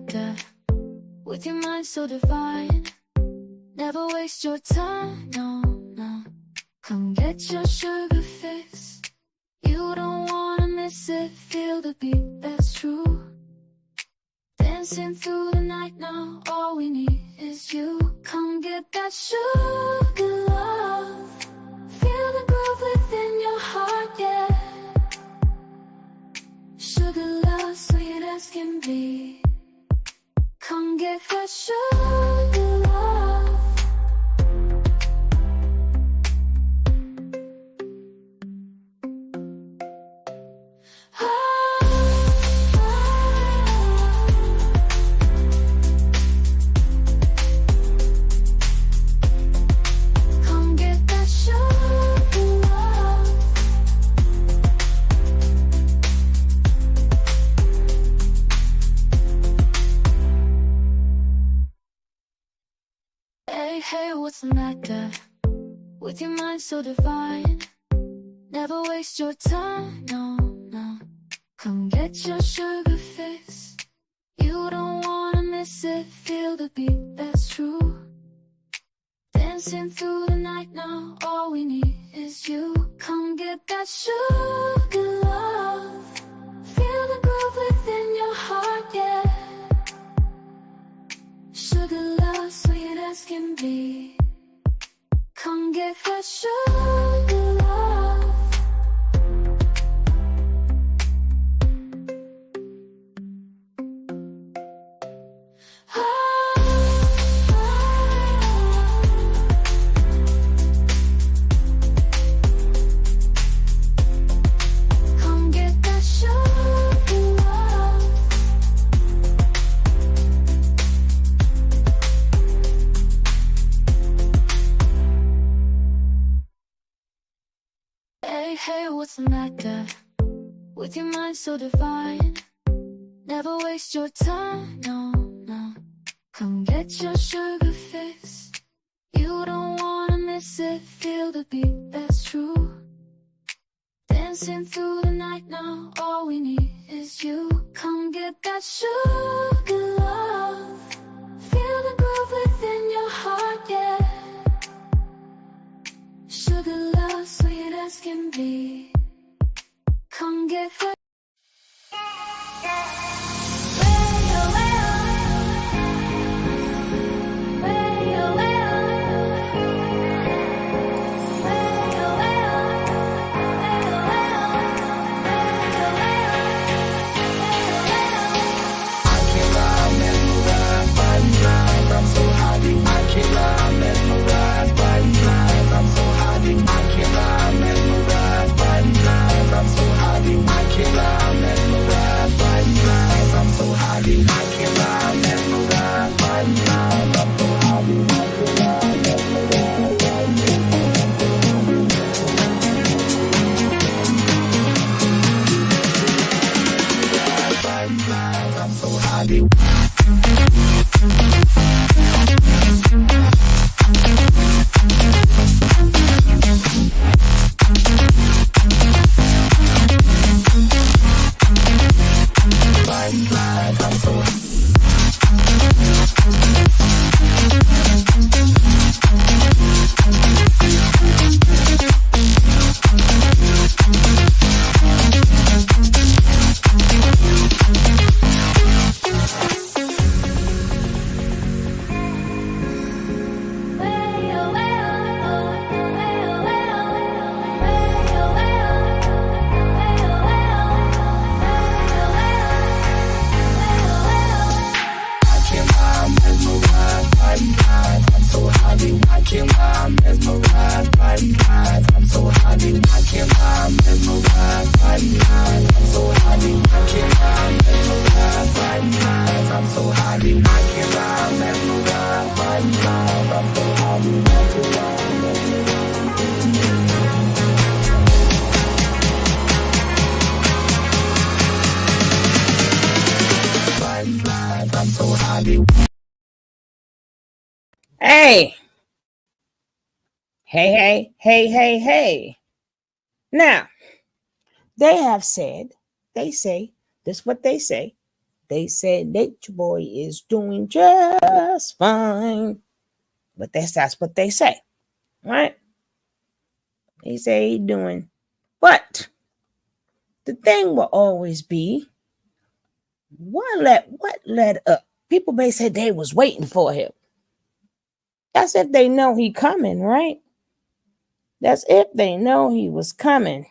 matter. With your mind so divine, never waste your time, no, no. Come get your sugar fix. You don't wanna miss it, feel the beat, that's true. Dancing through the night now, all we need is you. Come get that sugar love. Feel the groove within your heart, yeah. Sugar love, sweet as can be. Come get that sugar love. Come get that sugar love. Hey, hey, what's the matter? With your mind so divine, never waste your time, no, no. Come get your sugar fix. You don't wanna miss it, feel the beat, that's true. Dancing through the night now, all we need is you. Come get that sugar love. Feel the groove within your heart, yeah. Sugar love, sweet as can be. Come get that sugar love. Come get that sugar love. Hey, hey, what's the matter? With your mind so divine, never waste your time, no, no. Come get your sugar fix. You don't wanna miss it, feel the beat, that's true. Dancing through the night now, all we need is you. Come get that sugar love. Feel the groove within your heart, yeah. Sugar love, sweet as can be. Come get that. Hey, hey. Now, they say, this is what they say, they said Natureboy is doing just fine. But that's what they say, right? They say he's doing. But the thing will always be, what led up? People may say they was waiting for him. That's if they know he coming, right? That's if they know he was coming.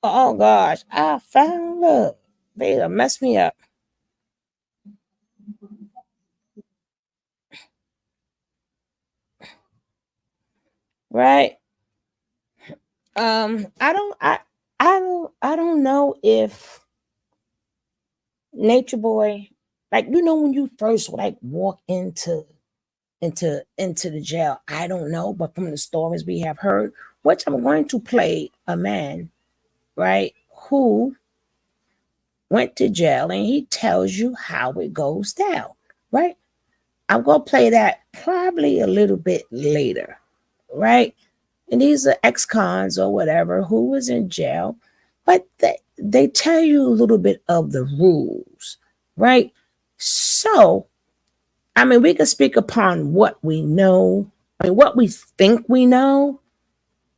Oh gosh, I found love. They done messed me up. Right? I don't know if Natureboy, like, when you first like walk into the jail, I don't know, but from the stories we have heard, which I'm going to play a man, right, who went to jail, and he tells you how it goes down, right? I'm going to play that probably a little bit later, right? And these are ex-cons or whatever who was in jail, but they tell you a little bit of the rules, right? So, I mean, we can speak upon what we know, what we think we know,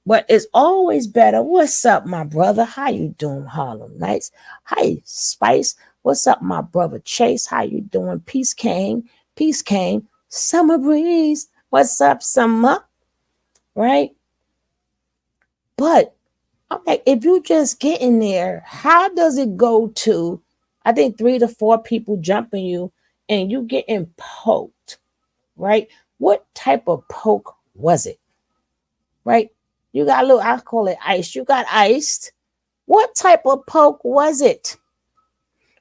but it's always better. What's up, my brother? How you doing, Harlem Nights? Hi, Spice. What's up, my brother Chase? How you doing? Peace came. Peace came. Summer breeze. What's up, summer? Right? But okay, if you just get in there, how does it go to, I think, 3 to 4 people jumping you and you getting poked, right? What type of poke was it, right? You got a little, I call it ice. You got iced. What type of poke was it?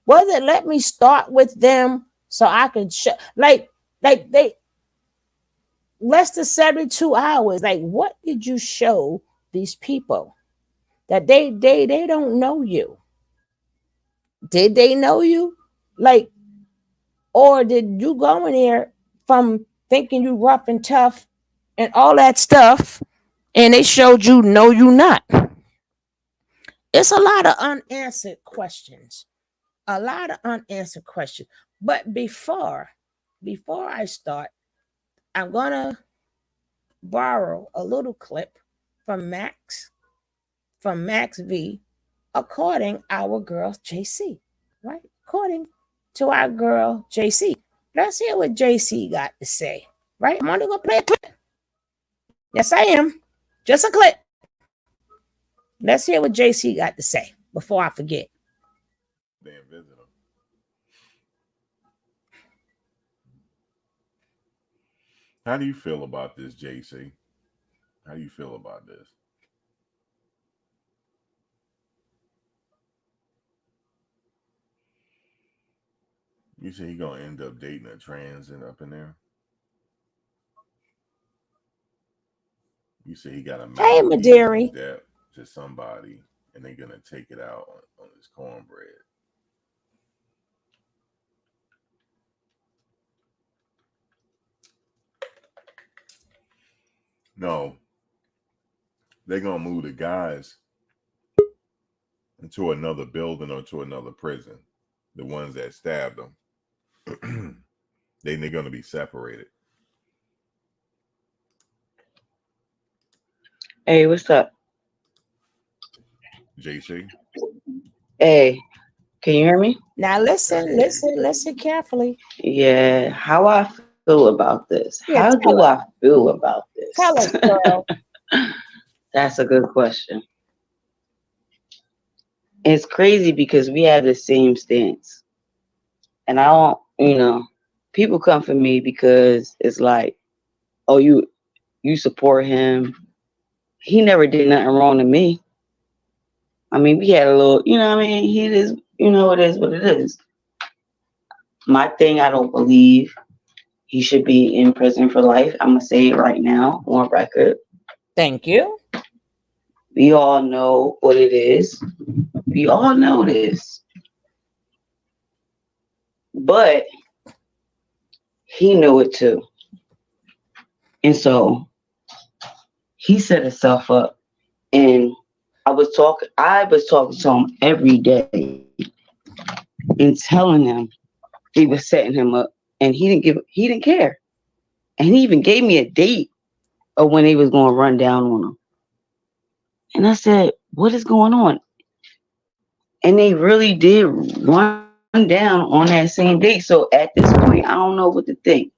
Was it, let me start with them so I can like they less than 72 hours. Like, what did you show these people that they don't know you? Did they know you? Like, or did you go in there from thinking you rough and tough and all that stuff, and they showed you no, you not? It's a lot of unanswered questions. A lot of unanswered questions. But before I start, I'm gonna borrow a little clip from Max V, according our girl JC, right? According to our girl JC. Let's hear what JC got to say, right? I'm only gonna play a clip. Yes, I am. Just a clip. Let's hear what JC got to say before I forget. Damn visitor. How do you feel about this, JC? How do you feel about this? You say he gonna end up dating a trans and up in there? You say he got a Hey, mouth Maderi. depth to somebody, and they're gonna take it out on his cornbread. No, they're gonna move the guys into another building or to another prison. The ones that stabbed them, they're gonna be separated. Hey, what's up? JC, Hey, can you hear me? Now listen carefully. Yeah, how I feel about this? Yeah, How do I feel about tell this? us, girl. That's a good question. It's crazy because we have the same stance. And I don't, people come for me because it's like, oh, you support him. He never did nothing wrong to me. I mean, we had a little, he is, it is what it is. My thing, I don't believe he should be in prison for life. I'm going to say it right now on record. Thank you. We all know what it is. We all know this. But he knew it too. And so he set himself up, and I was talking to him every day and telling him he was setting him up, and he didn't care. And he even gave me a date of when he was going to run down on him. And I said, what is going on? And they really did run down on that same date. So at this point, I don't know what to think.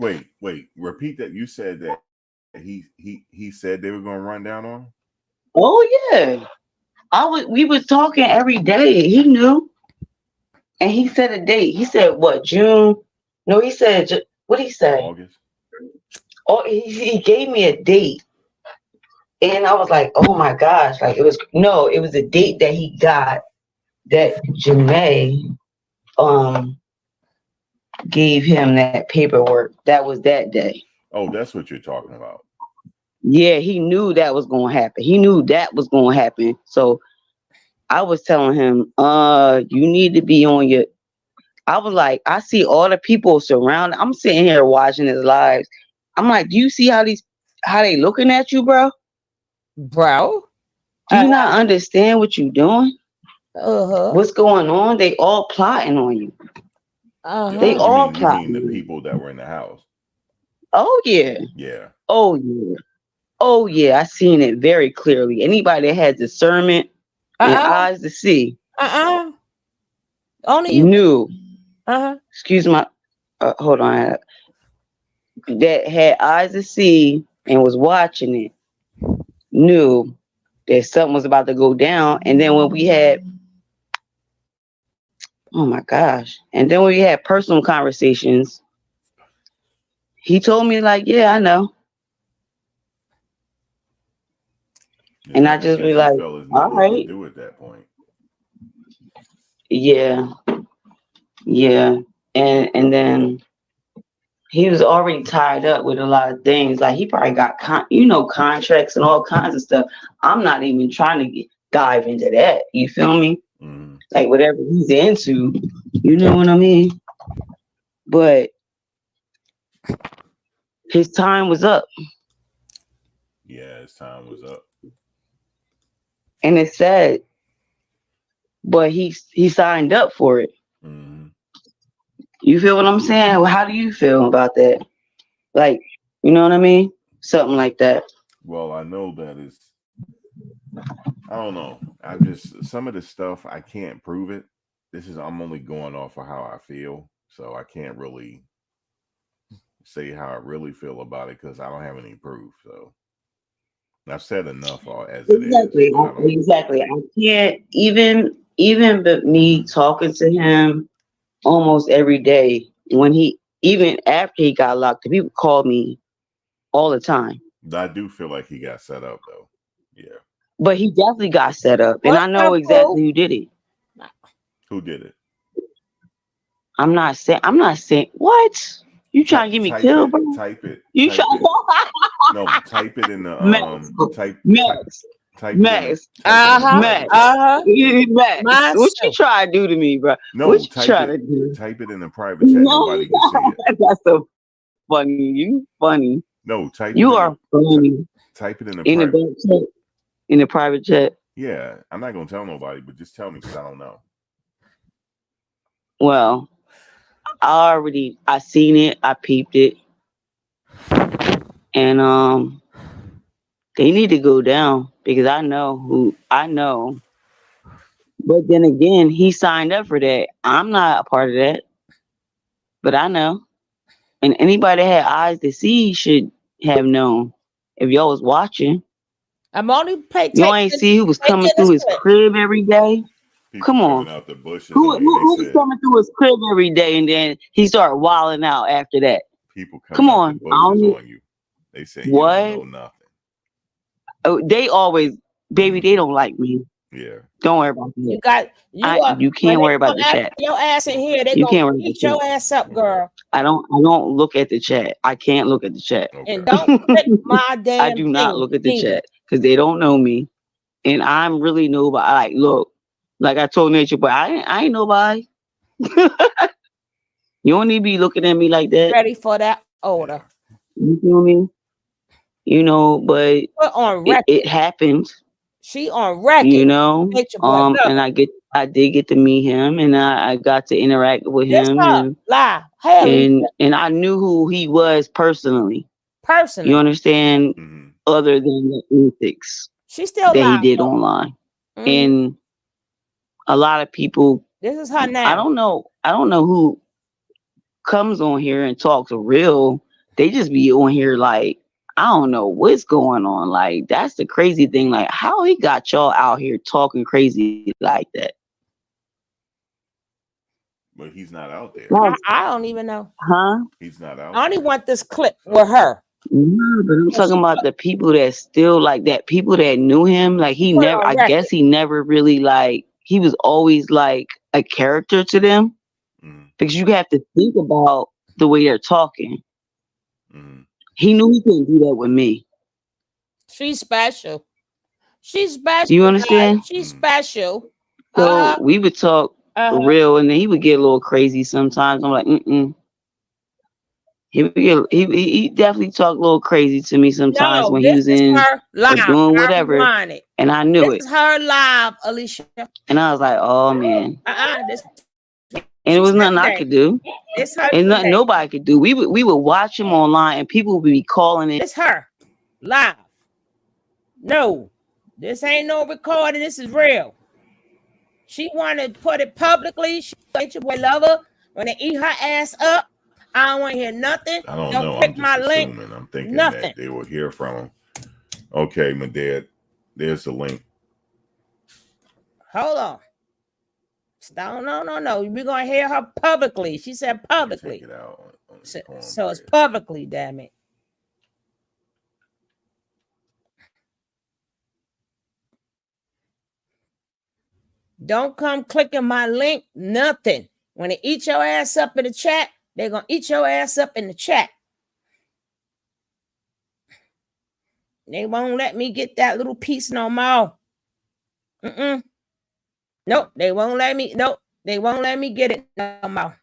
Wait. Repeat that. You said that he said they were going to run down on him. Oh yeah, we was talking every day. He knew, and he said a date. He said what, June? No, he said what did he say? August. Oh, he gave me a date, and I was like, oh my gosh, like it was a date that he got that Janae gave him that paperwork. That was that day. Oh, that's what you're talking about. Yeah, he knew that was going to happen. He knew that was going to happen. So I was telling him, you need to be on your. I was like, I see all the people surrounding. I'm sitting here watching his lives. I'm like, do you see how they looking at you, bro? Bro. Do you not understand what you're doing? Uh-huh. What's going on? They all plotting on you. Uh-huh. They all You plotting. mean the people that were in the house? Oh yeah. Yeah. Oh yeah. Oh yeah. I seen it very clearly. Anybody that had discernment and eyes to see. Only you knew. Uh-huh. Excuse my. Hold on. That had eyes to see and was watching it. Knew that something was about to go down. And then when we had. Oh my gosh. And then when we had personal conversations, he told me, like, yeah, I know. Yeah, and I just be like, all right. Do at that point. Yeah. Yeah. And then he was already tied up with a lot of things. Like he probably got contracts and all kinds of stuff. I'm not even trying to dive into that. You feel me? Mm-hmm. Like whatever he's into, you know what I mean? But his time was up. Yeah, his time was up. And it's sad. But he signed up for it. Mm-hmm. You feel what I'm saying? Well, how do you feel about that? Like, you know what I mean? Something like that. Well, I know that I don't know. Some of the stuff I can't prove it. I'm only going off of how I feel. So I can't really say how I really feel about it because I don't have any proof. So I've said enough as it is. Exactly. I can't even but me talking to him almost every day even after he got locked up, he would call me all the time. I do feel like he got set up though. Yeah. But he definitely got set up. And I know exactly who did it. Who did it? I'm not saying what? You trying to get me killed, bro? Type it. You trying No, type it in the type Max. Max. Max. What you trying to do to me, bro? No, what you trying to do? Type it in the private chat. Nobody can see it. That's so funny. You funny. No, type you are funny. Type it in the private chat. In the private chat. Yeah, I'm not gonna tell nobody, but just tell me because I don't know. Well, I seen it, I peeped it. And they need to go down because I know. But then again, he signed up for that. I'm not a part of that. But I know. And anybody that had eyes to see should have known. If y'all was watching. I'm only y'all ain't see who was coming through his crib every day. People Come on. Out the bushes who was coming through his crib every day and then he started wilding out after that? People coming out the bushes on you. They say you don't know nothing. Oh, they always, baby, they don't like me. Yeah. Don't worry about that. You can't worry about the chat. Your ass in here, they gonna beat your ass up, girl. I don't look at the chat. I can't look at the chat. Okay. And don't click my damn I do not look at the chat because they don't know me. And I'm really nobody. Like, look, like I told Nature, but I ain't nobody. You don't need to be looking at me like that. Ready for that order. You feel me? You know, but We're on record. it happened. She on record. You know, Nature Boy, and I did get to meet him, and I got to interact with this him, her live. Hell, and I knew who he was personally. You personally. understand? Mhm. Other than the antics She's still that he live. did online, Mhm. and a lot of people. This is her now. I don't know who comes on here and talks real. They just be on here like, I don't know what's going on. Like, that's the crazy thing. Like, how he got y'all out here talking crazy like that? But he's not out there. I don't even know. Huh? He's not out I only there. want this clip with her. No, but I'm talking about the people that still like that. People that knew him. Like, he Put it never. on I record. guess he never really like. He was always like a character to them, Mhm. because you have to think about the way they're talking. Mhm. He knew he couldn't do that with me. She's special. She's special. Do you understand? She's special. So we would talk real, and then he would get a little crazy sometimes. I'm like, He would get, he definitely talked a little crazy to me sometimes No, when he this was is in her live. or doing I whatever, rewind it. and I knew This it. is her live, Alicia. And I was like, oh man. This. And it was nothing I could do. It's her. And nothing nobody could do. We would watch him online, and people would be calling it. It's her live. No, this ain't no recording. This is real. She wanted to put it publicly. She Nature Boy love her. When they eat her ass up, I don't want to hear nothing. I don't Don't know. click I'm just my assuming. link. I'm thinking Nothing. that they will hear from him. Okay, my dad. There's the link. Hold on. No. We're gonna hear her publicly. She said publicly. Take it out on So it's publicly, damn it. Don't come clicking my link, nothing. When they eat your ass up in the chat, they're gonna eat your ass up in the chat. They won't let me get that little piece no more. Nope, they won't let me. Nope, they won't let me get it no more.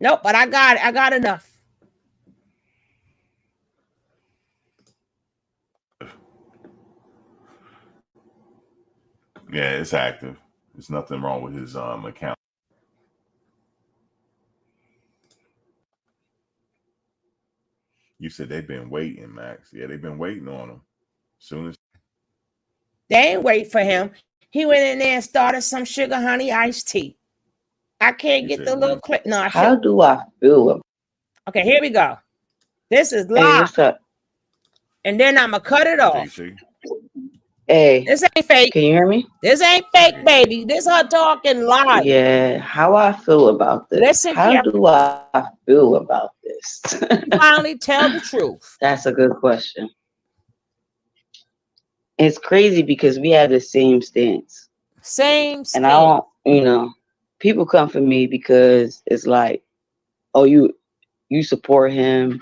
Nope, but I got it. I got enough. Yeah, it's active. There's nothing wrong with his account. You said they've been waiting, Max. Yeah, they've been waiting on him. Soon as they ain't wait for him, he went in there and started some sugar honey iced tea. I can't get the little clip. No, how do I feel? Okay, here we go. This is live. Hey, what's up? And then I'm gonna cut it off. JC. Hey, this ain't fake. Can you hear me? This ain't fake, baby. This her talking live. Yeah, how I feel about this? Listen, how do I feel about this? Finally, tell the truth. That's a good question. It's crazy because we have the same stance. Same stance. And I don't, people come for me because it's like, oh, you support him.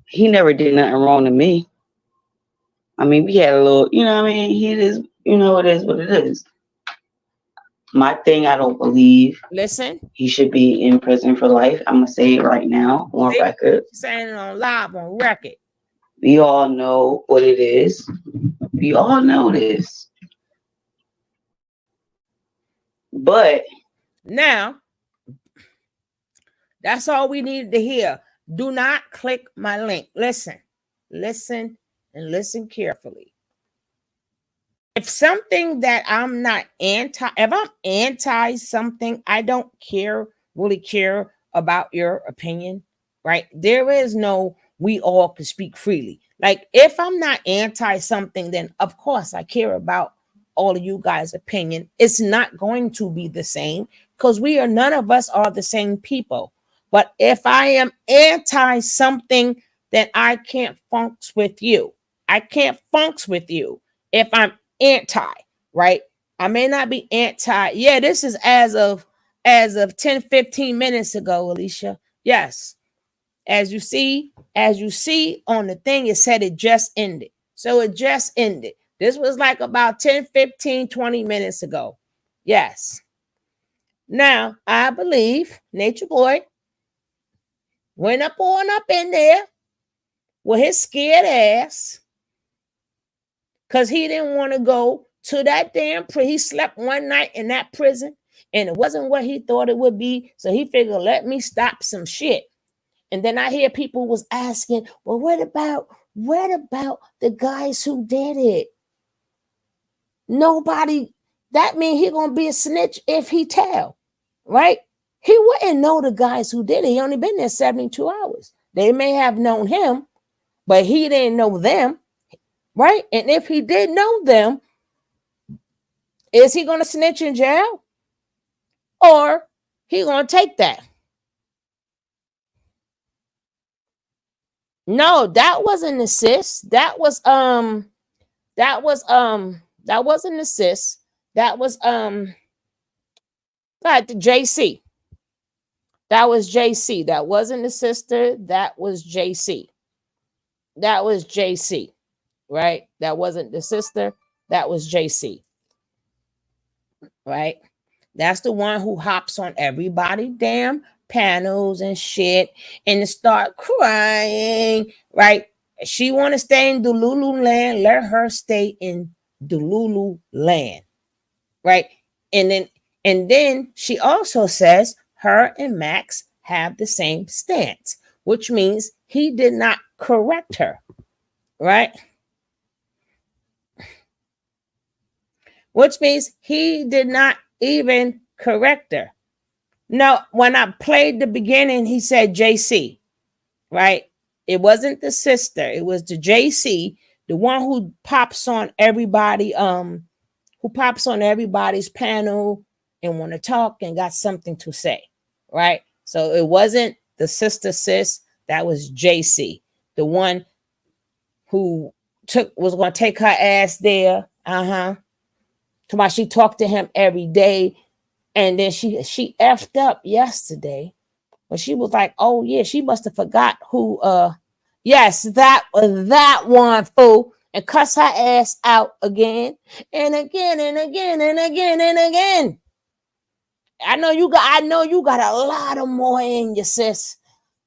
He never did nothing wrong to me. I mean, we had a little, it is, it is what it is. My thing, I don't believe. Listen. He should be in prison for life. I'm going to say it right now on record. Saying it on live, on record. We all know what it is. We all know this. But now, that's all we needed to hear. Do not click my link. Listen, and listen carefully. If something that I'm not if I'm anti something, I don't really care about your opinion, right? There is no, we all can speak freely. Like, if I'm not anti something, then of course I care about all of you guys' opinion. It's not going to be the same because none of us are the same people. But if I am anti something, then I can't function with you. I can't function with you if I'm anti, right? I may not be anti. Yeah, this is as of 10-15 minutes ago, Alicia. Yes. As you see on the thing, it said it just ended. So it just ended. This was like about 10-15-20 minutes ago. Yes. Now, I believe, Nature Boy, went up in there with his scared ass because he didn't want to go to that damn prison. He slept one night in that prison and it wasn't what he thought it would be. So he figured, let me stop some shit. And then I hear people was asking, well, what about the guys who did it? Nobody, that means he gonna be a snitch if he tell, right? He wouldn't know the guys who did it. He only been there 72 hours. They may have known him, but he didn't know them, right? And if he did know them, is he gonna snitch in jail? Or he gonna take that? No, that wasn't assist. That wasn't assist. That was the JC. That was JC. That wasn't the sister. That was JC. That was JC, right? That wasn't the sister. That was JC, right? That's the one who hops on everybody damn panels and shit and start crying, right? She want to stay in Delulu land. Let her stay in Delulu land, right? And then she also says her and Max have the same stance, which means he did not correct her, right? Which means he did not even correct her. Now, when I played the beginning, he said JC, right? It wasn't the sister. It was the JC, the one who pops on everybody, who pops on everybody's panel and want to talk and got something to say, right? So it wasn't the sister sis. That was JC, the one who was going to take her ass there. Tomorrow she talked to him every day. And then she effed up yesterday when she was like, oh yeah, she must have forgot who yes, that was that one fool, and cuss her ass out again and again and again and again and again. I know you got a lot of more in you, sis.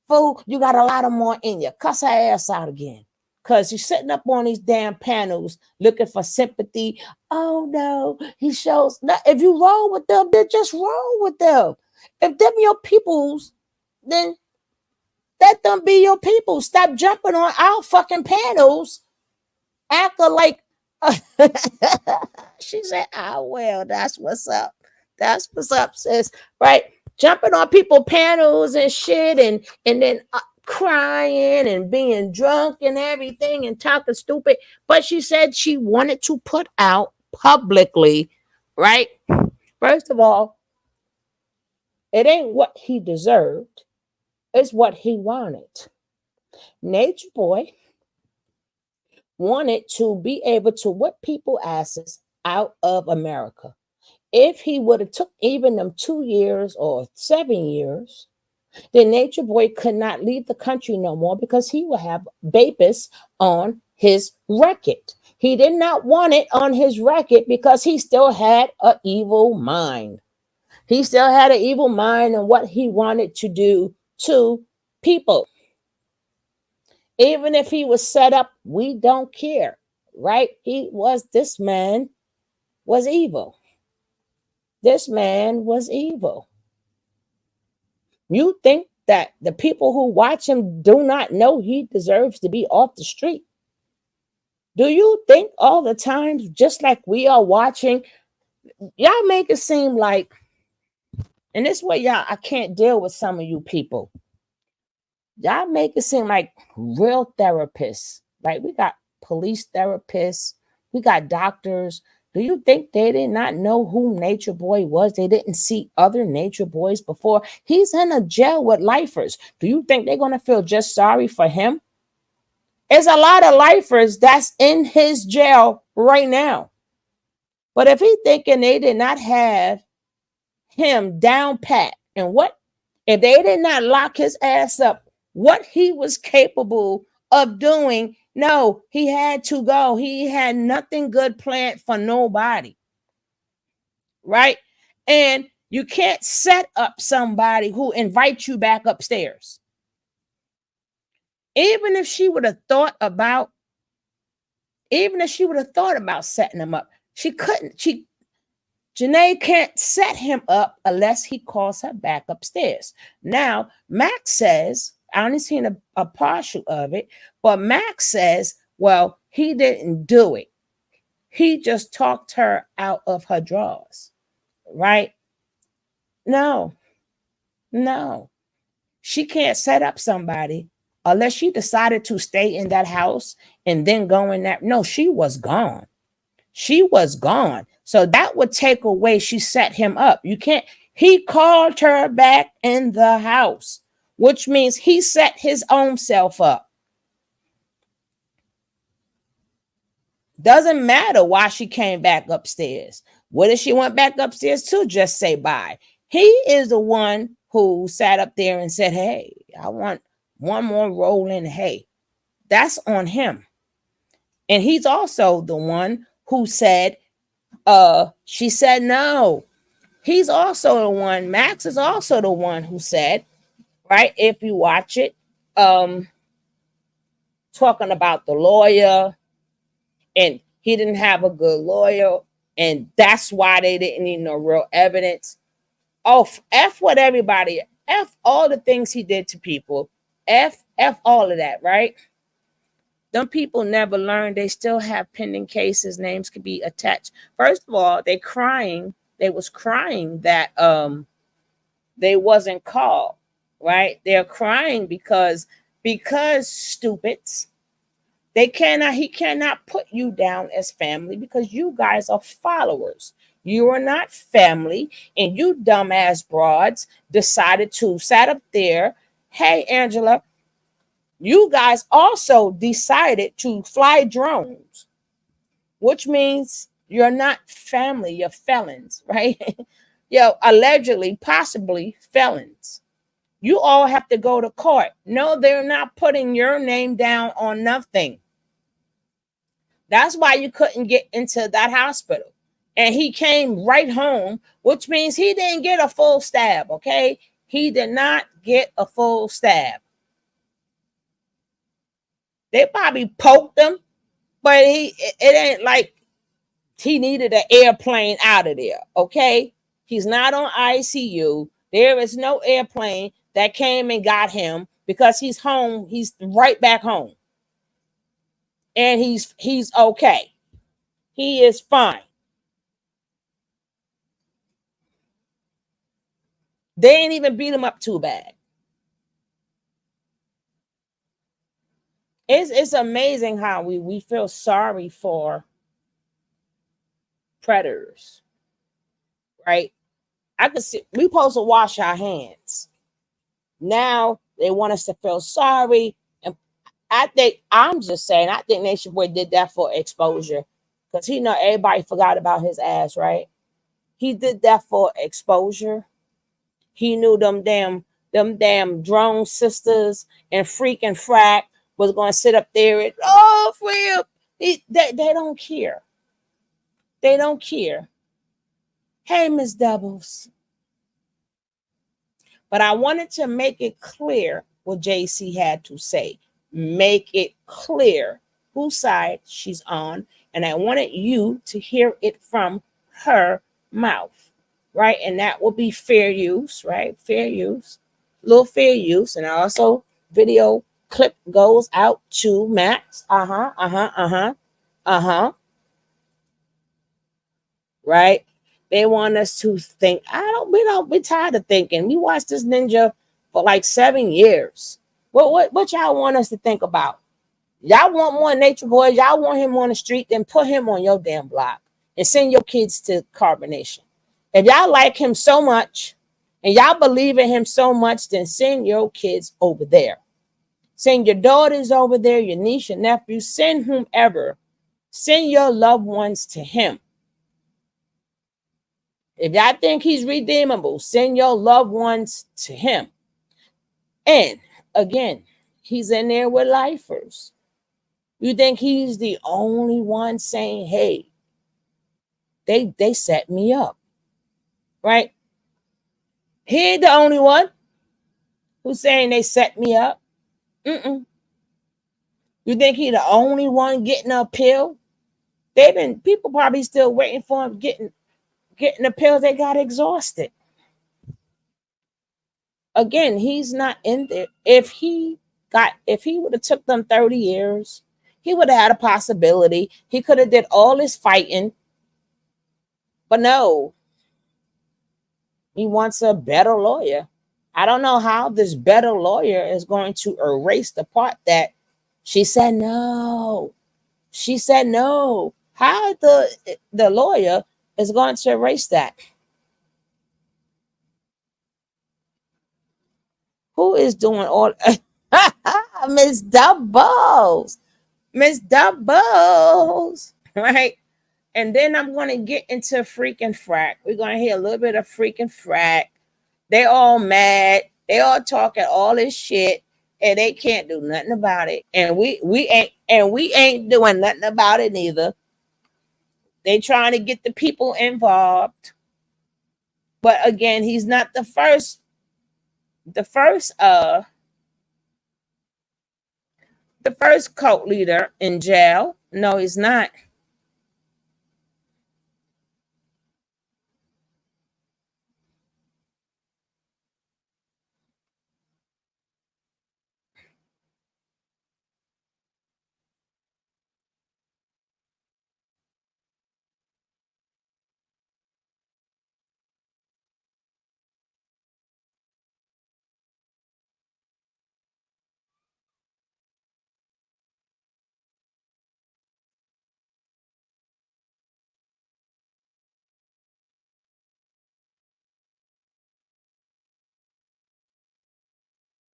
Fool, you got a lot of more in you. Cuss her ass out again. Because you're sitting up on these damn panels looking for sympathy. Oh no, he shows. If you roll with them, then just roll with them. If them your peoples, then let them be your people. Stop jumping on our fucking panels. Acting like she said, oh well, that's what's up. That's what's up, sis. Right? Jumping on people panels and shit and then crying and being drunk and everything and talking stupid. But she said she wanted to put out publicly, right? First of all, it ain't what he deserved. It's what he wanted. Natureboy wanted to be able to whip people asses out of America. If he would have took even them 2 years or 7 years, then Natureboy could not leave the country no more because he will have babies on his record. He did not want it on his record because he still had an evil mind. He still had an evil mind and what he wanted to do to people. Even if he was set up, we don't care, right? This man was evil. This man was evil. You think that the people who watch him do not know he deserves to be off the street? Do you think all the times, just like we are watching, y'all make it seem like, and this way, y'all, I can't deal with some of you people. Y'all make it seem like real therapists, right? We got police therapists, we got doctors. Do you think they did not know who Natureboy was? They didn't see other Natureboys before. He's in a jail with lifers. Do you think they're going to feel just sorry for him? There's a lot of lifers that's in his jail right now. But if he thinking they did not have him down pat, and what if they did not lock his ass up, what he was capable of doing, no, he had to go. He had nothing good planned for nobody. Right? And you can't set up somebody who invites you back upstairs. Even if she would have thought about, setting him up, she couldn't. Janae can't set him up unless he calls her back upstairs. Now, Max says, I only seen a partial of it, but Max says, well, he didn't do it. He just talked her out of her drawers, right? No. She can't set up somebody unless she decided to stay in that house and then go in that. No, she was gone. So that would take away, she set him up. You can't, he called her back in the house, which means he set his own self up. Doesn't matter why she came back upstairs. What if she went back upstairs to just say bye? He is the one who sat up there and said, hey, I want one more roll in hay. That's on him. And he's also the one who said, she said no. He's also the one, Max is also the one who said, right, if you watch it, talking about the lawyer, and he didn't have a good lawyer, and that's why they didn't need no real evidence. Oh, F what everybody, F all the things he did to people, F all of that, right? Them people never learned. They still have pending cases. Names could be attached. First of all, they was crying that they wasn't called, right? They're crying because stupids. He cannot put you down as family because you guys are followers. You are not family, and you dumbass broads decided to sat up there. Hey, Angela, you guys also decided to fly drones, which means you're not family, you're felons, right? Allegedly, possibly felons. You all have to go to court. No, they're not putting your name down on nothing. That's why you couldn't get into that hospital. And he came right home, which means he didn't get a full stab, okay? He did not get a full stab. They probably poked him, but it ain't like he needed an airplane out of there, okay? He's not on ICU. There is no airplane that came and got him because he's home. He's right back home. And he's okay. He is fine. They ain't even beat him up too bad. It's amazing how we feel sorry for predators, right? I could see we supposed to wash our hands. Now they want us to feel sorry. And I'm just saying, I think Natureboy did that for exposure. Because he know everybody forgot about his ass, right? He did that for exposure. He knew them damn drone sisters and freaking frack was going to sit up there and, oh, free. They don't care. They don't care. Hey, Miss Doubles. But I wanted to make it clear what JC had to say. Make it clear whose side she's on. And I wanted you to hear it from her mouth, right? And that will be fair use, right? Fair use, little fair use. And also video clip goes out to Max. Right? They want us to think. We're tired of thinking. We watched this ninja for like 7 years. What y'all want us to think about? Y'all want more Natureboy? Y'all want him on the street? Then put him on your damn block and send your kids to carbonation. If y'all like him so much and y'all believe in him so much, then send your kids over there. Send your daughters over there, your niece, your nephew, send whomever. Send your loved ones to him. If y'all think he's redeemable, send your loved ones to him. And again, he's in there with lifers. You think he's the only one saying, hey, they set me up, right? He ain't the only one who's saying they set me up. You think he the only one getting a pill? They've been people probably still waiting for him getting the pills. They got exhausted. Again, he's not in there. If he would have took them 30 years, he would have had a possibility. He could have did all this fighting. But no, he wants a better lawyer. I don't know how this better lawyer is going to erase the part that she said no. She said no. How the lawyer is going to erase that? Who is doing all Miss Doubles? Miss Doubles, right? And then I'm going to get into freaking frack. We're going to hear a little bit of freaking frack. They all mad. They all talking all this shit, and they can't do nothing about it. And we ain't doing nothing about it neither. They trying to get the people involved. But again, he's not the first cult leader in jail. No, he's not.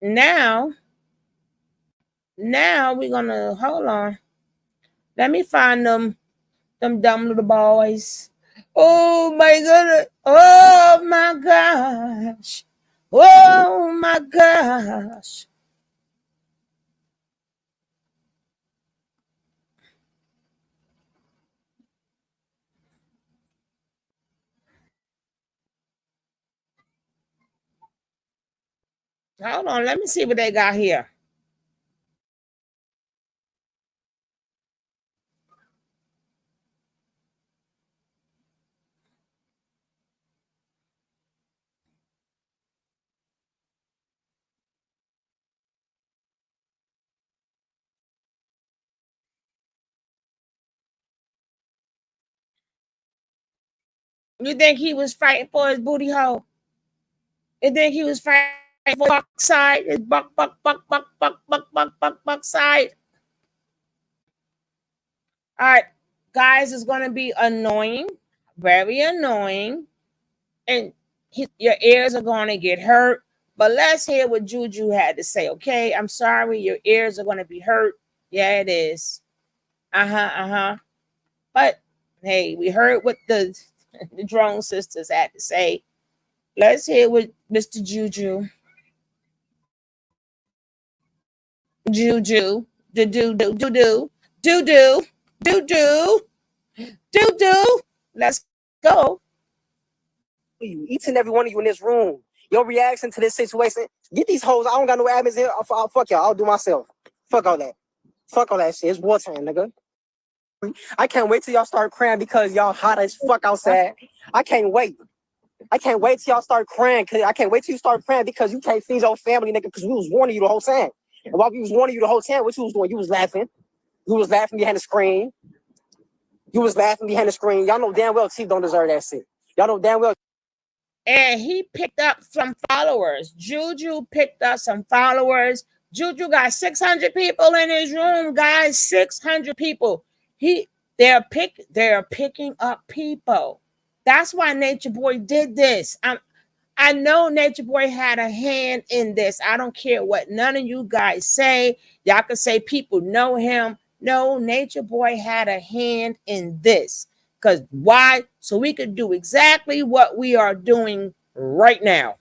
Now we're gonna hold on. Let me find them dumb little boys. Oh my goodness. Oh my gosh. Oh my gosh. Hold on, let me see what they got here. You think he was fighting for his booty hole? You think he was fighting for buck side? His buck side. All right, guys, it's gonna be annoying, very annoying, and your ears are gonna get hurt. But let's hear what JuJu had to say. Okay, I'm sorry, your ears are gonna be hurt. Yeah, it is. But hey, we heard what the drone sisters had to say. Let's hear what Mr. JuJu. JuJu. Do. Let's go. You, each and every one of you in this room, your reaction to this situation. Get these hoes. I don't got no admins here. Fuck y'all. I'll do myself. Fuck all that. Fuck all that shit. It's wartime, nigga. I can't wait till y'all start crying because y'all hot as fuck outside. I can't wait. I can't wait till y'all start crying. I can't wait till you start crying because you can't feed your family, nigga, because we was warning you the whole time. And while we was warning you the whole time, what you was doing? You was laughing. You was laughing behind the screen. You was laughing behind the screen. Y'all know damn well Chief don't deserve that shit. Y'all know damn well. And he picked up some followers. JuJu picked up some followers. JuJu got 600 people in his room, guys. 600 people. They're picking up people. That's why Natureboy did this. I know Natureboy had a hand in this. I don't care what none of you guys say. Y'all can say people know him. No, Natureboy had a hand in this. Because why? So we could do exactly what we are doing right now.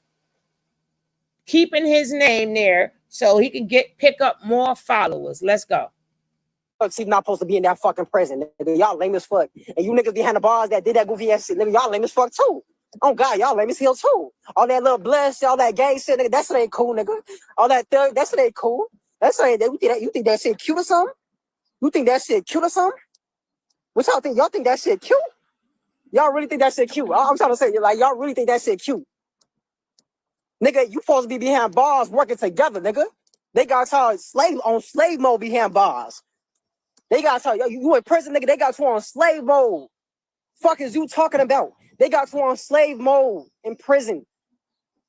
Keeping his name there so he can pick up more followers. Let's go. She's not supposed to be in that fucking prison. Nigga. Y'all lame as fuck. And you niggas behind the bars that did that goofy ass shit, nigga, y'all lame as fuck too. Oh God, y'all lame as hell too. All that little blood shit, all that gang shit, nigga, that shit ain't cool, nigga. All that thug, that shit ain't cool. That shit ain't, you think that shit cute or something? You think that shit cute or something? What y'all think? Y'all think that shit cute? Y'all really think that shit cute? I'm trying to say, like, y'all really think that shit cute? Nigga, you supposed to be behind bars working together, nigga. They got y'all slave mode behind bars. They got y'all, you in prison, nigga. They got you on slave mode. Fuck is you talking about? They got you on slave mode in prison.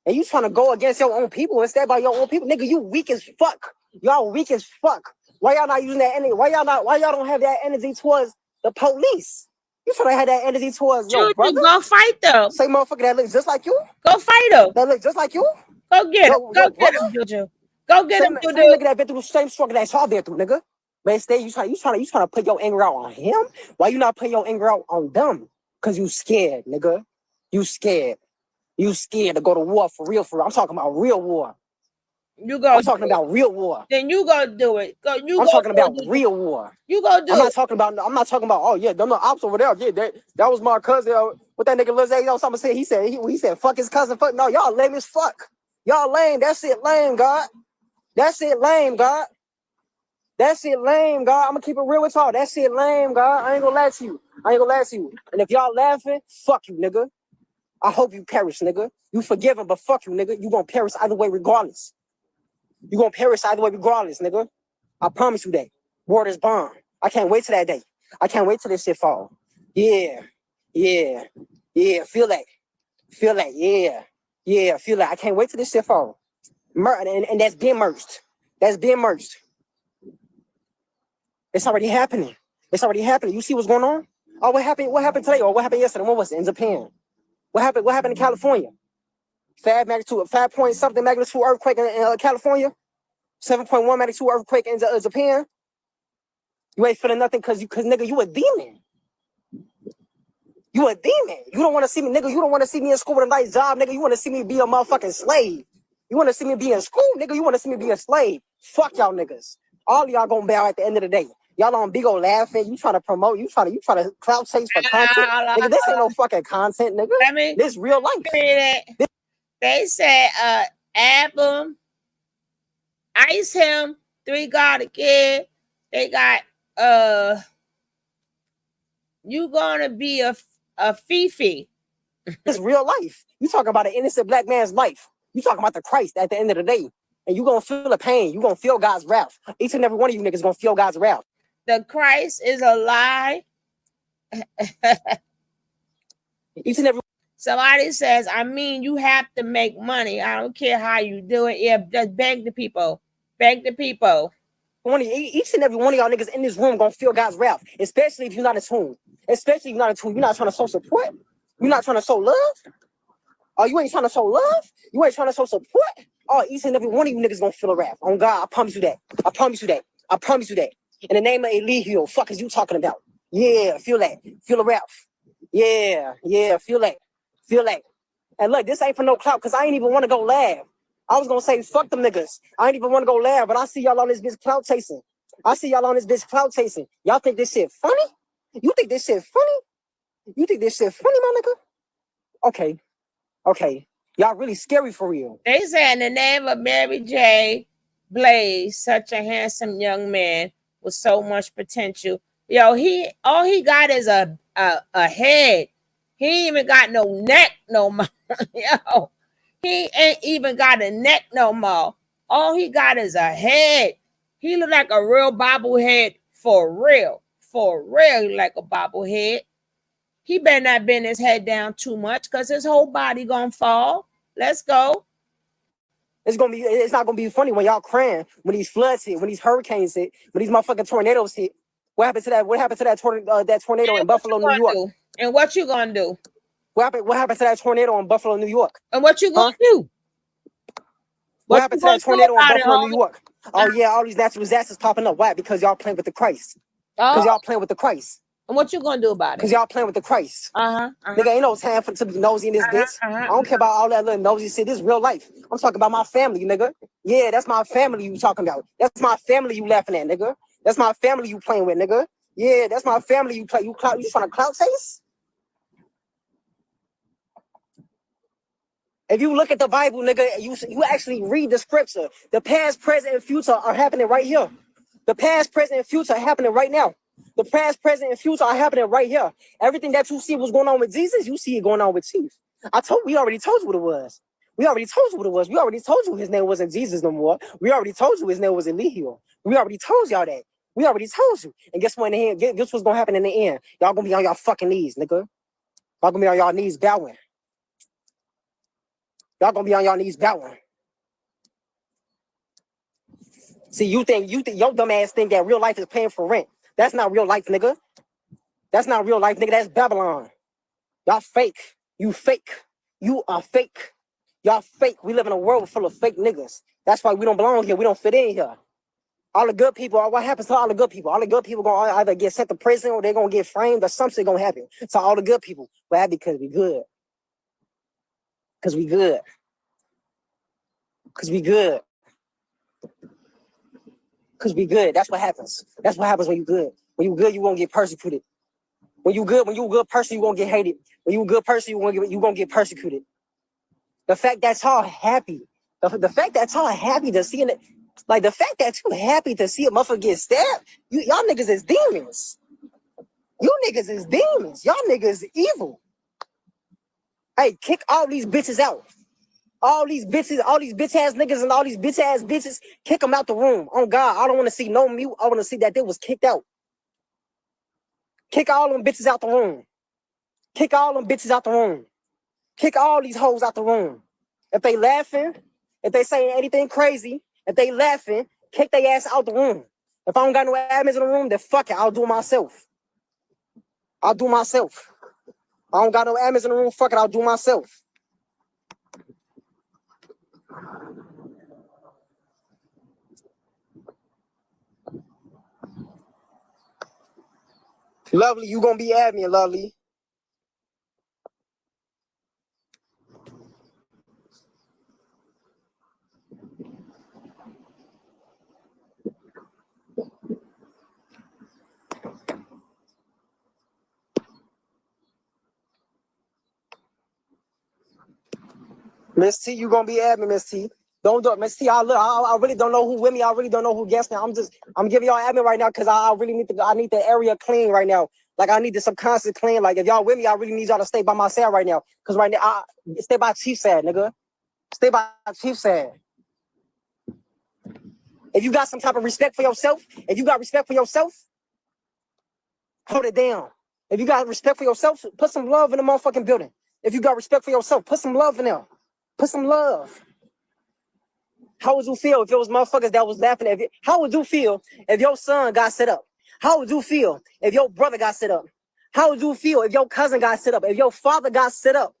And you trying to go against your own people instead by your own people. Nigga, you weak as fuck. Y'all weak as fuck. Why y'all not using that energy? Why y'all don't have that energy towards the police? You trying to have that energy towards your brother? Go fight them. Say motherfucker that looks just like you? Go fight them. That looks just like you? Go get him. Go get him, JuJu. Go get him, JuJu. Same nigga that been through the same struggle that y'all been through, nigga. But instead, you trying to put your anger out on him? Why you not putting your anger out on them? Cause you scared, nigga. You scared. You scared to go to war for real, for real. I'm talking about real war. I'm talking about real war. Then you go do it. I'm talking about real war. You go do it. I'm not talking about, oh yeah, them the ops over there. Yeah, that was my cousin. What that nigga Lil Zay something said. He said fuck his cousin. Fuck no, y'all lame as fuck. Y'all lame. That shit lame, God. That shit lame, God. That shit lame, God. I'm gonna keep it real with y'all. That shit lame, God. I ain't gonna lie to you. And if y'all laughing, fuck you, nigga. I hope you perish, nigga. You forgive him, but fuck you, nigga. You gonna perish either way regardless. You gonna perish either way regardless, nigga. I promise you that. Word is bond. I can't wait till that day. I can't wait till this shit fall. Yeah. Feel that. Yeah, feel that. I can't wait till this shit fall. And that's being merged. It's already happening. You see what's going on? Oh, what happened today? Or what happened yesterday? What was it? In Japan. What happened in California? 5 point something magnitude earthquake in California. 7.1 magnitude earthquake in Japan. You ain't feeling nothing cause nigga, you a demon. You don't want to see me, nigga. You don't want to see me in school with a nice job, nigga. You want to see me be a motherfucking slave. You want to see me be in school, nigga. You want to see me be a slave. Fuck y'all niggas. All of y'all gonna bow at the end of the day. Y'all on big old laughing. You trying to promote. You trying to clout chase for content. Nigga, this ain't no fucking content, nigga. This real life. They said album, Ice Him, 3 God Again. They got you gonna be a Fifi. It's real life. You talking about an innocent black man's life. You talking about the Christ at the end of the day. And you gonna feel the pain. You gonna feel God's wrath. Each and every one of you niggas gonna feel God's wrath. The Christ is a lie. Each and every Somebody says, I mean, you have to make money. I don't care how you do it. Yeah, just beg the people. Each and every one of y'all niggas in this room gonna feel God's wrath, especially if you're not in tune. You're not trying to show support. You're not trying to show love. Oh, you ain't trying to show love. You ain't trying to show support. Oh, each and every one of you niggas gonna feel a wrath. On God, I promise you that. In the name of Eligio, fuck is you talking about? Yeah, feel that. Feel the wrath. Yeah, feel that. And look, this ain't for no clout, because I ain't even want to go laugh. I was going to say, fuck them niggas. I ain't even want to go laugh, but I see y'all on this bitch clout chasing. Y'all think this shit funny? You think this shit funny, my nigga? Okay. Y'all really scary for real. They say in the name of Mary J. Blaze, such a handsome young man with so much potential. Yo, all he got is a head. He ain't even got no neck no more. Yo, he ain't even got a neck no more. All he got is a head. He look like a real bobblehead for real. He like a bobblehead. He better not bend his head down too much because his whole body gonna fall. Let's go. It's not gonna be funny when y'all crying, when these floods hit, when these hurricanes hit, when these motherfucking tornadoes hit. What happened to that tornado in Buffalo, New York? And what you gonna do? What happened to that tornado in Buffalo, New York? And what you gonna do? What happened to that tornado in Buffalo, New York? Oh yeah, all these natural disasters popping up. Why? Because y'all playing with the Christ. Because y'all playing with the Christ. And what you gonna do about it? Because y'all playing with the Christ. Nigga, ain't no time to be nosy in this bitch. I don't care about all that little nosy shit. This is real life. I'm talking about my family, nigga. Yeah, that's my family you talking about. That's my family you laughing at, nigga. That's my family you playing with, nigga. Yeah, that's my family you play. You trying to clout chase? If you look at the Bible, nigga, you actually read the scripture. The past, present, and future are happening right here. The past, present, and future are happening right now. The past, present, and future are happening right here. Everything that you see was going on with Jesus, you see it going on with Chief. We already told you what it was. We already told you what it was. We already told you his name wasn't Jesus no more. We already told you his name was Elihu. We already told y'all that. We already told you. And guess what? In the end, guess what's gonna happen in the end? Y'all gonna be on y'all fucking knees, nigga. Y'all gonna be on y'all knees bowing. Y'all gonna be on y'all knees bowing. See, you think your dumb ass think that real life is paying for rent. That's not real life, nigga. That's not real life, nigga. That's Babylon. Y'all fake. You fake. You are fake. Y'all fake. We live in a world full of fake niggas. That's why we don't belong here. We don't fit in here. All the good people, what happens to all the good people? All the good people gonna either get sent to prison or they're gonna get framed or something gonna happen. So all the good people. Why? Because we good. Because we good. Because we good. Because we good. That's what happens. That's what happens when you good. When you good, you won't get persecuted. When you good person, you won't get hated. When you a good person, you won't get persecuted. The fact that y'all happy. The fact that y'all happy to see it. Like the fact that you happy to see a motherfucker get stabbed, y'all niggas is demons. You niggas is demons. Y'all niggas is evil. Hey, kick all these bitches out. All these bitch ass niggas and all these bitch ass bitches, kick them out the room. Oh God, I don't want to see no mute. I want to see that they was kicked out. Kick all them bitches out the room. Kick all them bitches out the room. Kick all these hoes out the room. If they laughing, if they saying anything crazy, if they laughing, kick their ass out the room. If I don't got no admins in the room, then fuck it, I'll do it myself. I'll do myself. I don't got no admins in the room, fuck it, I'll do myself. Lovely, you gonna be admin, Lovely. Miss T, you gonna be admin, Miss T. Don't do it, Miss T. I really don't know who with me. I really don't know who guessed me. I'm giving y'all admin right now because I really need I need the area clean right now. Like I need the subconscious clean. Like if y'all with me, I really need y'all to stay by my side right now. Cause right now, stay by Chief side, nigga. Stay by Chief side. If you got some type of respect for yourself, hold it down. If you got respect for yourself, put some love in the motherfucking building. If you got respect for yourself, put some love in there. Put some love. How would you feel if it was motherfuckers that was laughing at you? How would you feel if your son got set up? How would you feel if your brother got set up? How would you feel if your cousin got set up? If your father got set up?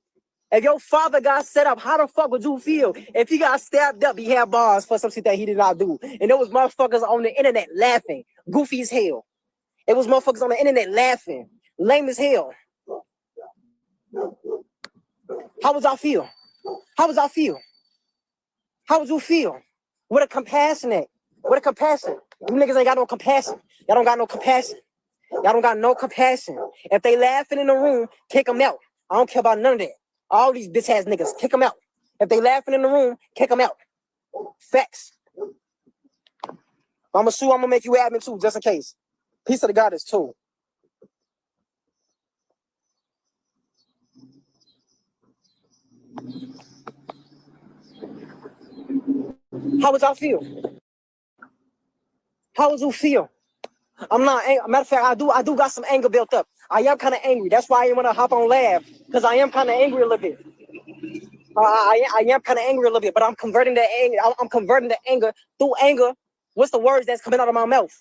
If your father got set up, how the fuck would you feel if he got stabbed up, he had bars for some shit that he did not do? And there was motherfuckers on the internet laughing, goofy as hell. It was motherfuckers on the internet laughing, lame as hell. How would y'all feel? How would y'all feel? How would you feel? With a compassion at? With a compassion. You niggas ain't got no compassion. Y'all don't got no compassion. Y'all don't got no compassion. If they laughing in the room, kick them out. I don't care about none of that. All these bitch ass niggas, kick them out. If they laughing in the room, kick them out. Facts. I'm gonna make you admin too, just in case. Peace of the goddess too. How would y'all feel? How would you feel? I'm not angry. Matter of fact, I do got some anger built up. I am kind of angry. That's why I want to hop on live, because I am kind of angry a little bit. I am kind of angry a little bit, but I'm converting that anger. I'm converting the anger through anger. What's the words that's coming out of my mouth?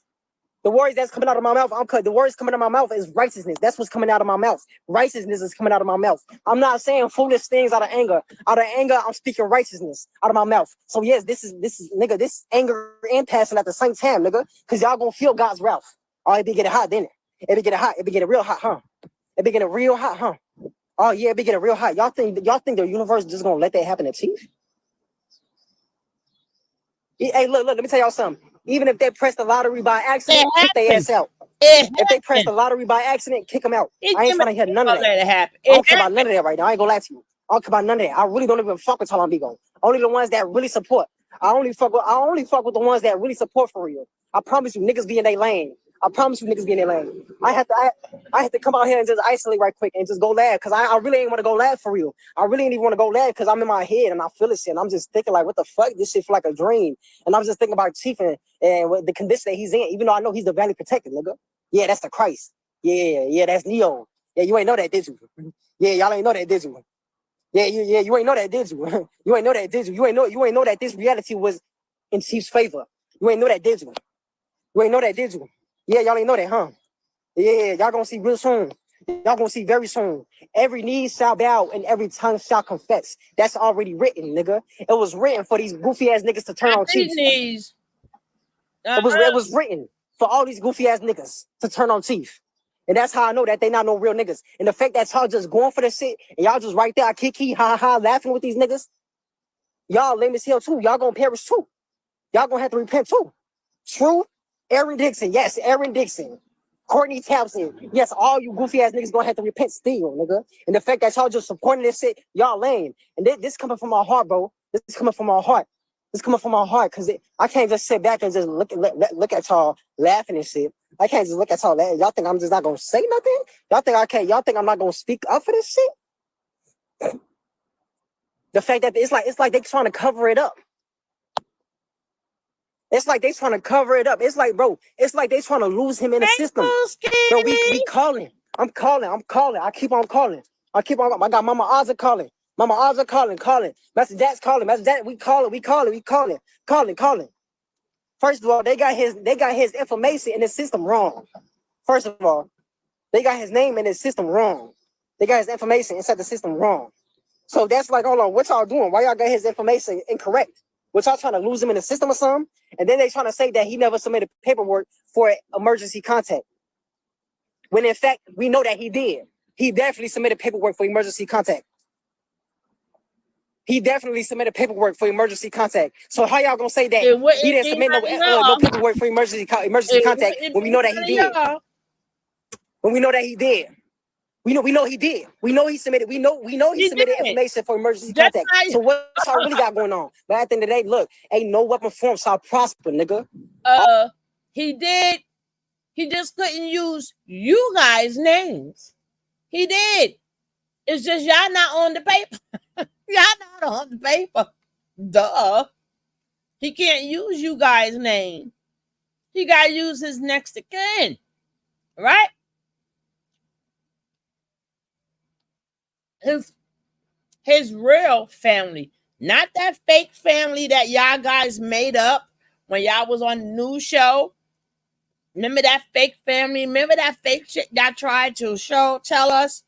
The words that's coming out of my mouth, the words coming out of my mouth is righteousness. That's what's coming out of my mouth. Righteousness is coming out of my mouth. I'm not saying foolish things out of anger. Out of anger, I'm speaking righteousness out of my mouth. So yes, this is nigga, this anger and passion at the same time, nigga. Cause y'all gonna feel God's wrath. Oh, it be getting hot, didn't it? It be getting hot. It be getting real hot, huh? It be getting real hot, huh? Oh yeah, it be getting real hot. Y'all think the universe just gonna let that happen to Chief? Hey, look, let me tell y'all something. Even if they press the lottery by accident, kick their ass out. If they press the lottery by accident, kick them out. I ain't trying to hear none of that. I don't care about none of that right now. I ain't gonna lie to you. I don't care about none of that. I really don't even fuck with Talon Bigo. Only the ones that really support. I only fuck with the ones that really support for real. I promise you, niggas be in their lane. I promise you, niggas be in their lane. I have to come out here and just isolate right quick and just go laugh because I really ain't want to go laugh for real. I really ain't even want to go laugh because I'm in my head and I feel this shit. And I'm just thinking like, what the fuck? This shit feel like a dream. And I'm just thinking about Chief and what the condition that he's in, even though I know he's the valley protected, nigga. Yeah, that's the Christ. Yeah, that's Neo. Yeah, you ain't know that, did you? Yeah, y'all ain't know that, did you? Yeah, you ain't know that, did you? You ain't know that, did you? You ain't know that this reality was in Chief's favor. You ain't know that, did you? You ain't know that, did you? Yeah, y'all ain't know that, huh? Yeah, y'all gonna see real soon. Y'all gonna see very soon. Every knee shall bow and every tongue shall confess. That's already written, nigga. It was written for these goofy ass niggas to turn on Chief. It was written for all these goofy ass niggas to turn on Chief. And that's how I know that they not no real niggas. And the fact that y'all just going for the shit and y'all just right there, kiki, ha ha, laughing with these niggas, y'all lame as hell too. Y'all gonna perish too. Y'all gonna have to repent too. True. Aaron Dixon, yes, Aaron Dixon. Courtney Townsend, yes, all you goofy ass niggas gonna have to repent still, nigga. And the fact that y'all just supporting this shit, y'all lame. And this coming from my heart, bro. This is coming from my heart. This coming from my heart, cause I can't just sit back and just look at y'all laughing and shit. I can't just look at y'all laughing. Y'all think I'm just not gonna say nothing? Y'all think I can't? Y'all think I'm not gonna speak up for this shit? The fact that it's like they trying to cover it up. It's like they trying to cover it up. It's like, bro, it's like they trying to lose him in the system. Bro, we calling. I'm calling. I keep on calling. I got Mama Oza calling. Mama Oza calling. Master Dad's calling. Master Dad, we calling. First of all, they got his information in the system wrong. First of all, they got his name in the system wrong. They got his information inside the system wrong. So that's like, hold on, what y'all doing? Why y'all got his information incorrect? What y'all trying to lose him in the system or something? And then they trying to say that he never submitted paperwork for emergency contact. When in fact, we know that he did. He definitely submitted paperwork for emergency contact. He definitely submitted paperwork for emergency contact. So how y'all gonna say that he didn't submit no paperwork for emergency contact when we know that he did? When we know that he did. We know he did. We know he submitted. We know he submitted information for emergency contact. So what y'all really got going on? But at the end of the day, look, ain't no weapon formed shall prosper, nigga. He did. He just couldn't use you guys' names. He did. It's just y'all not on the paper. Y'all not on the paper. Duh. He can't use you guys' name. He got to use his next of kin. Right? His real family. Not that fake family that y'all guys made up when y'all was on the news show. Remember that fake family? Remember that fake shit y'all tried to tell us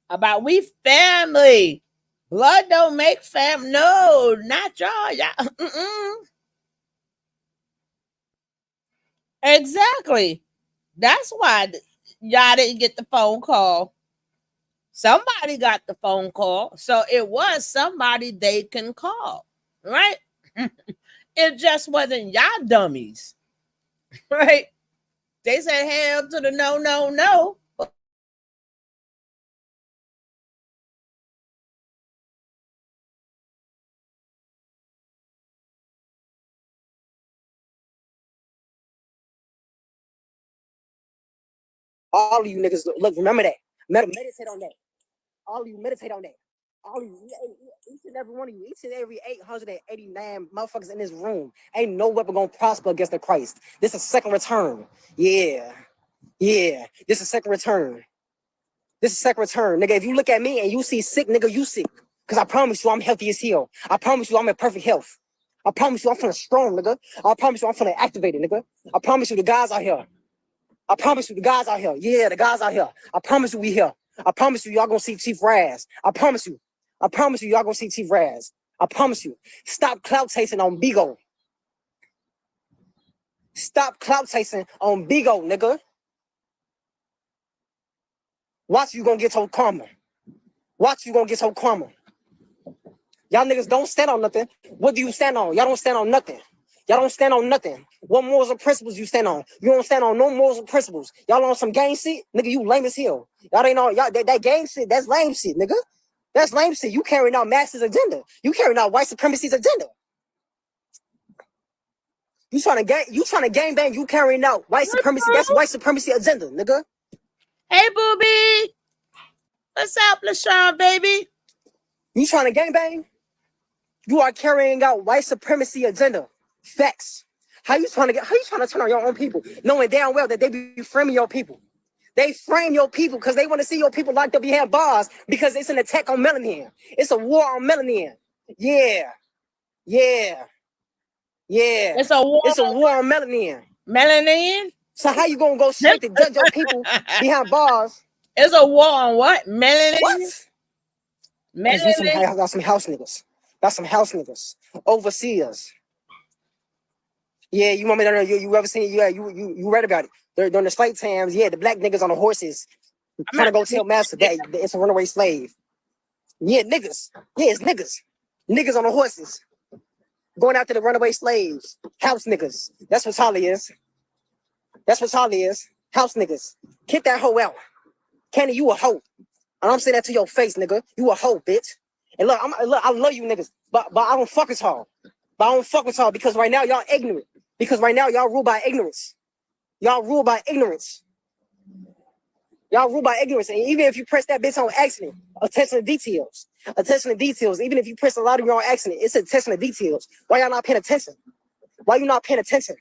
about? We family. Blood don't make fam. No, not y'all. Exactly. That's why y'all didn't get the phone call. Somebody got the phone call. So it was somebody they can call. Right? It just wasn't y'all dummies. Right? They said hell to the no. All of you niggas, look, remember that. Meditate on that. All of you meditate on that. All of you, each and every one of you, each and every 889 motherfuckers in this room, ain't no weapon gonna prosper against the Christ. This is second return. Yeah. This is second return. Nigga. If you look at me and you see sick, nigga, you sick. Because I promise you I'm healthy as hell. I promise you I'm in perfect health. I promise you I'm feeling strong, nigga. I promise you I'm feeling activated, nigga. I promise you the guys out here. I promise you the guys out here. Yeah, the guys out here. I promise you we here. I promise you y'all gonna see Chief Raz. I promise you y'all gonna see Chief Raz. I promise you. Stop clout chasing on Bigo. Stop clout chasing on Bigo, nigga. Watch you gonna get your karma. Y'all niggas don't stand on nothing. What do you stand on? Y'all don't stand on nothing. What morals or principles you stand on? You don't stand on no morals or principles. Y'all on some gang shit? Nigga, you lame as hell. Y'all ain't on y'all that gang shit, that's lame shit, nigga. That's lame shit. You carrying out Max's agenda. You carrying out white supremacy's agenda. You trying to gang bang, you carrying out white supremacy. That's white supremacy agenda, nigga. Hey, booby. What's up, LaShawn, baby? You trying to gang bang? You are carrying out white supremacy agenda. Facts. How you trying to turn on your own people, knowing damn well that they be framing your people? They frame your people because they want to see your people locked up behind bars because it's an attack on melanin. It's a war on melanin. Yeah. It's a war. It's a war on melanin. Melanin? So how you gonna go straight to judge your people behind bars? It's a war on what? Melanin? What? Melanin? Got some house niggas. Got some house niggas. Overseers. Yeah, you want me to know? You ever seen it? Yeah, you read about it. During the slave times, yeah, the black niggas on the horses trying to go tell master that it's a runaway slave. Yeah, niggas. Yeah, it's niggas. Niggas on the horses. Going after the runaway slaves. House niggas. That's what Charlie is. That's what Charlie is. House niggas. Kick that hoe out. Kenny, you a hoe. And I'm saying that to your face, nigga. You a hoe, bitch. And look, I love you niggas, but I don't fuck with y'all. But I don't fuck with y'all because right now y'all ignorant. Because right now y'all rule by ignorance. Y'all rule by ignorance. Y'all rule by ignorance. And even if you press that bitch on accident, attention to details. Attention to details. Even if you press a lot of your own accident, it's attention to details. Why y'all not paying attention? Why you not paying attention?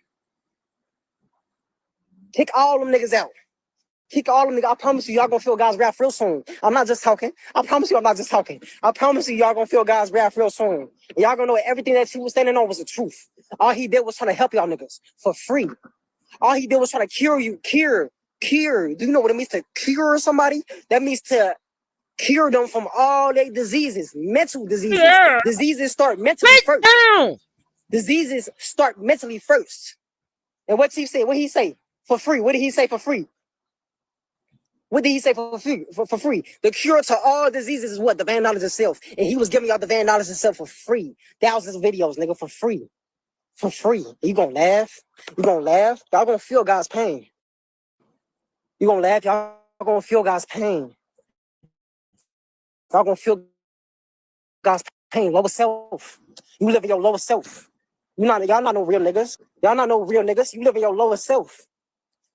Kick all them niggas out. Kick all them niggas. I promise you, y'all gonna feel God's wrath real soon. I'm not just talking. I promise you, I'm not just talking. I promise you, y'all gonna feel God's wrath real soon. And y'all gonna know everything that he was standing on was the truth. All he did was trying to help y'all niggas for free. All he did was trying to cure you. Cure. Do you know what it means to cure somebody? That means to cure them from all their diseases, mental diseases. Yeah. Diseases start mentally first. Diseases start mentally first. And what he say? What he say? For free. What did he say for free? What did he say for free? For free. The cure to all diseases is what? Divine knowledge itself. And he was giving y'all divine knowledge itself for free. Thousands of videos, nigga, for free. For free. You gonna laugh? You gonna laugh? Y'all gonna feel God's pain. You gonna laugh? Y'all gonna feel God's pain. Y'all gonna feel God's pain. Lower self. You live in your lower self. Y'all not no real niggas. Y'all not no real niggas. You live in your lower self.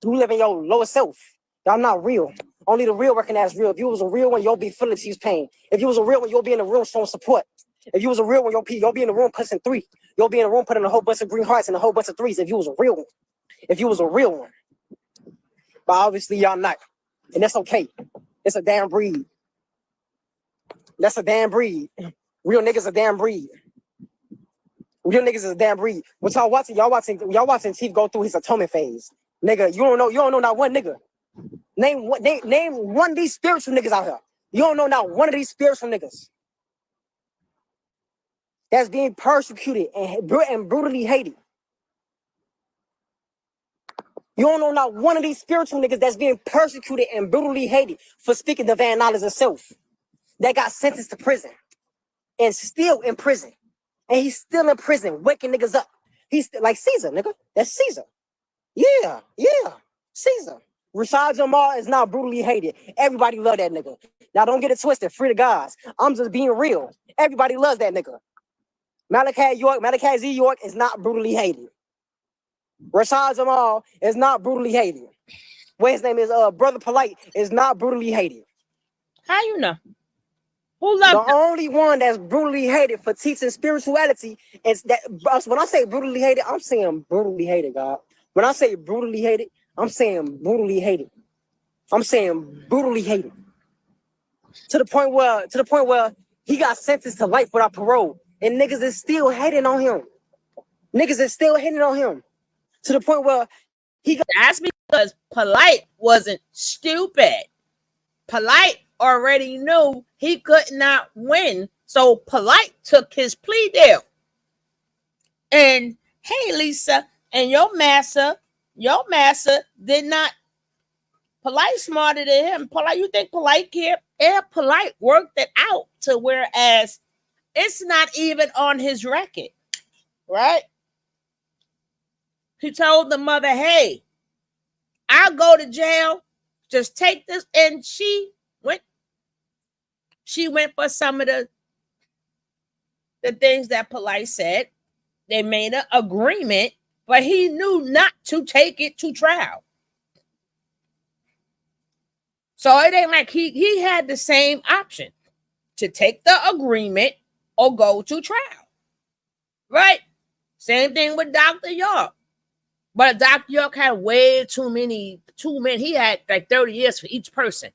You live in your lower self. Y'all not real. Only the real recognize real. If you was a real one, you'll be feeling his pain. If you was a real one, you'll be in the room showing support. If you was a real one, you'll be in the room pushing 3. You'll be in the room putting a whole bunch of green hearts and a whole bunch of 3s if you was a real one. If you was a real one. But obviously y'all not. And that's okay. It's a damn breed. That's a damn breed. Real niggas a damn breed. Real niggas is a damn breed. What y'all watching Chief go through his atonement phase. Nigga, you don't know not one nigga. Name one of these spiritual niggas out here. You don't know not one of these spiritual niggas that's being persecuted and brutally hated. You don't know not one of these spiritual niggas that's being persecuted and brutally hated for speaking divine knowledge of self. That got sentenced to prison and still in prison. And he's still in prison, waking niggas up. He's still, like Caesar, nigga. That's Caesar. Yeah. Caesar. Rashad Jamal is not brutally hated. Everybody love that nigga. Now don't get it twisted. Free the gods. I'm just being real. Everybody loves that nigga. Malachi Z. York is not brutally hated. Rashad Jamal is not brutally hated. What his name is, Brother Polite is not brutally hated. How you know? Who loved the only one that's brutally hated for teaching spirituality is that. When I say brutally hated, I'm saying brutally hated, God. When I say brutally hated, I'm saying brutally hated. I'm saying brutally hated. To the point where he got sentenced to life without parole, and niggas is still hating on him. Niggas is still hating on him. To the point where he got. That's because Polite wasn't stupid. Polite already knew he could not win, so Polite took his plea deal. And hey, Lisa, and your master did not. Polite smarter than him. Polite, you think Polite cared? Yeah, Polite worked it out to whereas it's not even on his record, right? He told the mother, "Hey, I'll go to jail. Just take this," and she went for some of the things that Polite said. They made an agreement, but he knew not to take it to trial. So it ain't like he had the same option to take the agreement or go to trial. Right? Same thing with Dr. York. But Dr. York had way too many. He had like 30 years for each person.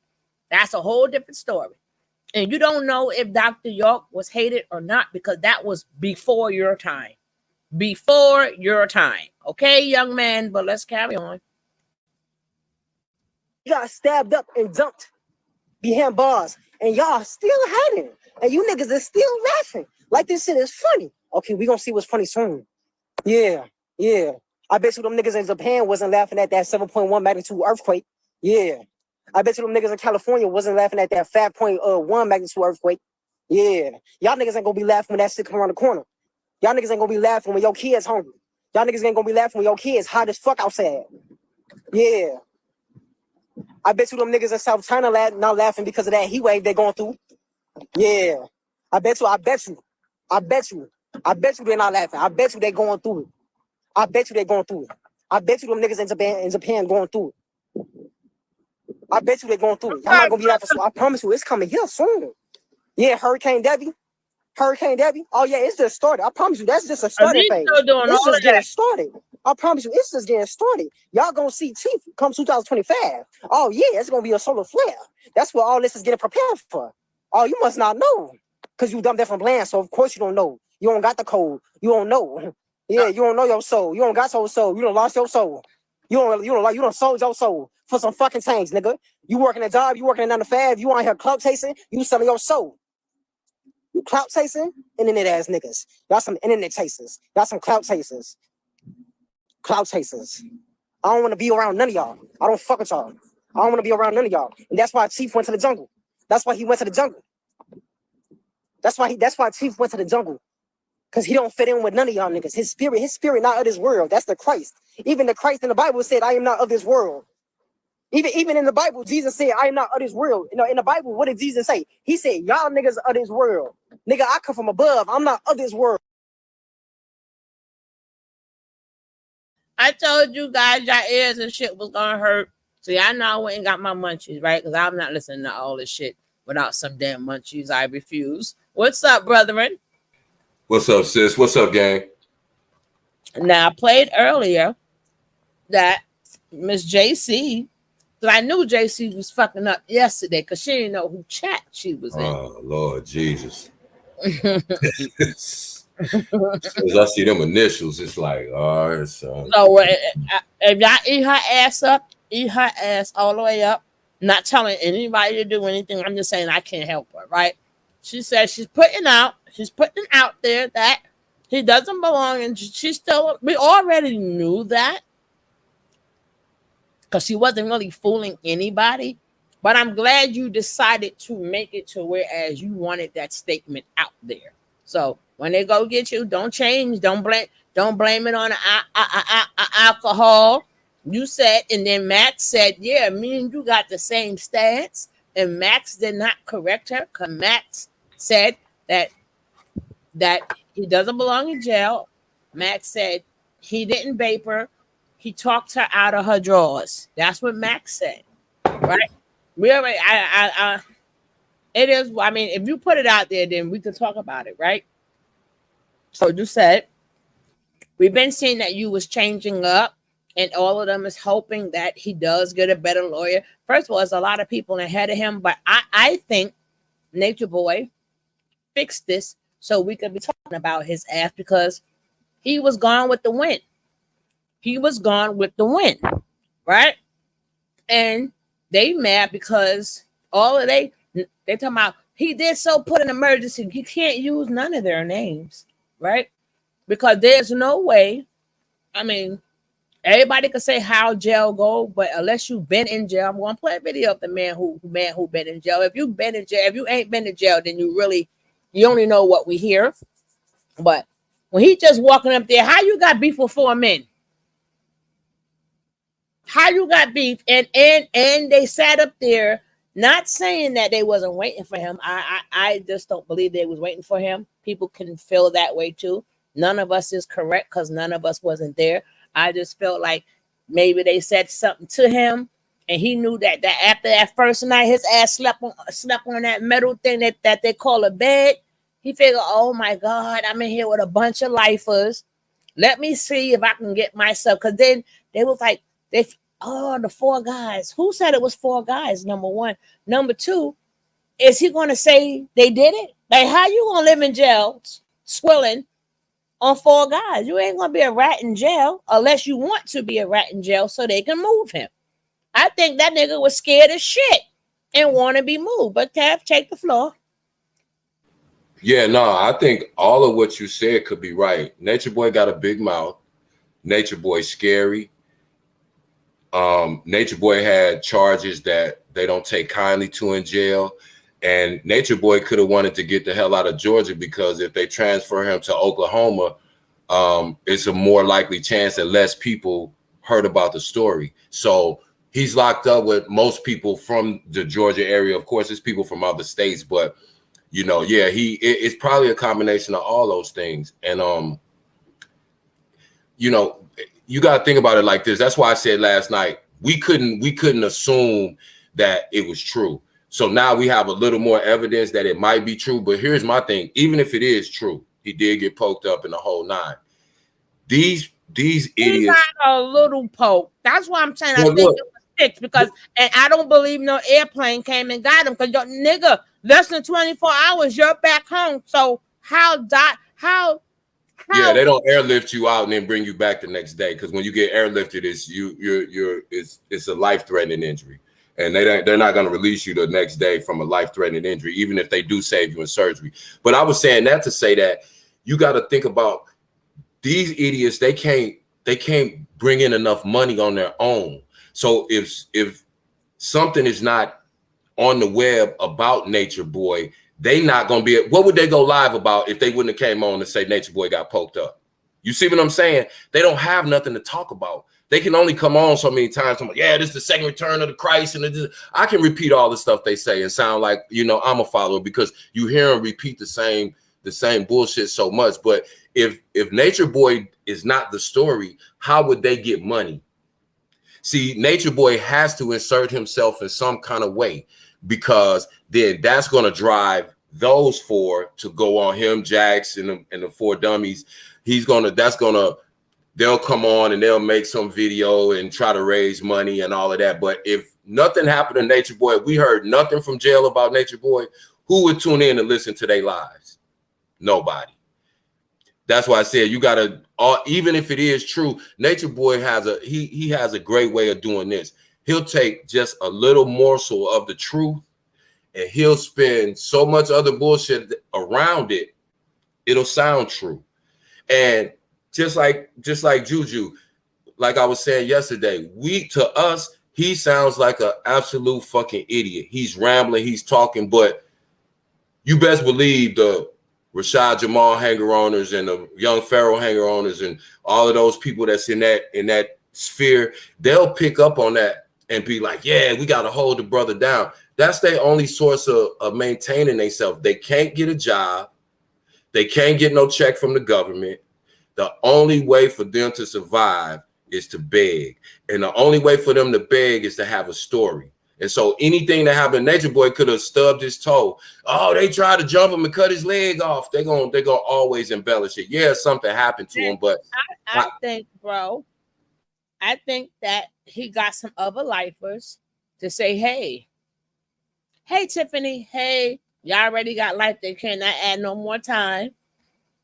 That's a whole different story. And you don't know if Dr. York was hated or not because that was before your time. Before your time. Okay, young man, but let's carry on. You got stabbed up and dumped behind bars, and y'all still hiding. And you niggas are still laughing. Like this shit is funny. Okay, we gonna see what's funny soon. Yeah. I bet you them niggas in Japan wasn't laughing at that 7.1 magnitude earthquake. Yeah. I bet you them niggas in California wasn't laughing at that 5.1 magnitude earthquake. Yeah. Y'all niggas ain't gonna be laughing when that shit come around the corner. Y'all niggas ain't gonna be laughing when your kids hungry. Y'all niggas ain't gonna be laughing when your kids hot as fuck outside. Yeah. I bet you them niggas in South China not laughing because of that heat wave they going through. Yeah. I bet you they're not laughing. I bet you they going through it. I bet you they going through it. I bet you them niggas in Japan going through it. I bet you they going through it. Y'all not gonna be laughing. So I promise you, it's coming here soon. Yeah, Hurricane Debbie. Oh yeah, it's just started. I promise you, that's just a starting phase. It's just getting started. I promise you, it's just getting started. Y'all gonna see Chief come 2025. Oh yeah, it's gonna be a solar flare. That's what all this is getting prepared for. Oh, you must not know, cause you dumb different land. So of course you don't know. You don't got the code. You don't know. Yeah, you don't know your soul. You don't got your soul. You don't lost your soul. You don't sold your soul for some fucking change, nigga. You working a job. You working a 9 to 5. You on here clout chasing. You selling your soul. You clout chasing, internet ass niggas. Y'all some internet chasers. Y'all some clout chasers. Clout chasers. I don't want to be around none of y'all. I don't fuck with y'all. I don't want to be around none of y'all. And that's why Chief went to the jungle. That's why he went to the jungle. That's why Chief went to the jungle. Cause he don't fit in with none of y'all niggas. His spirit not of this world. That's the Christ. Even the Christ in the Bible said, I am not of this world. Even in the Bible, Jesus said, I am not of this world. You know, in the Bible, what did Jesus say? He said, y'all niggas are of this world. Nigga, I come from above. I'm not of this world. I told you guys your ears and shit was gonna hurt. See, I know I went and got my munchies, right? Because I'm not listening to all this shit without some damn munchies. I refuse. What's up, brethren? What's up, sis? What's up, gang? Now, I played earlier that Miss JC, because I knew JC was fucking up yesterday because she didn't know who chat she was in. Oh, Lord Jesus. As I see them initials, it's like, all right, so. So if y'all eat her ass up, eat her ass all the way up. Not telling anybody to do anything. I'm just saying I can't help her, right? She says she's putting out there that he doesn't belong, and we already knew that because she wasn't really fooling anybody. But I'm glad you decided to make it to whereas you wanted that statement out there. So when they go get you, don't change, don't blame it on alcohol. You said, and then Max said, yeah, me and you got the same stance. And Max did not correct her because Max said that he doesn't belong in jail. Max said he didn't vape her. He talked her out of her drawers. That's what Max said, right? We already, it is. I mean, if you put it out there, then we can talk about it, right? So you said we've been seeing that you was changing up, and all of them is hoping that he does get a better lawyer. First of all, there's a lot of people ahead of him, but I think Natureboy fixed this so we could be talking about his ass because he was gone with the wind. He was gone with the wind, right? And they mad because all of they talking about he did so put an emergency. You can't use none of their names, right? Because there's no way. I mean, everybody could say how jail go, but unless you've been in jail, I'm going to play a video of the man who been in jail. If you've been in jail, if you ain't been in jail, then you only know what we hear. But when he just walking up there, how you got beef with 4 men? How you got beef? And they sat up there not saying that they wasn't waiting for him. I just don't believe they was waiting for him. People can feel that way too. None of us is correct because none of us wasn't there. I just felt like maybe they said something to him, and he knew that after that first night, his ass slept on that metal thing that they call a bed. He figured, oh my God, I'm in here with a bunch of lifers. Let me see if I can get myself. Because then they was like, the 4 guys. Who said it was 4 guys? Number one. Number two, is he going to say they did it? Like, how you going to live in jail swilling on 4 guys? You ain't going to be a rat in jail unless you want to be a rat in jail so they can move him. I think that nigga was scared as shit and want to be moved. But Tav, take the floor. Yeah, no, I think all of what you said could be right. Nature Boy got a big mouth. Nature Boy scary. Nature Boy had charges that they don't take kindly to in jail. And Nature Boy could have wanted to get the hell out of Georgia, because if they transfer him to Oklahoma, it's a more likely chance that less people heard about the story. So he's locked up with most people from the Georgia area. Of course, it's people from other states, but you know, yeah, it's probably a combination of all those things. And you know, you got to think about it like this. That's why I said last night we couldn't assume that it was true. So now we have a little more evidence that it might be true. But here's my thing: even if it is true, he did get poked up in the whole 9. These idiots. He got a little poke. That's why I'm saying I think it was fixed, because and I don't believe no airplane came and got him, because your nigga, less than 24 hours, you're back home. So how yeah, they don't airlift you out and then bring you back the next day, because when you get airlifted, it's a life-threatening injury, and they're not going to release you the next day from a life-threatening injury, even if they do save you in surgery. But I was saying that to say that you got to think about these idiots. They can't bring in enough money on their own. So if something is not on the web about Nature Boy, they not gonna be. What would they go live about if they wouldn't have came on and say Nature Boy got poked up? You see what I'm saying? They don't have nothing to talk about. They can only come on so many times. I'm like, yeah, this is the second return of the Christ, and I can repeat all the stuff they say and sound like, you know, I'm a follower, because you hear them repeat the same bullshit so much. But if Nature Boy is not the story, how would they get money? See, Nature Boy has to insert himself in some kind of way, because then that's going to drive those 4 to go on him, Jax, and the 4 dummies. They'll come on and they'll make some video and try to raise money and all of that. But if nothing happened to Nature Boy, we heard nothing from jail about Nature Boy, who would tune in and listen to their lives? Nobody. That's why I said you gotta, even if it is true, Nature Boy has a great way of doing this. He'll take just a little morsel of the truth, and he'll spin so much other bullshit around it, it'll sound true. And just like JuJu, like I was saying yesterday, to us, he sounds like an absolute fucking idiot. He's rambling, he's talking, but you best believe the Rashad Jamal hanger owners and the Young Pharaoh hanger owners and all of those people that's in that sphere, they'll pick up on that and be like, yeah, we got to hold the brother down. That's their only source of maintaining themselves. They can't get a job. They can't get no check from the government. The only way for them to survive is to beg. And the only way for them to beg is to have a story. And so anything that happened, Nature Boy could have stubbed his toe. Oh, they tried to jump him and cut his leg off. They're gonna always embellish it. Yeah, something happened to him, but I think, bro, I think that he got some other lifers to say, hey, Tiffany, hey, y'all already got life. They cannot add no more time.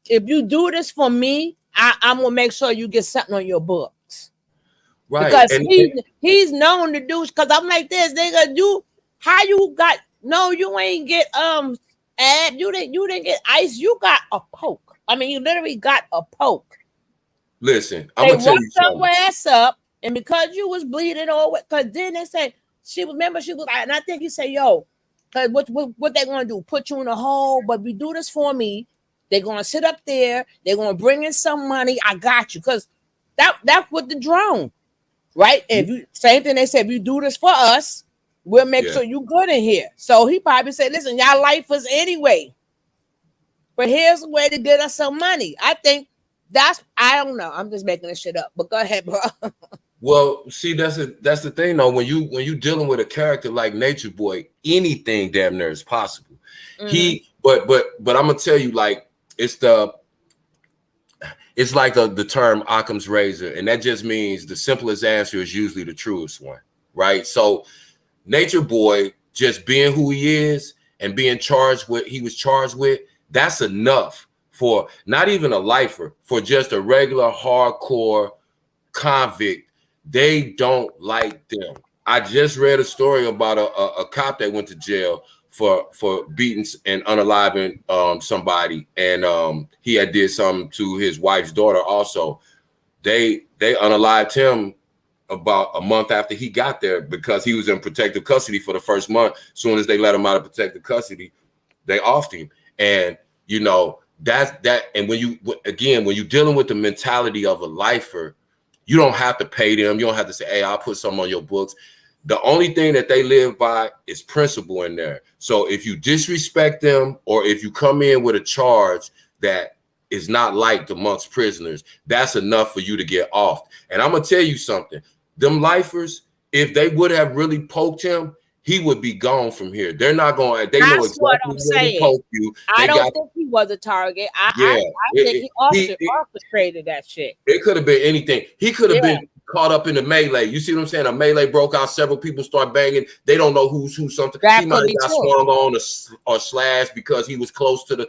If you do this for me, I'm gonna make sure you get something on your books. Right. Because he's known to do, because I'm like this, nigga, you ain't get you didn't get ice, you got a poke. I mean, you literally got a poke. Listen, I'm gonna tell you something. Your ass up, and because you was bleeding or what, because then they say she was like, and I think he said, yo, because what they gonna do? Put you in a hole, but we do this for me. They're gonna sit up there, they're gonna bring in some money. I got you, because that's with the drone. Right? If you same thing they said, if you do this for us, we'll make sure you good in here. So he probably said, listen, y'all lifers anyway. But here's a way to get us some money. I think I don't know. I'm just making this shit up. But go ahead, bro. Well, see, that's the thing though. When you dealing with a character like Nature Boy, anything damn near is possible. But I'm gonna tell you, like, it's like the term Occam's razor, and that just means the simplest answer is usually the truest one, right? So Nature Boy just being who he is and being charged with he was charged with, that's enough for not even a lifer, for just a regular hardcore convict. They don't like them. I just read a story about a cop that went to jail for beating and unaliving somebody, and he had did something to his wife's daughter also. They unalived him about a month after he got there because he was in protective custody for the first month. As soon as they let him out of protective custody, they offed him. And you know, that and when you're dealing with the mentality of a lifer, you don't have to pay them. You don't have to say, hey, I'll put something on your books. The only thing that they live by is principle in there. So if you disrespect them, or if you come in with a charge that is not liked amongst prisoners, that's enough for you to get off. And I'm going to tell you something. Them lifers, if they would have really poked him, he would be gone from here. They're not going. They know exactly where to poke you. I don't think he was a target. I think he orchestrated that shit. It could have been anything. He could have been caught up in the melee. You see what I'm saying? A melee broke out. Several people start banging. They don't know who's who. Something. He might have got swung on or slashed because he was close to the.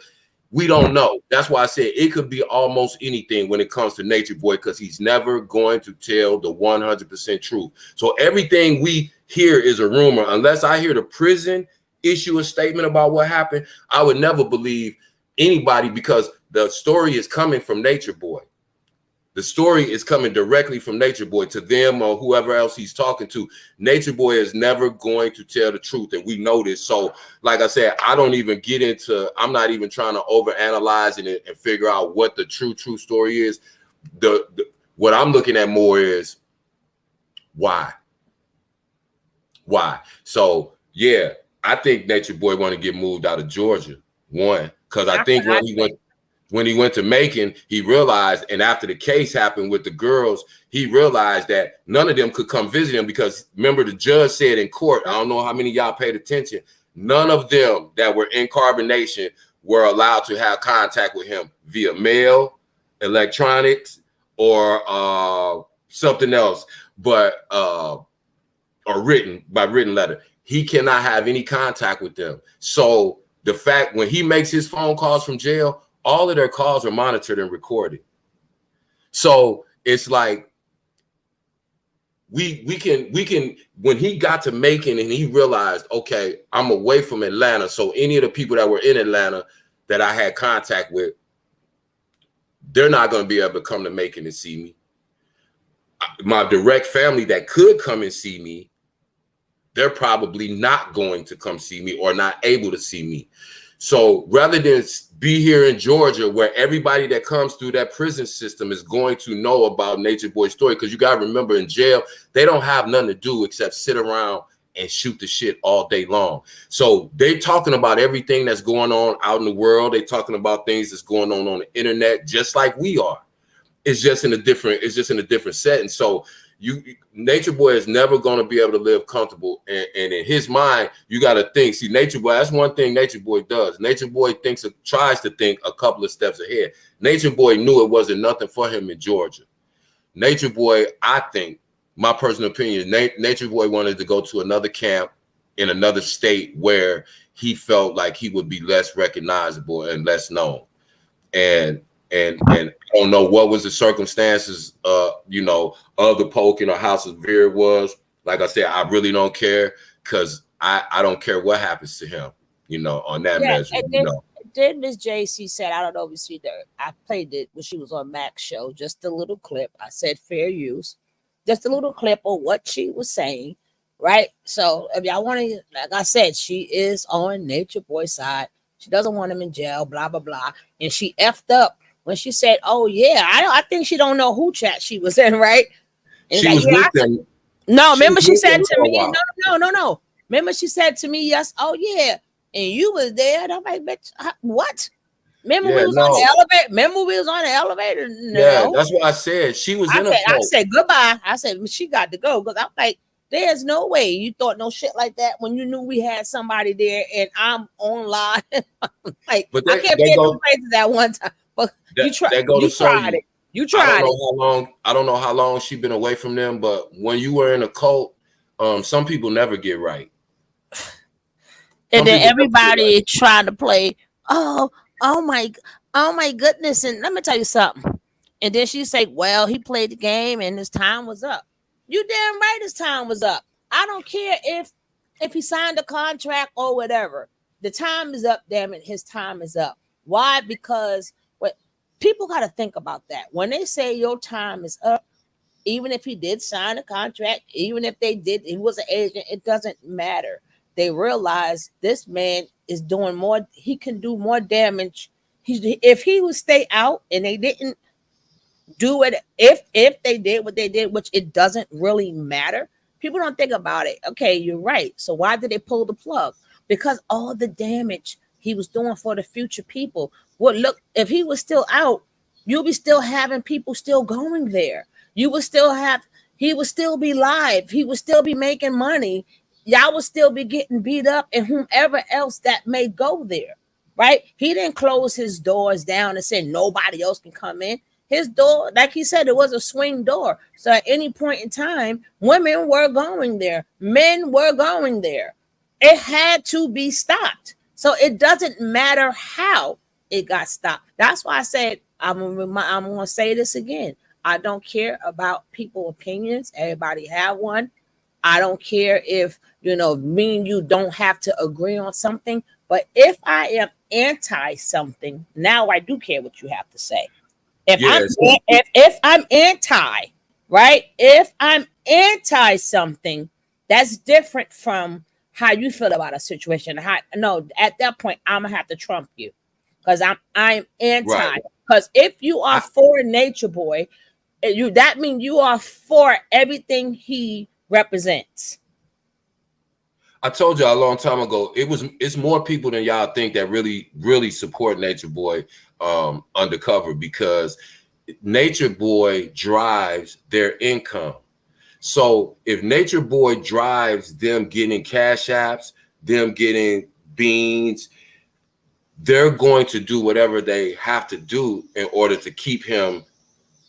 We don't know. That's why I said it could be almost anything when it comes to Nature Boy, because he's never going to tell the 100% truth. So everything we hear is a rumor. Unless I hear the prison issue a statement about what happened, I would never believe anybody, because the story is coming from Nature Boy. The story is coming directly from Nature Boy to them or whoever else he's talking to. Nature Boy is never going to tell the truth, and we know this. So, like I said, I don't even get into. I'm not even trying to overanalyze it and figure out what the true story is. What I'm looking at more is why. So, yeah, I think Nature Boy want to get moved out of Georgia. One, because I think when he went to Macon, he realized, and after the case happened with the girls, he realized that none of them could come visit him, because remember the judge said in court, I don't know how many of y'all paid attention, none of them that were in carbonation were allowed to have contact with him via mail, electronics, or something else, but or written letter. He cannot have any contact with them. So the fact when he makes his phone calls from jail, all of their calls are monitored and recorded. So it's like we can when he got to Macon and he realized, okay, I'm away from Atlanta. So any of the people that were in Atlanta that I had contact with, they're not going to be able to come to Macon and see me. My direct family that could come and see me, they're probably not going to come see me or not able to see me. So rather than be here in Georgia, where everybody that comes through that prison system is going to know about Nature Boy's story, because you got to remember, in jail, they don't have nothing to do except sit around and shoot the shit all day long. So they're talking about everything that's going on out in the world. They're talking about things that's going on the internet, just like we are. It's just in a different setting. So Nature Boy is never going to be able to live comfortable, and in his mind, you got to think. See, Nature Boy, that's one thing Nature Boy does. Nature Boy tries to think a couple of steps ahead. Nature Boy knew it wasn't nothing for him in Georgia. Nature Boy, I think, my personal opinion, Nature Boy wanted to go to another camp in another state where he felt like he would be less recognizable and less known. And I don't know what was the circumstances, of the poking or how severe it was. Like I said, I really don't care, because I don't care what happens to him, on that measure. Then Miss JC said, I don't know if you see that. I played it when she was on Mac's show, just a little clip. I said fair use, just a little clip of what she was saying, right? So if y'all want to, like I said, she is on Nature Boy's side. She doesn't want him in jail, blah, blah, blah. And she effed up when she said, oh, yeah, I think she don't know who chat she was in, right? And she was with them. No, remember she said to me, no. Remember she said to me, yes, oh, yeah. And you was there. And I'm like, bitch, what? Remember Yeah, we was on the elevator? Remember we was on the elevator? No. Yeah, that's what I said. She was in a cult. I said goodbye. I said she got to go because I'm like, there's no way you thought no shit like that when you knew we had somebody there and I'm online. Like, but I can't be in the places at one time. But you tried. You tried it. You tried it. I don't know how long she's been away from them, but when you were in a cult, some people never get right. And then everybody trying to play, oh my goodness. And let me tell you something. And then she say, well, he played the game and his time was up. You damn right his time was up. I don't care if he signed a contract or whatever. The time is up, damn it. His time is up. Why? Because what people got to think about that. When they say your time is up, even if he did sign a contract, even if he was an agent, it doesn't matter. They realize this man is doing more. He can do more damage. If he would stay out and they didn't do it, if they did what they did, which it doesn't really matter. People don't think about it. Okay, you're right. So why did they pull the plug? Because all the damage he was doing for the future people. Well, look, if he was still out, you'll be still having people still going there. You would still have, he would still be live. He would still be making money. Y'all would still be getting beat up and whomever else that may go there, right? He didn't close his doors down and say nobody else can come in. His door, like he said, it was a swing door. So at any point in time, women were going there. Men were going there. It had to be stopped. So it doesn't matter how it got stopped. That's why I said, I'm going to say this again. I don't care about people's opinions. Everybody have one. I don't care if, me and you don't have to agree on something. But if I am anti something, now I do care what you have to say. If I'm anti, right? If I'm anti something, that's different from how you feel about a situation. At that point, I'm gonna have to trump you because I'm anti. Because if you are for Nature Boy, that means you are for everything he represents. I told y'all a long time ago, it's more people than y'all think that really, really support Nature Boy undercover, because Nature Boy drives their income. So if Nature Boy drives them getting cash apps, them getting beans, they're going to do whatever they have to do in order to keep him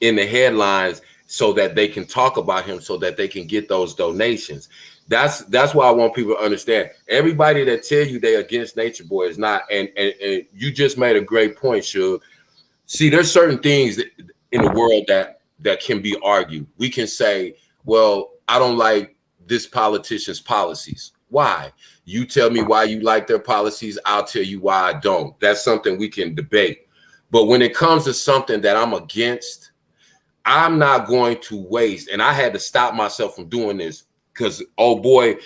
in the headlines so that they can talk about him, so that they can get those donations. That's why I want people to understand. Everybody that tell you they're against Nature Boy is not. And you just made a great point, Shug. See, there's certain things in the world that can be argued. We can say, well, I don't like this politician's policies. Why? You tell me why you like their policies. I'll tell you why I don't. That's something we can debate. But when it comes to something that I'm against, I'm not going to waste. And I had to stop myself from doing this because, oh boy,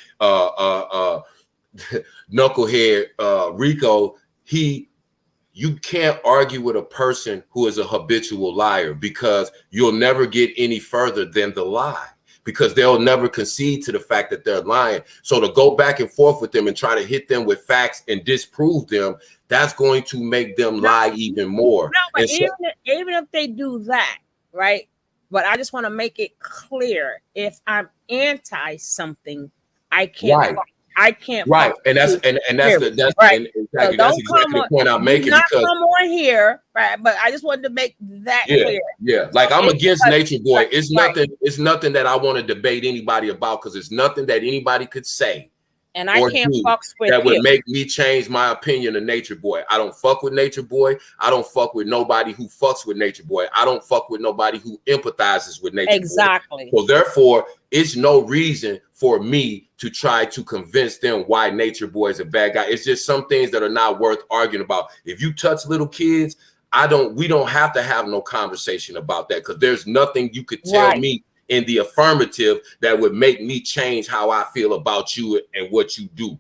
knucklehead Rico, you can't argue with a person who is a habitual liar, because you'll never get any further than the lie, because they'll never concede to the fact that they're lying. So to go back and forth with them and try to hit them with facts and disprove them, that's going to make them lie even more. No, but even if they do that, right? But I just want to make it clear: if I'm anti something, I can't. Right. I can't. Right, and that's exactly the point I'm making. Not come on here, right? But I just wanted to make that clear. Yeah, like I'm against Nature Boy. It's nothing. It's nothing that I want to debate anybody about, because it's nothing that anybody could say. And I can't fuck with that would make me change my opinion of Nature Boy. I don't fuck with Nature Boy. I don't fuck with nobody who fucks with Nature Boy. I don't fuck with nobody who empathizes with Nature Boy. Exactly. So therefore, it's no reason for me to try to convince them why Nature Boy is a bad guy. It's just some things that are not worth arguing about. If you touch little kids, we don't have to have no conversation about that, because there's nothing you could tell me in the affirmative that would make me change how I feel about you and what you do.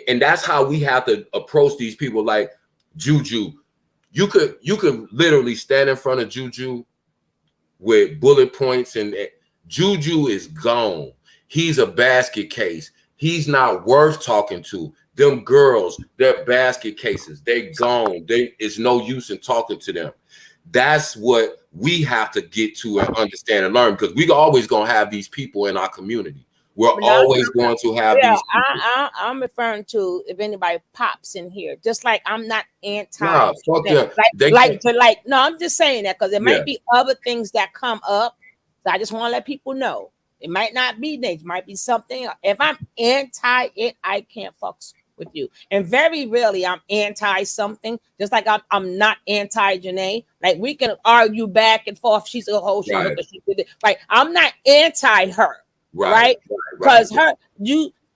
And that's how we have to approach these people. Like JuJu, you could literally stand in front of JuJu with bullet points, and JuJu is gone. He's a basket case. He's not worth talking to. Them girls, they're basket cases. They gone. It's no use in talking to them. That's what we have to get to and understand and learn, because we always gonna have these people in our community. We're always going to have these people. I'm referring to if anybody pops in here, just like I'm not anti. Nah, fuck them. No, I'm just saying that because there might be other things that come up. So I just want to let people know. It might not be nature, might be something. If I'm anti it, I can't fuck with you. And very rarely I'm anti something, just like I'm not anti Janae. Like we can argue back and forth. She's a hoe, she did it. Like I'm not anti her. Right? Because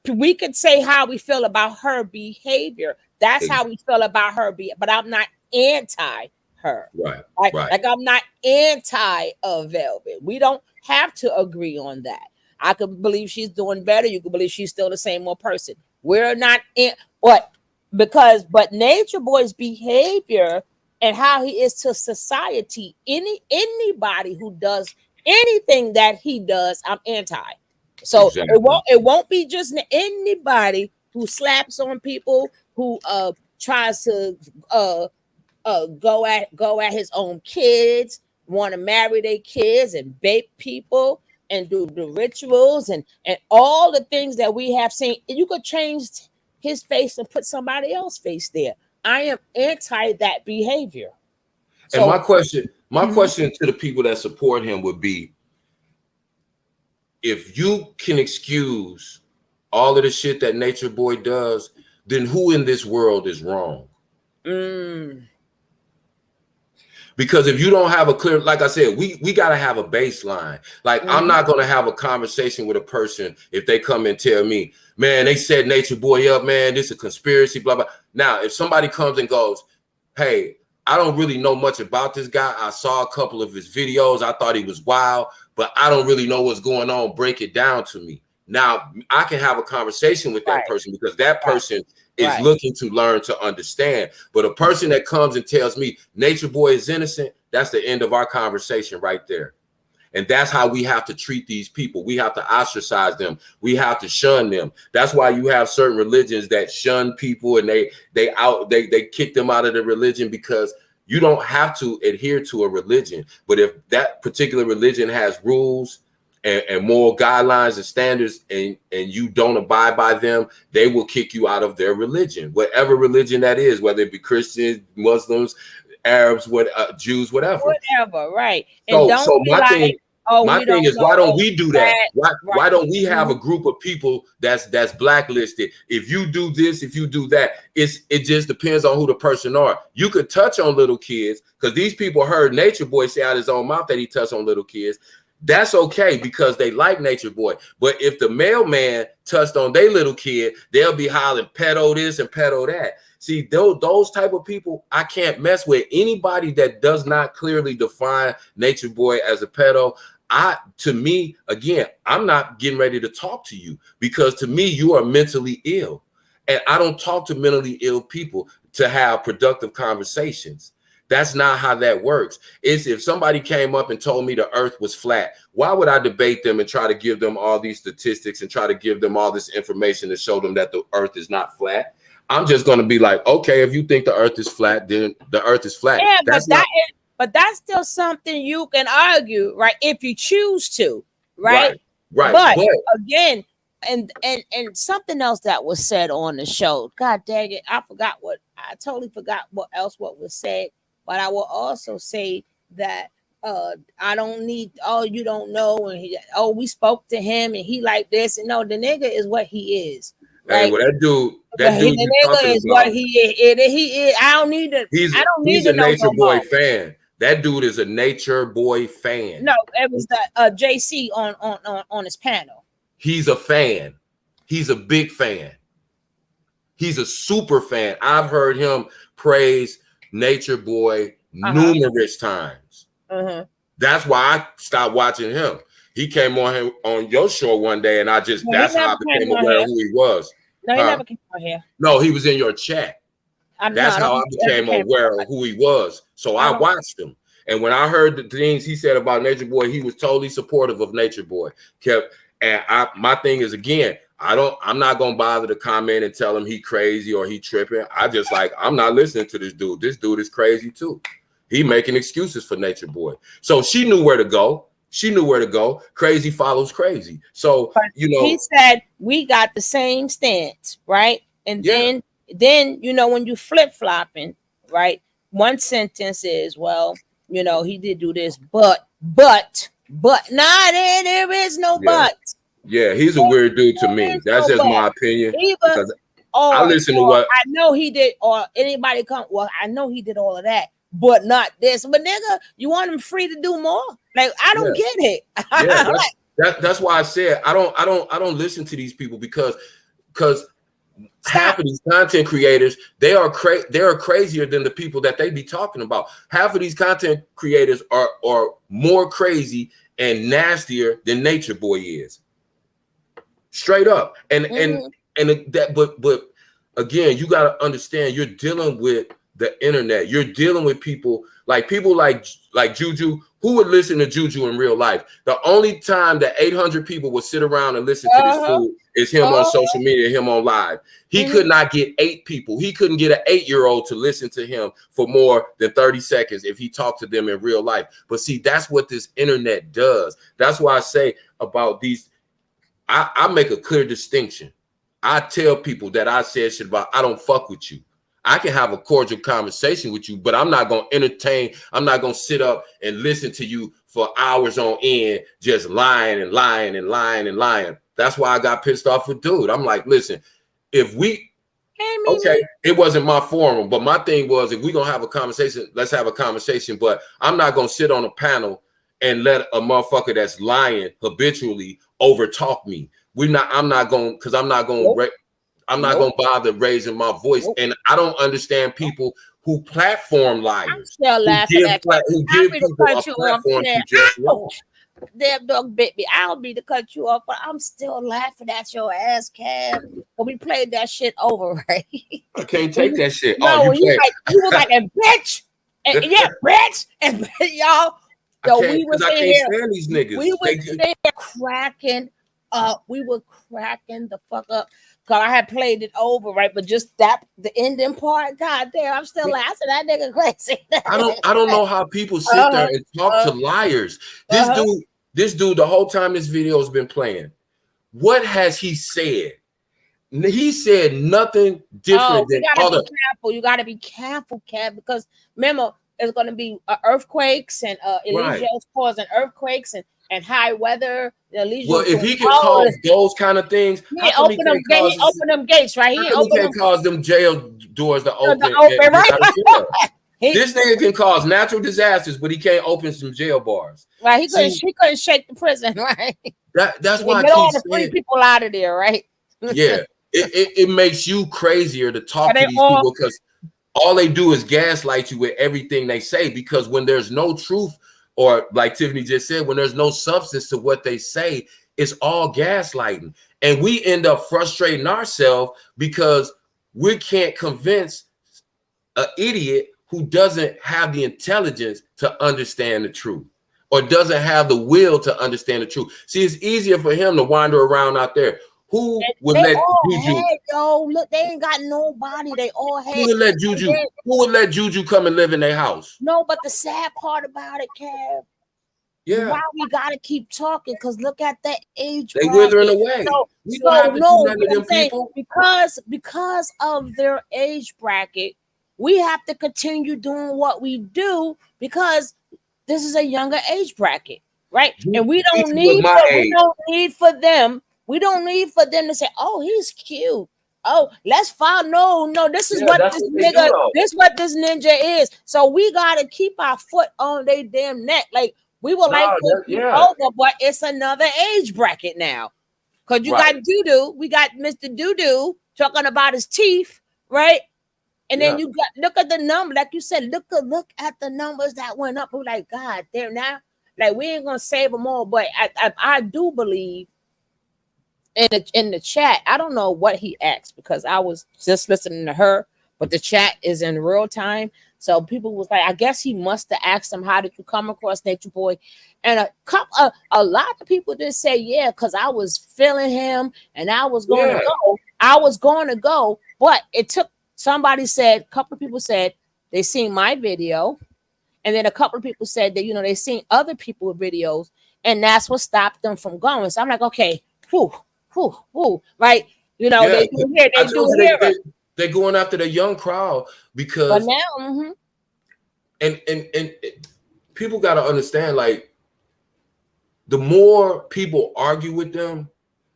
we could say how we feel about her behavior. That's how we feel about her, but I'm not anti her. Like I'm not anti Velvet. We don't have to agree on that. I could believe she's doing better. You could believe she's still the same old person. We're not in but Nature Boy's behavior and how he is to society, anybody who does anything that he does, I'm anti. So it won't be just anybody who slaps on people, who tries to go at his own kids, want to marry their kids and bait people and do the rituals and all the things that we have seen. You could change his face and put somebody else's face there. I am anti that behavior. And so, my question to the people that support him would be, if you can excuse all of the shit that Nature Boy does, then who in this world is wrong? Because if you don't have a clear, like I said, we got to have a baseline. Like I'm not going to have a conversation with a person if they come and tell me, man, they set Nature Boy up, man, this is a conspiracy, blah, blah. Now, if somebody comes and goes, hey, I don't really know much about this guy. I saw a couple of his videos. I thought he was wild, but I don't really know what's going on. Break it down to me. Now, I can have a conversation with that person because that person is looking to learn to understand. But a person that comes and tells me Nature Boy is innocent, that's the end of our conversation right there. And that's how we have to treat these people. We have to ostracize them. We have to shun them. That's why you have certain religions that shun people and they kick them out of the religion, because you don't have to adhere to a religion. But if that particular religion has rules and moral guidelines and standards, and you don't abide by them, they will kick you out of their religion, whatever religion that is, whether it be Christians, Muslims, Arabs, Jews, whatever. Right. And so my thing is, why don't we do that? Why don't we have a group of people that's blacklisted? If you do this, if you do that, it just depends on who the person are. You could touch on little kids, because these people heard Nature Boy say out his own mouth that he touched on little kids. That's okay, because they like Nature Boy. But if the mailman touched on their little kid, they'll be hollering pedo this and pedo that. See, those type of people, I can't mess with. Anybody that does not clearly define Nature Boy as a pedo, to me, again, I'm not getting ready to talk to you, because to me, you are mentally ill. And I don't talk to mentally ill people to have productive conversations. That's not how that works. It's if somebody came up and told me the earth was flat, why would I debate them and try to give them all these statistics and try to give them all this information to show them that the earth is not flat? I'm just going to be like, okay, if you think the earth is flat, then the earth is flat. Yeah, but that's still something you can argue, right? If you choose to, right? But again, and something else that was said on the show. God dang it, I totally forgot what was said. But I will also say that I don't need, you don't know, and we spoke to him and he like this, and no, the nigga is what he is. Right? Hey, well, that dude the nigga is what he is. He is. I don't need to. He's a Nature Boy fan. That dude is a Nature Boy fan. No, it was the JC on his panel. He's a fan. He's a big fan. He's a super fan. I've heard him praise Nature Boy numerous times. That's why I stopped watching him. He came on your show one day, and that's how I became aware of who he was. No, he never came on here. No, he was in your chat. That's how I became aware of who he was. So I watched him. And when I heard the things he said about Nature Boy, he was totally supportive of Nature Boy. And my thing is, again, I'm not gonna bother to comment and tell him he crazy or he tripping. I just like, I'm not listening to this dude. This dude is crazy too. He making excuses for Nature Boy. So she knew where to go. She knew where to go. Crazy follows crazy. So, you know, he said we got the same stance, right? And then you know, when you flip-flopping, right? One sentence is, well, you know, he did do this, but nah, there is no but. Yeah, he's a weird dude to me. That's just my opinion. Because I listen to what I know he did, or anybody come. Well, I know he did all of that, but not this. But nigga, you want him free to do more? Like, I don't get it. That's why I said I don't listen to these people because half of these content creators, they are crazier than the people that they be talking about. Half of these content creators are more crazy and nastier than Nature Boy is. Straight up. And but again, you got to understand, you're dealing with the internet. You're dealing with people like JuJu. Who would listen to JuJu in real life? The only time that 800 people would sit around and listen to this fool is him on social media, him on live. He could not get 8 people. He couldn't get an 8-year-old to listen to him for more than 30 seconds if he talked to them in real life. But see, that's what this internet does. That's why I say about these, I make a clear distinction. I tell people that I said shit about, I don't fuck with you. I can have a cordial conversation with you, but I'm not going to entertain. I'm not going to sit up and listen to you for hours on end, just lying and lying and lying and lying. That's why I got pissed off with dude. I'm like, listen, if we, okay, it wasn't my forum, but my thing was, if we're going to have a conversation, let's have a conversation, but I'm not going to sit on a panel and let a motherfucker that's lying habitually over talk me. I'm not going to bother raising my voice. And I don't understand people who platform liars. I'm still laughing at who give people a platform to just lie. Damn dog bit me. I'll be to cut you off, but I'm still laughing at your ass, Cam. But we played that shit over, right? I can't take that shit. No, you were like a bitch. And yeah, bitch. And y'all. So we were saying, I can't stand these niggas. We were there cracking up. We were cracking the fuck up. Cause I had played it over, right? But just the ending part, god damn, I'm still like, I said that nigga crazy. I don't know how people sit there and talk to liars. This dude, the whole time this video has been playing, what has he said? He said nothing different than other. You gotta be careful, Kev, because remember, there's gonna be earthquakes and Elijah's causing earthquakes and high weather. Well, if he can cause those kind of things, he open them gates, right? He can't cause them jail doors to open. Right? This nigga can cause natural disasters, but he can't open some jail bars. Right? He couldn't shake the prison, right? That's why get all the free people out of there, right? Yeah, it makes you crazier to talk to these people because all they do is gaslight you with everything they say. Because when there's no truth, or like Tiffany just said, when there's no substance to what they say, it's all gaslighting. And we end up frustrating ourselves because we can't convince an idiot who doesn't have the intelligence to understand the truth or doesn't have the will to understand the truth. See, it's easier for him to wander around out there. Who would let JuJu? Look, they ain't got nobody. They all had. Who would let JuJu come and live in their house? No, but the sad part about it, Kev. Yeah. Why we gotta keep talking? Because look at that age. They withering away. Because of their age bracket, we have to continue doing what we do because this is a younger age bracket, right? And we don't need for them to say, "Oh, he's cute. Oh, let's follow." No, this is what this nigga. This is what this ninja is. So we gotta keep our foot on their damn neck. Like we will over, but it's another age bracket now. Cause you got JuJu, we got Mr. JuJu talking about his teeth, right? And then you got look at the number, like you said, look at the numbers that went up. We're like, God damn, now, like we ain't gonna save them all, but I do believe. In the chat, I don't know what he asked because I was just listening to her, but the chat is in real time. So people was like, I guess he must have asked him, how did you come across Nature Boy? And a lot of people just say, yeah, because I was feeling him and I was going to Yeah. go. I was going to go. But it took, somebody said, a couple of people said they seen my video. And then a couple of people said that, you know, they seen other people's videos. And that's what stopped them from going. So I'm like, okay, whoo, whoo, whoo, right? You know, Yeah, they do hear, I they told do you hear it. they're going after the young crowd But because now, and people got to understand, like, the more people argue with them,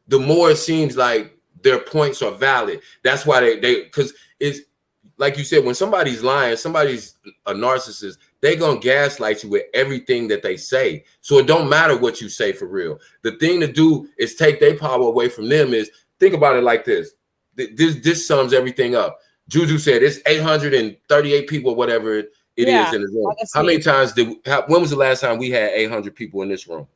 the more it seems like their points are valid. That's why they because it's like you said, when somebody's lying, somebody's a narcissist, they gonna gaslight you with everything that they say. So it don't matter what you say for real. The thing to do is take their power away from them. Is think about it like this. This sums everything up. JuJu said it's 838 people, whatever it yeah, is in the room. like I How many said, times when was the last time we had 800 people in this room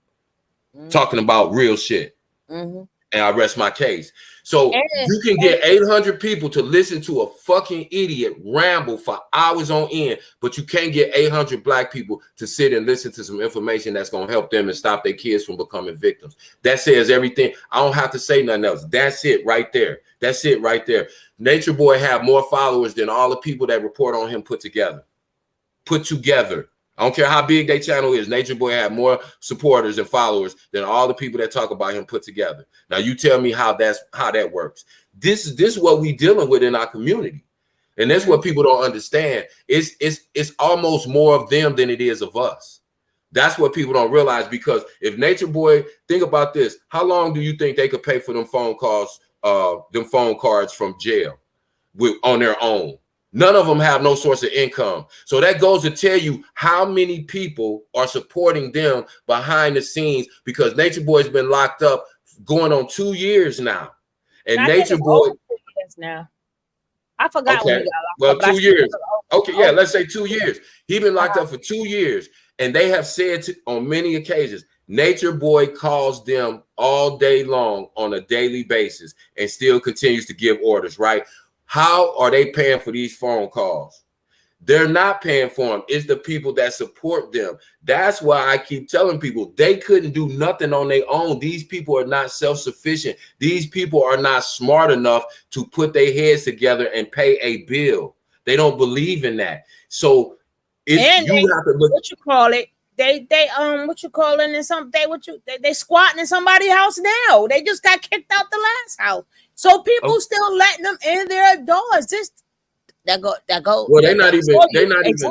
talking about real shit? mm-hmm. And I rest my case. So you can get 800 people to listen to a fucking idiot ramble for hours on end, but you can't get 800 black people to sit and listen to some information that's going to help them and stop their kids from becoming victims. That says everything. I don't have to say nothing else. That's it right there. That's it right there. Nature Boy have more followers than all the people that report on him put together. I don't care how big their channel is. Nature Boy had more supporters and followers than all the people that talk about him put together. Now you tell me how that works. This is what we dealing with in our community, and that's what people don't understand. It's almost more of them than it is of us. That's what people don't realize, because if Nature Boy, think about this: how long do you think they could pay for them phone calls, them phone cards from jail on their own? None of them have no source of income. So that goes to tell you how many people are supporting them behind the scenes, because Nature Boy's been locked up going on 2 years now. And Nature Boy now. I forgot when he okay, got locked well, up. 2 years. Okay, yeah, let's say 2 years. He's been locked up for 2 years. And they have said on many occasions, Nature Boy calls them all day long on a daily basis and still continues to give orders, right? How are they paying for these phone calls? They're not paying for them. It's the people that support them. That's why I keep telling people they couldn't do nothing on their own. These people are not self-sufficient. These people are not smart enough to put their heads together and pay a bill. They don't believe in that. So it's And you have to look. What you call it? They what you calling in some they squatting in somebody's house now. They just got kicked out the last house. So people still letting them in their doors. That go. Well, they're not even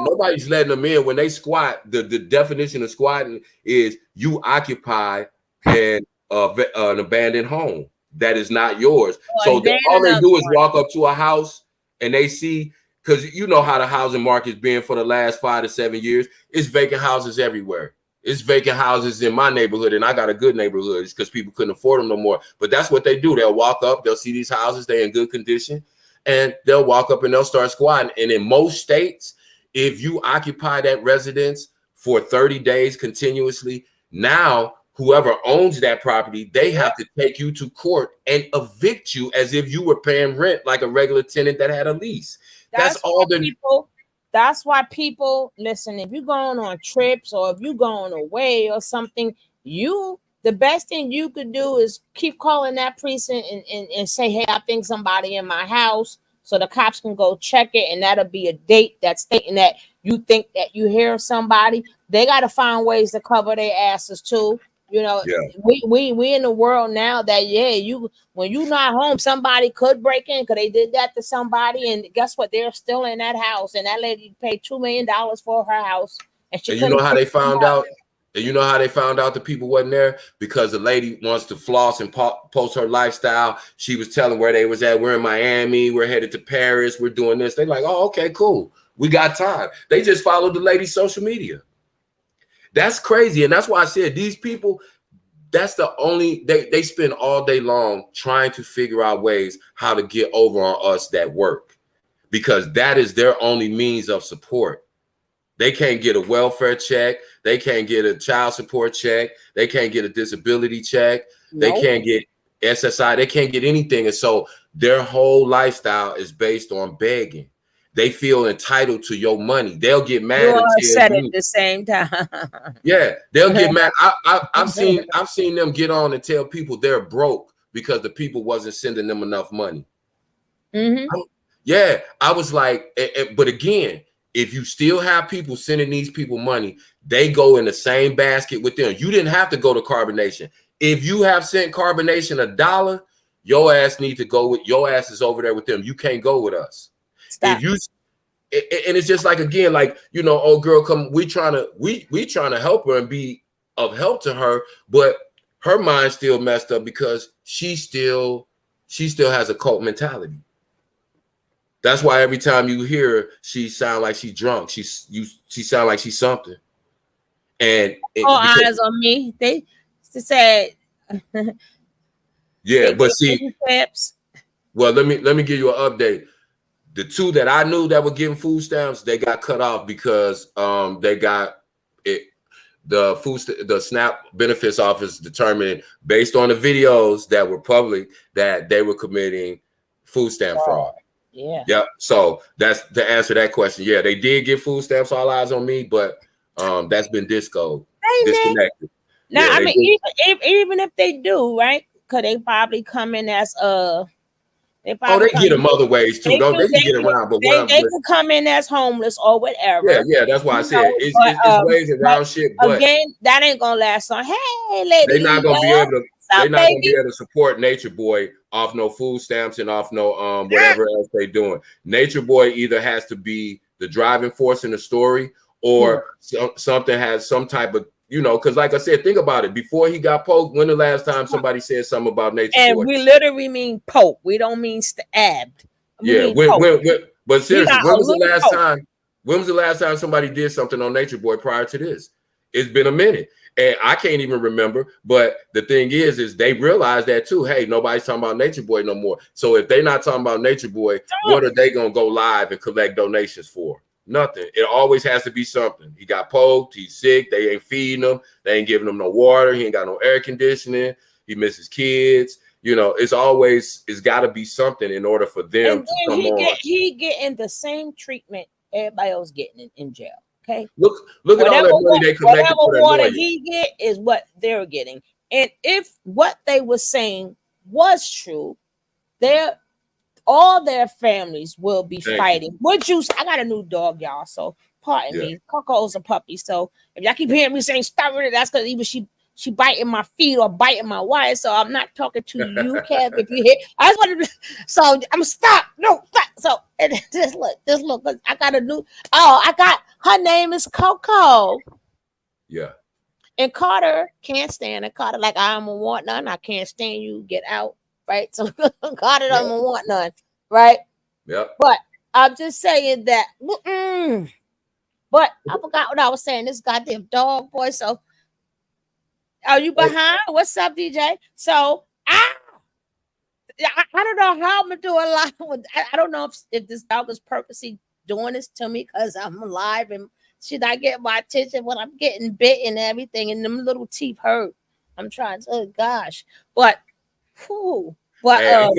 nobody's letting them in. When they squat, the definition of squatting is you occupy an abandoned home that is not yours. So all they do is walk up to a house and they see, because you know how the housing market's been for the last 5 to 7 years. It's vacant houses everywhere. It's vacant houses in my neighborhood, and I got a good neighborhood because people couldn't afford them no more. But that's what they do. They'll walk up, they'll see these houses, they're in good condition, and they'll walk up and they'll start squatting. And in most states, if you occupy that residence for 30 days continuously, now whoever owns that property, they have to take you to court and evict you as if you were paying rent like a regular tenant that had a lease. That's all the people. That's why people listen. If you're going on trips or if you're going away or something, the best thing you could do is keep calling that precinct and say, hey, I think somebody in my house, so the cops can go check it, and that'll be a date that's stating that you think that you hear somebody. They got to find ways to cover their asses too. You know, we in the world now that when you're not home, somebody could break in because they did that to somebody, and guess what? They're still in that house, and that lady paid $2 million for her house, and you know how they found out. And you know how they found out the people wasn't there? Because the lady wants to floss and post her lifestyle. She was telling where they was at. We're in Miami. We're headed to Paris. We're doing this. They're like, oh, okay, cool. We got time. They just followed the lady's social media. That's crazy. And that's why I said these people, that's the only, they spend all day long trying to figure out ways how to get over on us that work, because that is their only means of support. They can't get a welfare check. They can't get a child support check. They can't get a disability check. They can't get SSI. They can't get anything. And so their whole lifestyle is based on begging. they feel entitled to your money. They'll get mad You and all tell said it you. at the same time. Yeah, they'll get mad. I've seen them get on and tell people they're broke because the people wasn't sending them enough money. Yeah, I was like, but again, if you still have people sending these people money, they go in the same basket with them. You didn't have to go to Carbonation. If you have sent Carbonation $1, your ass need to go with your ass is over there with them. You can't go with us. Stop. If you and it's just like, again, like, you know, old girl, come, we trying to help her and be of help to her, but her mind's still messed up because she still has a cult mentality. That's why every time you hear her, she sound like she's drunk. She sound like she's something. And all eyes on me. They said, yeah, but see, well, let me give you an update. The two that I knew that were getting food stamps, they got cut off because they got it. The SNAP benefits office determined based on the videos that were public that they were committing food stamp fraud. Yeah. Yeah. So that's the answer to that question. Yeah, they did get food stamps, all eyes on me, but that's been disconnected. Now, yeah, I mean, even if they do, right? Could they probably come in as they get them other ways too. They can get around, but they can come in as homeless or whatever. Yeah, that's why I said it's ways around shit. But again, that ain't gonna last long. Hey, lady, they're not gonna be able to. They're not gonna be able to support Nature Boy off no food stamps and off no whatever else they doing. Nature Boy either has to be the driving force in the story, or something has some type of, you know, because like I said, think about it. Before he got poked, when the last time somebody said something about Nature Boy? And we literally mean poke. We don't mean stabbed. Yeah, but seriously, when was the last time? When was the last time somebody did something on Nature Boy prior to this? It's been a minute. And I can't even remember. But the thing is they realize that too. Hey, nobody's talking about Nature Boy no more. So if they're not talking about Nature Boy, what are they gonna go live and collect donations for? Nothing. It always has to be something. He got poked, he's sick, they ain't feeding him, they ain't giving him no water, he ain't got no air conditioning, he misses kids. You know, it's got to be something in order for them and to come on. He getting the same treatment everybody else getting in jail. Okay. Look at all that money they collected for that water lawyer. he get is what they're getting. And if what they were saying was true, all their families will be fighting. I got a new dog, y'all. So pardon me. Coco's a puppy. So if y'all keep hearing me saying stop with it, that's because either she biting my feet or biting my wife. So I'm not talking to you, Kev. If you hit, I just wanted to. So I'm stop. No, stop. So and just look. Cause I got a new. I got her name is Coco. Yeah. And Carter can't stand it. Carter like I don't want none. I can't stand you. Get out. Right. So Carter don't want none. Right. Yep. But I'm just saying that. But I forgot what I was saying. This goddamn dog boy. So. Are you behind? What's up, DJ? So I don't know how I'm gonna do a lot. I don't know if this dog is purposely doing this to me because I'm alive and should I get my attention when I'm getting bit and everything and them little teeth hurt. I'm trying to, oh gosh, but hey,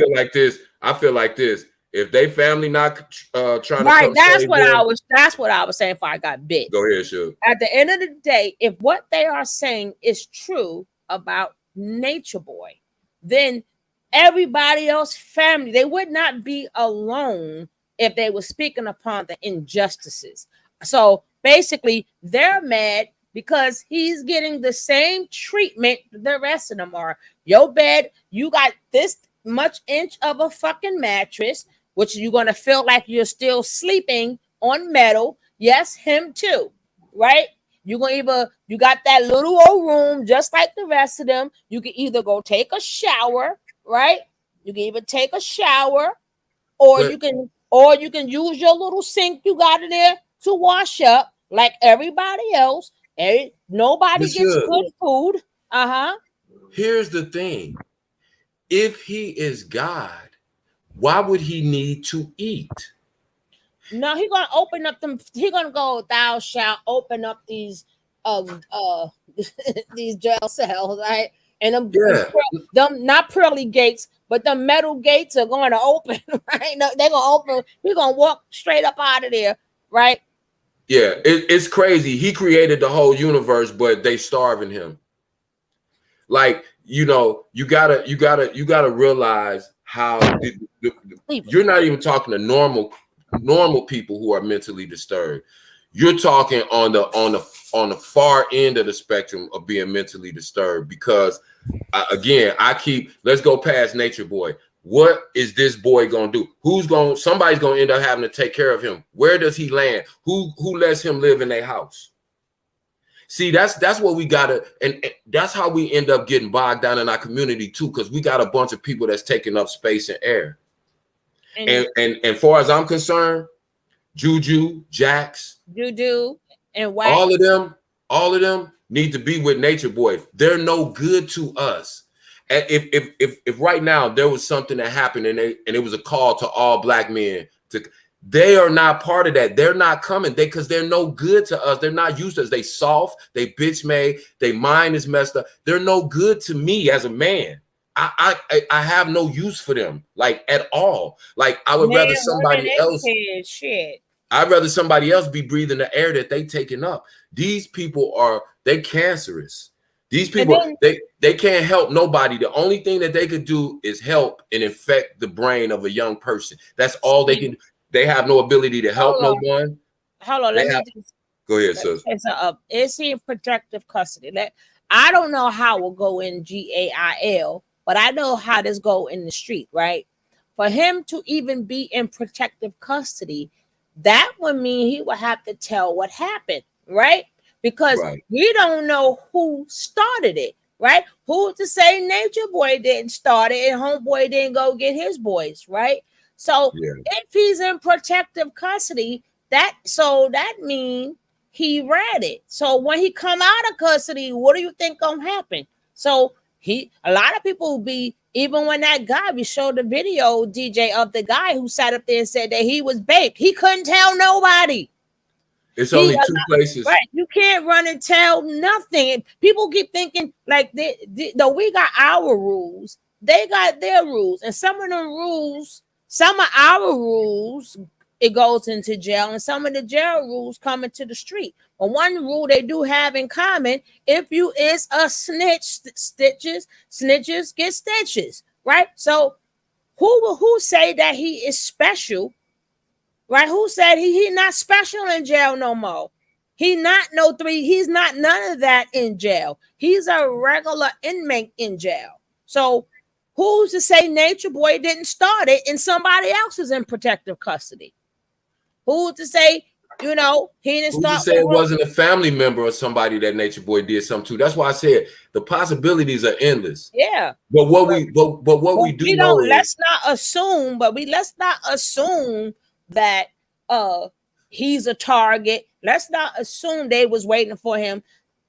I feel like this. If they family not trying to come that's what I was saying before I got bit. Go ahead, sure. At the end of the day, if what they are saying is true about Nature Boy, then everybody else family, they would not be alone if they were speaking upon the injustices. So basically, they're mad because he's getting the same treatment the rest of them are. Your bed, you got this much inch of a fucking mattress, which you're going to feel like you're still sleeping on metal. Yes, him too, right? You got that little old room just like the rest of them. You can either go take a shower, right? You can either take a shower or you can use your little sink you got in there to wash up like everybody else. Nobody gets good food. Here's the thing. If he is God, why would he need to eat? No, he's gonna open up them. He's gonna go. Thou shalt open up these these jail cells, right? And them, Yeah. them not pearly gates, but the metal gates are going to open, right? No, they're going to open. We're going to walk straight up out of there, right? Yeah, it's crazy. He created the whole universe, but they starving him. Like, you know, you gotta realize how you're not even talking to normal people who are mentally disturbed. You're talking on the far end of the spectrum of being mentally disturbed, because again, let's go past Nature Boy. What is this boy gonna do? Somebody's gonna end up having to take care of him. Where does he land? Who lets him live in their house? See, that's what we gotta, and that's how we end up getting bogged down in our community too, because we got a bunch of people that's taking up space and air. And far as I'm concerned, JuJu, Jax, JuJu, and Wax, all of them need to be with Nature Boy. They're no good to us. And if right now there was something that happened and it was a call to all black men they are not part of that. They're not coming because they're no good to us. They're not used to us. They soft, they bitch made, they mind is messed up. They're no good to me as a man. I have no use for them, like, at all. Like, I would rather somebody else. Shit. I'd rather somebody else be breathing the air that they taking up. These people they cancerous. These people, they can't help nobody. The only thing that they could do is help and infect the brain of a young person. That's all they can do. They have no ability to help no one. Hold on, go ahead, sis. Is he in protective custody? I don't know how it will go in GAIL, but I know how this go in the street, right? For him to even be in protective custody, that would mean he would have to tell what happened, right? Because we don't know who started it, right? Who's to say Nature Boy didn't start it and Homeboy didn't go get his boys, right? So if he's in protective custody, that means he read it. So when he come out of custody, what do you think gonna happen? So a lot of people will be, even when that guy, we showed the video, DJ, of the guy who sat up there and said that he was baked. He couldn't tell nobody. It's only two places. Right. You can't run and tell nothing. People keep thinking like we got our rules. They got their rules. And some of the rules, some of our rules, it goes into jail, and some of the jail rules come into the street. But one rule they do have in common: if you is a snitch, snitches get stitches, right? So who say that he is special, right? Who said he not special in jail no more? He's not none of that in jail. He's a regular inmate in jail. So who's to say Nature Boy didn't start it and somebody else is in protective custody? Who's to say, he didn't start? Who's to say it wasn't a family member or somebody that Nature Boy did something to? That's why I said the possibilities are endless. Yeah. But what we do know is, let's not assume that he's a target. Let's not assume they was waiting for him.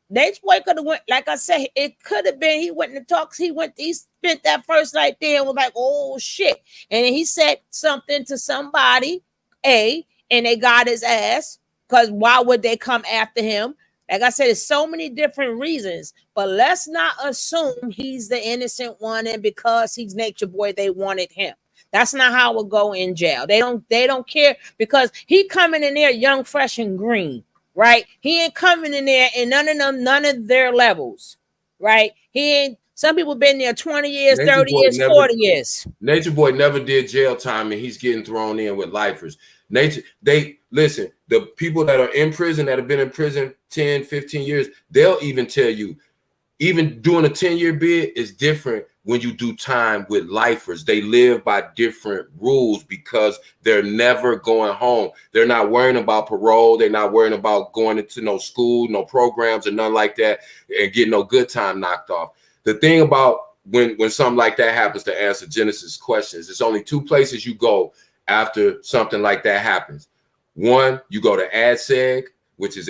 Nature Boy could have went, like I said, it could have been he went in the talks. He spent that first night there and was like, oh shit. And then he said something to somebody, and they got his ass, because why would they come after him? Like I said, there's so many different reasons, but let's not assume he's the innocent one, and because he's Nature Boy, they wanted him. That's not how it will go in jail. They don't care, because he coming in there young, fresh, and green, right? He ain't coming in there in none of their levels, right? Some people been there 20 years, 30 years, 40 years. Nature Boy never did jail time, and he's getting thrown in with lifers. Listen, the people that are in prison, that have been in prison 10, 15 years, they'll even tell you, even doing a 10-year bid is different when you do time with lifers. They live by different rules because they're never going home. They're not worrying about parole. They're not worrying about going into no school, no programs, or nothing like that, and getting no good time knocked off. The thing about when something like that happens, to answer Genesis' questions, there's only two places you go after something like that happens. One, you go to ADSEG, which is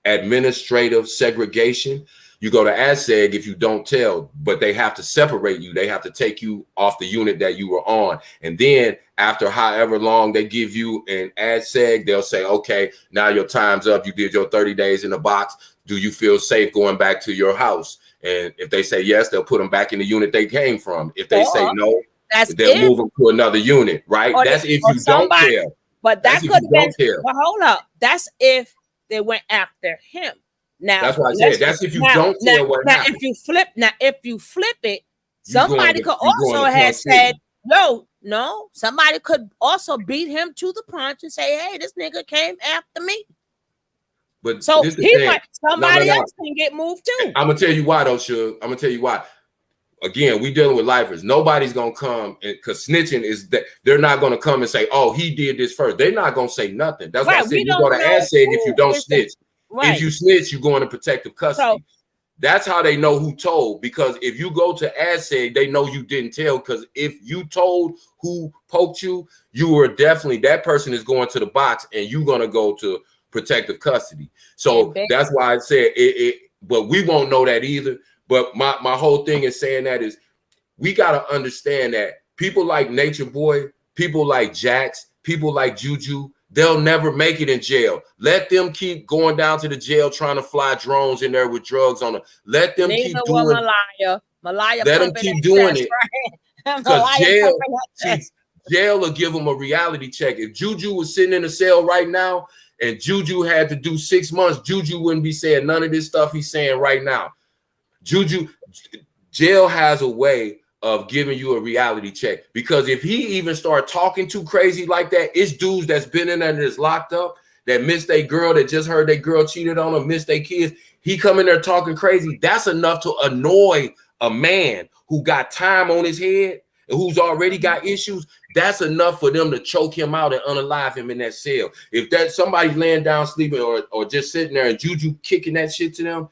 administrative segregation. You go to ADSEG if you don't tell, but they have to separate you. They have to take you off the unit that you were on. And then after however long they give you in ADSEG, they'll say, okay, now your time's up. You did your 30 days in the box. Do you feel safe going back to your house? And if they say yes, they'll put them back in the unit they came from. If they say no, they'll move them to another unit, right? That's if you don't care. But that could have been, care. but hold up. That's if they went after him. Now that's what I said. That's if you don't care what happened. If you flip it, somebody could also have said, no, somebody could also beat him to the punch and say, hey, this nigga came after me. But so somebody else can get moved too. I'm gonna tell you why, though, Suge. I'm gonna tell you why. Again, we dealing with lifers. Nobody's gonna come because snitching is that they're not gonna come and say, "Oh, he did this first." They're not gonna say nothing. That's why I said you go to ASEG if you don't snitch. If you snitch, you go into protective custody. That's how they know who told. Because if you go to ASEG, they know you didn't tell. Because if you told who poked you, you were definitely that person is going to the box, and you're gonna go to protective custody. So that's why I said it. But we won't know that either. But my whole thing is saying that is we got to understand that people like Natureboy, people like Jax, people like JuJu, they'll never make it in jail. Let them keep going down to the jail trying to fly drones in there with drugs on them. Let them keep doing it. Let them keep doing it. Because jail will give them a reality check. If JuJu was sitting in a cell right now and JuJu had to do 6 months, JuJu wouldn't be saying none of this stuff he's saying right now. JuJu, jail has a way of giving you a reality check, because if he even start talking too crazy like that, it's dudes that's been in there that's locked up that missed a girl, that just heard their girl cheated on them, missed their kids. He come in there talking crazy. That's enough to annoy a man who got time on his head and who's already got issues. That's enough for them to choke him out and unalive him in that cell. If that's somebody laying down sleeping or just sitting there and JuJu kicking that shit to them,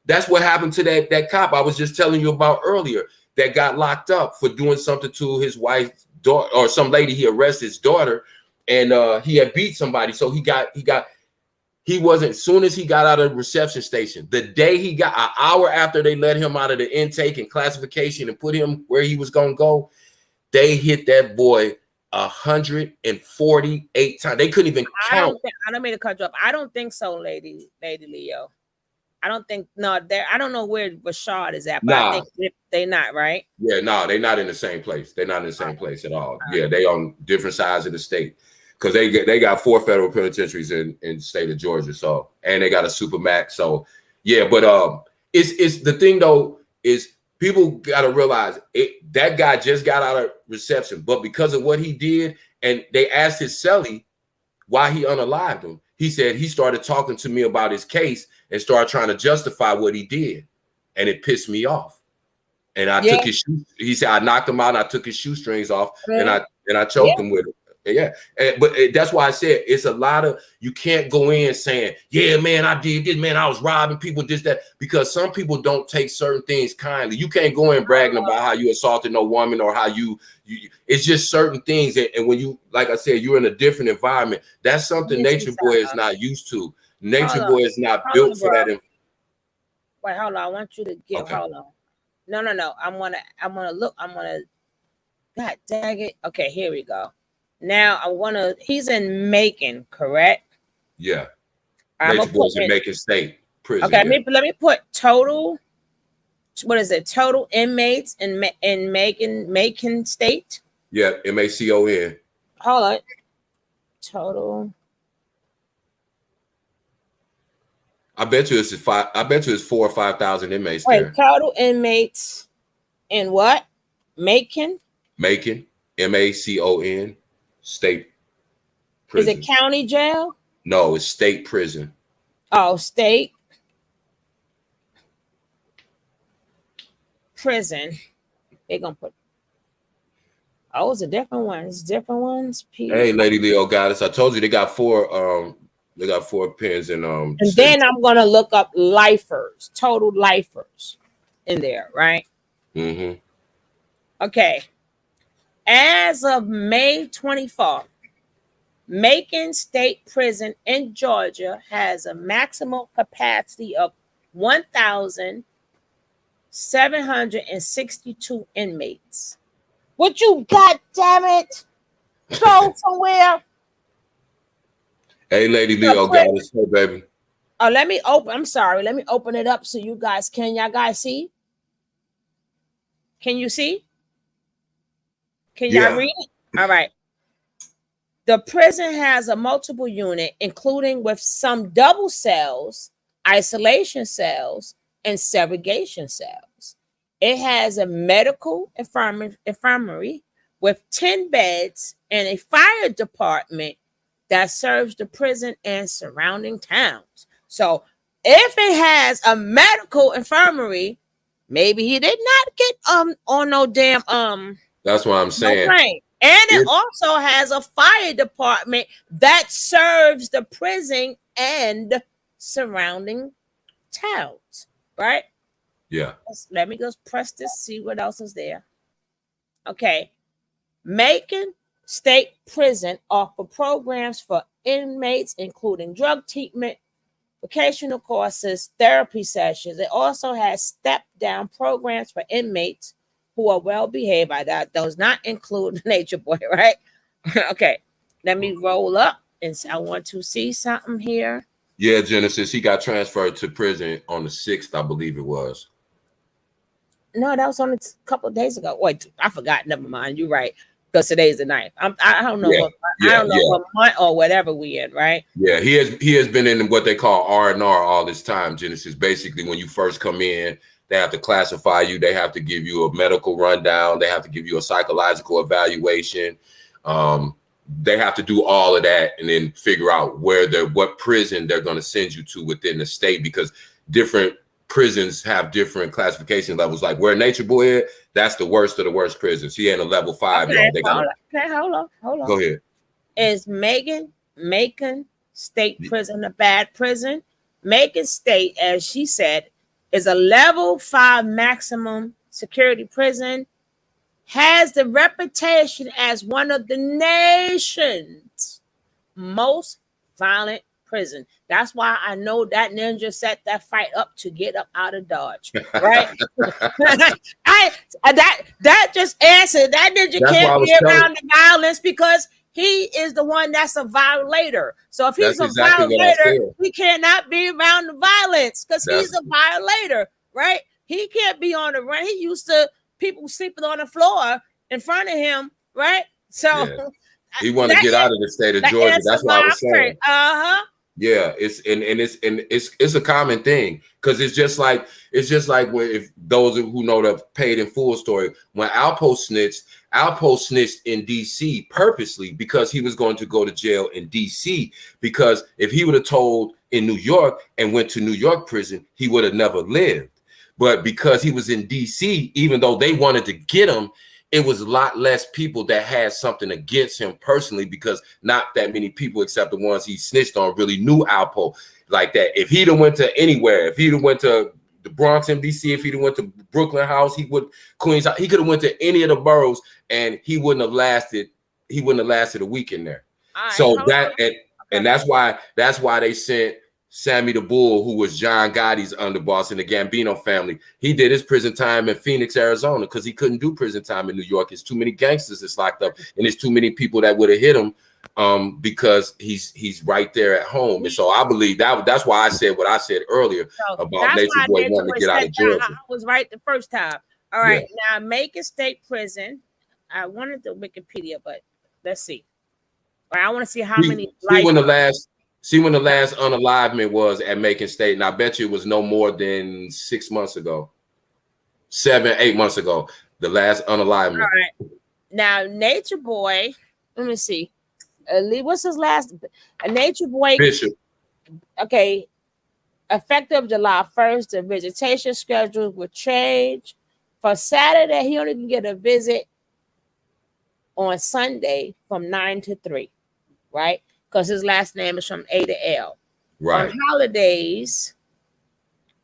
that's what happened to that cop I was just telling you about earlier that got locked up for doing something to his wife's daughter, or some lady. He arrested his daughter, and he had beat somebody. So he wasn't, as soon as he got out of the reception station, the day he got, an hour after they let him out of the intake and classification and put him where he was going to go, they hit that boy 148 times. They couldn't even count. I don't mean to cut you off. I don't think so, Lady Leo. I don't think, I don't know where Rashad is at, but I think they're not, right? Yeah, no, they're not in the same place. They're not in the same place at all. Yeah, they on different sides of the state, because they got 4 federal penitentiaries in the state of Georgia. So, and they got a super max. So yeah, but it's the thing though, is people got to realize that guy just got out of reception, but because of what he did, and they asked his cellie why he unalived him. He said he started talking to me about his case and started trying to justify what he did, and it pissed me off. And I took his shoe. He said I knocked him out and I took his shoestrings off, and I choked him with it. Yeah, but that's why I said it's a lot of, you can't go in saying, yeah, man, I did this, man, I was robbing people, this, that, because some people don't take certain things kindly. You can't go in bragging about how you assaulted no woman or how you it's just certain things. And when you, like I said, you're in a different environment, that's something Natureboy is not used to. Natureboy is not built for that. Wait, hold on. I want you to get, hold on. No. I'm gonna look. God dang it. Okay, here we go. Now he's in Macon, correct? Yeah. Natureboy's in Macon State Prison. Okay, let me put total. What is it? Total inmates in Macon State? Yeah, MACON. Hold on. Total. I bet you it's 4,000 or 5,000 inmates. Wait, there. Total inmates in what? Macon, MACON, state prison. Is it county jail? No, it's state prison. Oh, state prison. They're gonna put. Oh, it's a different one. It's different ones. Hey, Lady Leo Goddess, I told you they got 4. They got 4 pins in And then I'm gonna look up lifers, total lifers in there, right? Mm-hmm. Okay. As of May 24th, Macon State Prison in Georgia has a maximum capacity of 1,762 inmates. Would you, God damn it, go somewhere? Hey, Lady Leo Goddess, hey, baby. Oh, let me open. I'm sorry. Let me open it up so you guys can. Y'all guys see? Can you see? Can y'all Yeah. read it? All right. The prison has a multiple unit, including with some double cells, isolation cells, and segregation cells. It has a medical infirmary with 10 beds and a fire department that serves the prison and surrounding towns. So if it has a medical infirmary, maybe he did not get on no damn That's what I'm no saying. plane. And it If- also has a fire department that serves the prison and surrounding towns, right? Yeah. Let me just press this, see what else is there. Okay. Macon State Prison offer programs for inmates, including drug treatment, vocational courses, therapy sessions. It also has step-down programs for inmates who are well behaved. By that does not include Nature Boy, right? Okay, let me roll up and I want to see something here. Yeah, Genesis. He got transferred to prison on the 6th, I believe it was. No, that was only a couple of days ago. Wait, I forgot. Never mind. You're right. Because today's the 9th. I don't know what month or whatever we in, right? Yeah, he has been in what they call R&R all this time, Genesis. Basically, when you first come in, they have to classify you. They have to give you a medical rundown. They have to give you a psychological evaluation. They have to do all of that and then figure out what prison they're going to send you to within the state, because different prisons have different classification levels. Like where Nature Boy is, that's the worst of the worst prisons. He ain't a level 5. Okay, Y'all. hold on. Go ahead. Is Macon State Prison a bad prison? Macon State, as she said, is a level 5 maximum security prison, has the reputation as one of the nation's most violent prison. That's why I know that ninja set that fight up to get up out of Dodge, right? that just answered that ninja can't be around the violence because he is the one that's a violator. So if he's a violator, he cannot be around the violence because he's a violator, right? He can't be on the run. He used to people sleeping on the floor in front of him, right? So he wanted to get out of the state of Georgia. That's what I was saying. Yeah, it's a common thing because it's just like when, if those who know the paid in full story, when Alpo snitched in DC purposely because he was going to go to jail in DC, because if he would have told in New York and went to New York prison, he would have never lived. But because he was in DC, even though they wanted to get him, it was a lot less people that had something against him personally, because not that many people except the ones he snitched on really knew Alpo like that. If he'd have went to anywhere, if he'd have went to the Bronx MDC, if he'd have went to Brooklyn House, Queens House, he could have went to any of the boroughs and he wouldn't have lasted a week in there. So that's why they sent Sammy the Bull, who was John Gotti's underboss in the Gambino family. He did his prison time in Phoenix, Arizona, because he couldn't do prison time in New York. It's too many gangsters that's locked up, and there's too many people that would have hit him because he's right there at home. And so I believe that's why I said what I said earlier about Nature Boy wanting to get out of Georgia. I was right the first time. All right, now Macon State Prison. I wanted the Wikipedia, but let's see. All right, I want to see how many. See when the last unalivement was at Macon State, and I bet you it was no more than 6 months ago, 7-8 months ago. The last unalivement. All right. Now, Nature Boy, let me see. What's his last? Nature Boy Bishop. Okay. Effective July 1st, the visitation schedule will change. For Saturday, he only can get a visit on Sunday from 9 to 3, right? Because his last name is from A to L. Right.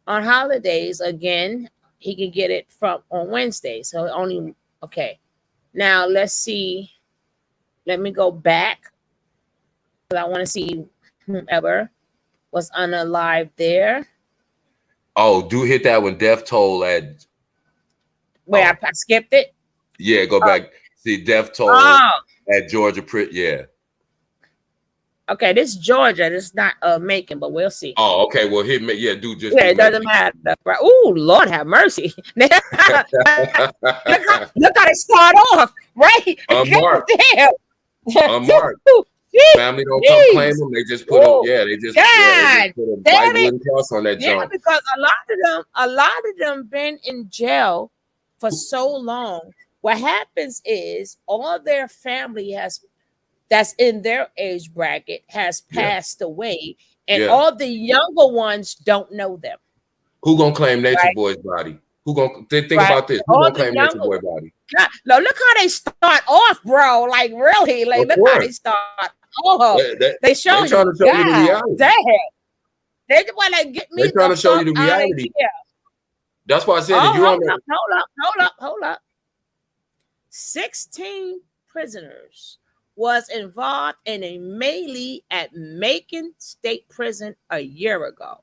On holidays, again, he can get it from on Wednesday. So only Now let's see. Let me go back. I want to see whomever was unalive there. Oh, do hit that one. Death toll at where I skipped it. Yeah, go back. See Death toll at Georgia. Yeah. Okay, this is Georgia. This is not Macon, but we'll see. Oh, okay. Well, hit me. Yeah, dude, just yeah, it doesn't matter. Right? Oh, Lord have mercy. look how they start off, right? Unmarked. Damn. Unmarked. Family don't come claim them. They just put them. Yeah, they just, put a white wooden cross on that jump. Because a lot of them been in jail for so long. What happens is all their family that's in their age bracket has passed away, and all the younger ones don't know them. Who gonna claim Nature Boy's body? Who gonna think about this? Who gonna claim Nature Boy body? No, look how they start off, bro. Like really, like look how they start off. They show you. Trying to show you the reality. Damn. They want to get me. They're trying to show you the reality. That's why I said that Hold up. 16 prisoners was involved in a melee at Macon State Prison a year ago,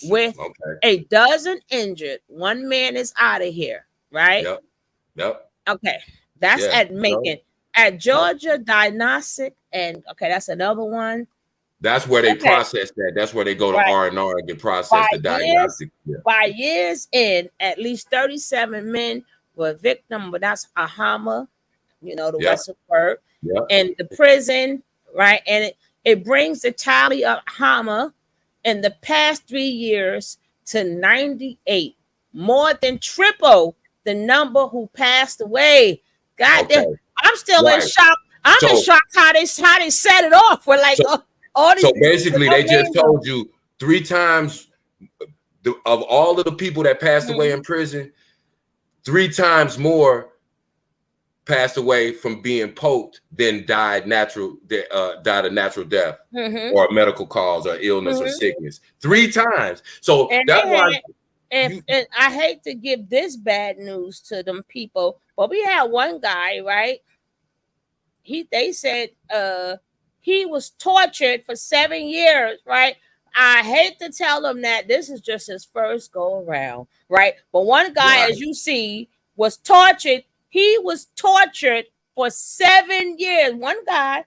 with a dozen injured. One man is out of here, right? Yep. Okay, that's at Macon. At Georgia Diagnostic, and that's another one. That's where they process that. That's where they go to R&R and get processed the diagnostic. By years in, at least 37 men were victim, but that's Ahama, the Western word, and the prison, right? And it brings the tally of Ahama in the past 3 years to 98, more than triple the number who passed away. God damn, I'm still in shock. I'm in shock how they set it off. We're like, all these. So basically, they just told you 3 times of all of the people that passed away in prison, 3 times more passed away from being poked than died a natural death or a medical cause or illness or sickness. 3 times. So that's why. And I hate to give this bad news to them people, but we had one guy, right? They said he was tortured for 7 years, right? I hate to tell them that this is just his first go around, right? But one guy, as you see, was tortured. He was tortured for 7 years. One guy,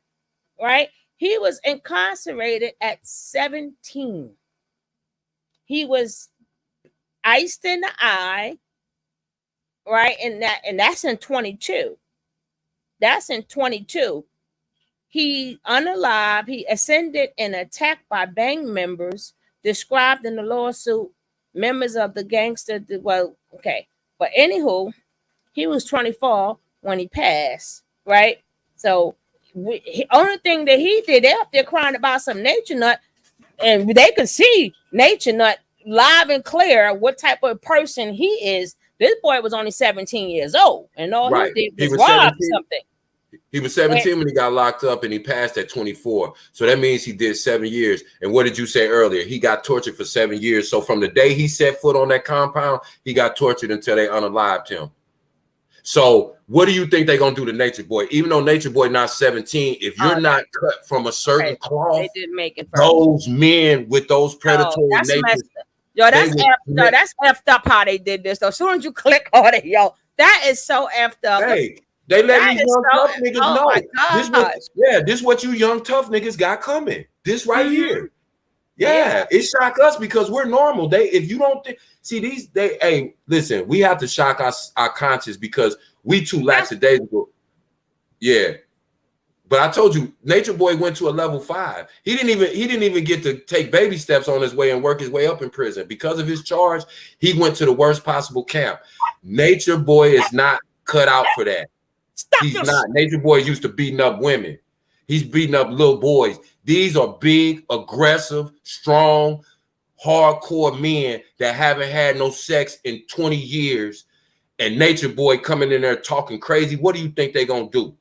right? He was incarcerated at 17. He was iced in the eye, right? And that's in 22. That's in 22. He unalive. He ascended and attacked by gang members described in the lawsuit. Members of the gangster. But anywho, he was 24 when he passed, right? So only thing that he did, they're up there crying about some Nature Nut, and they could see Nature Nut live and clear what type of person he is. This boy was only 17 years old, and all he did was rob something. He was 17 when he got locked up, and he passed at 24. So that means he did 7 years. And what did you say earlier? He got tortured for 7 years. So from the day he set foot on that compound, he got tortured until they unalived him. So what do you think they're going to do to Nature Boy? Even though Nature Boy not 17, if you're not cut from a certain cloth, they did make it those men with those predatory natures. That's effed up how they did this. Though, as soon as you click on it, that is so effed up. Hey, they let these young tough niggas know. This what you young tough niggas got coming. This right here. It shock us because we're normal. If you don't see listen, we have to shock our conscience because we too lackadaisical. Yeah. But I told you, Nature Boy went to a level 5. He didn't even get to take baby steps on his way and work his way up in prison. Because of his charge, he went to the worst possible camp. Nature Boy is not cut out for that. He's not. Nature Boy used to beating up women. He's beating up little boys. These are big, aggressive, strong, hardcore men that haven't had no sex in 20 years. And Nature Boy coming in there talking crazy. What do you think they're going to do?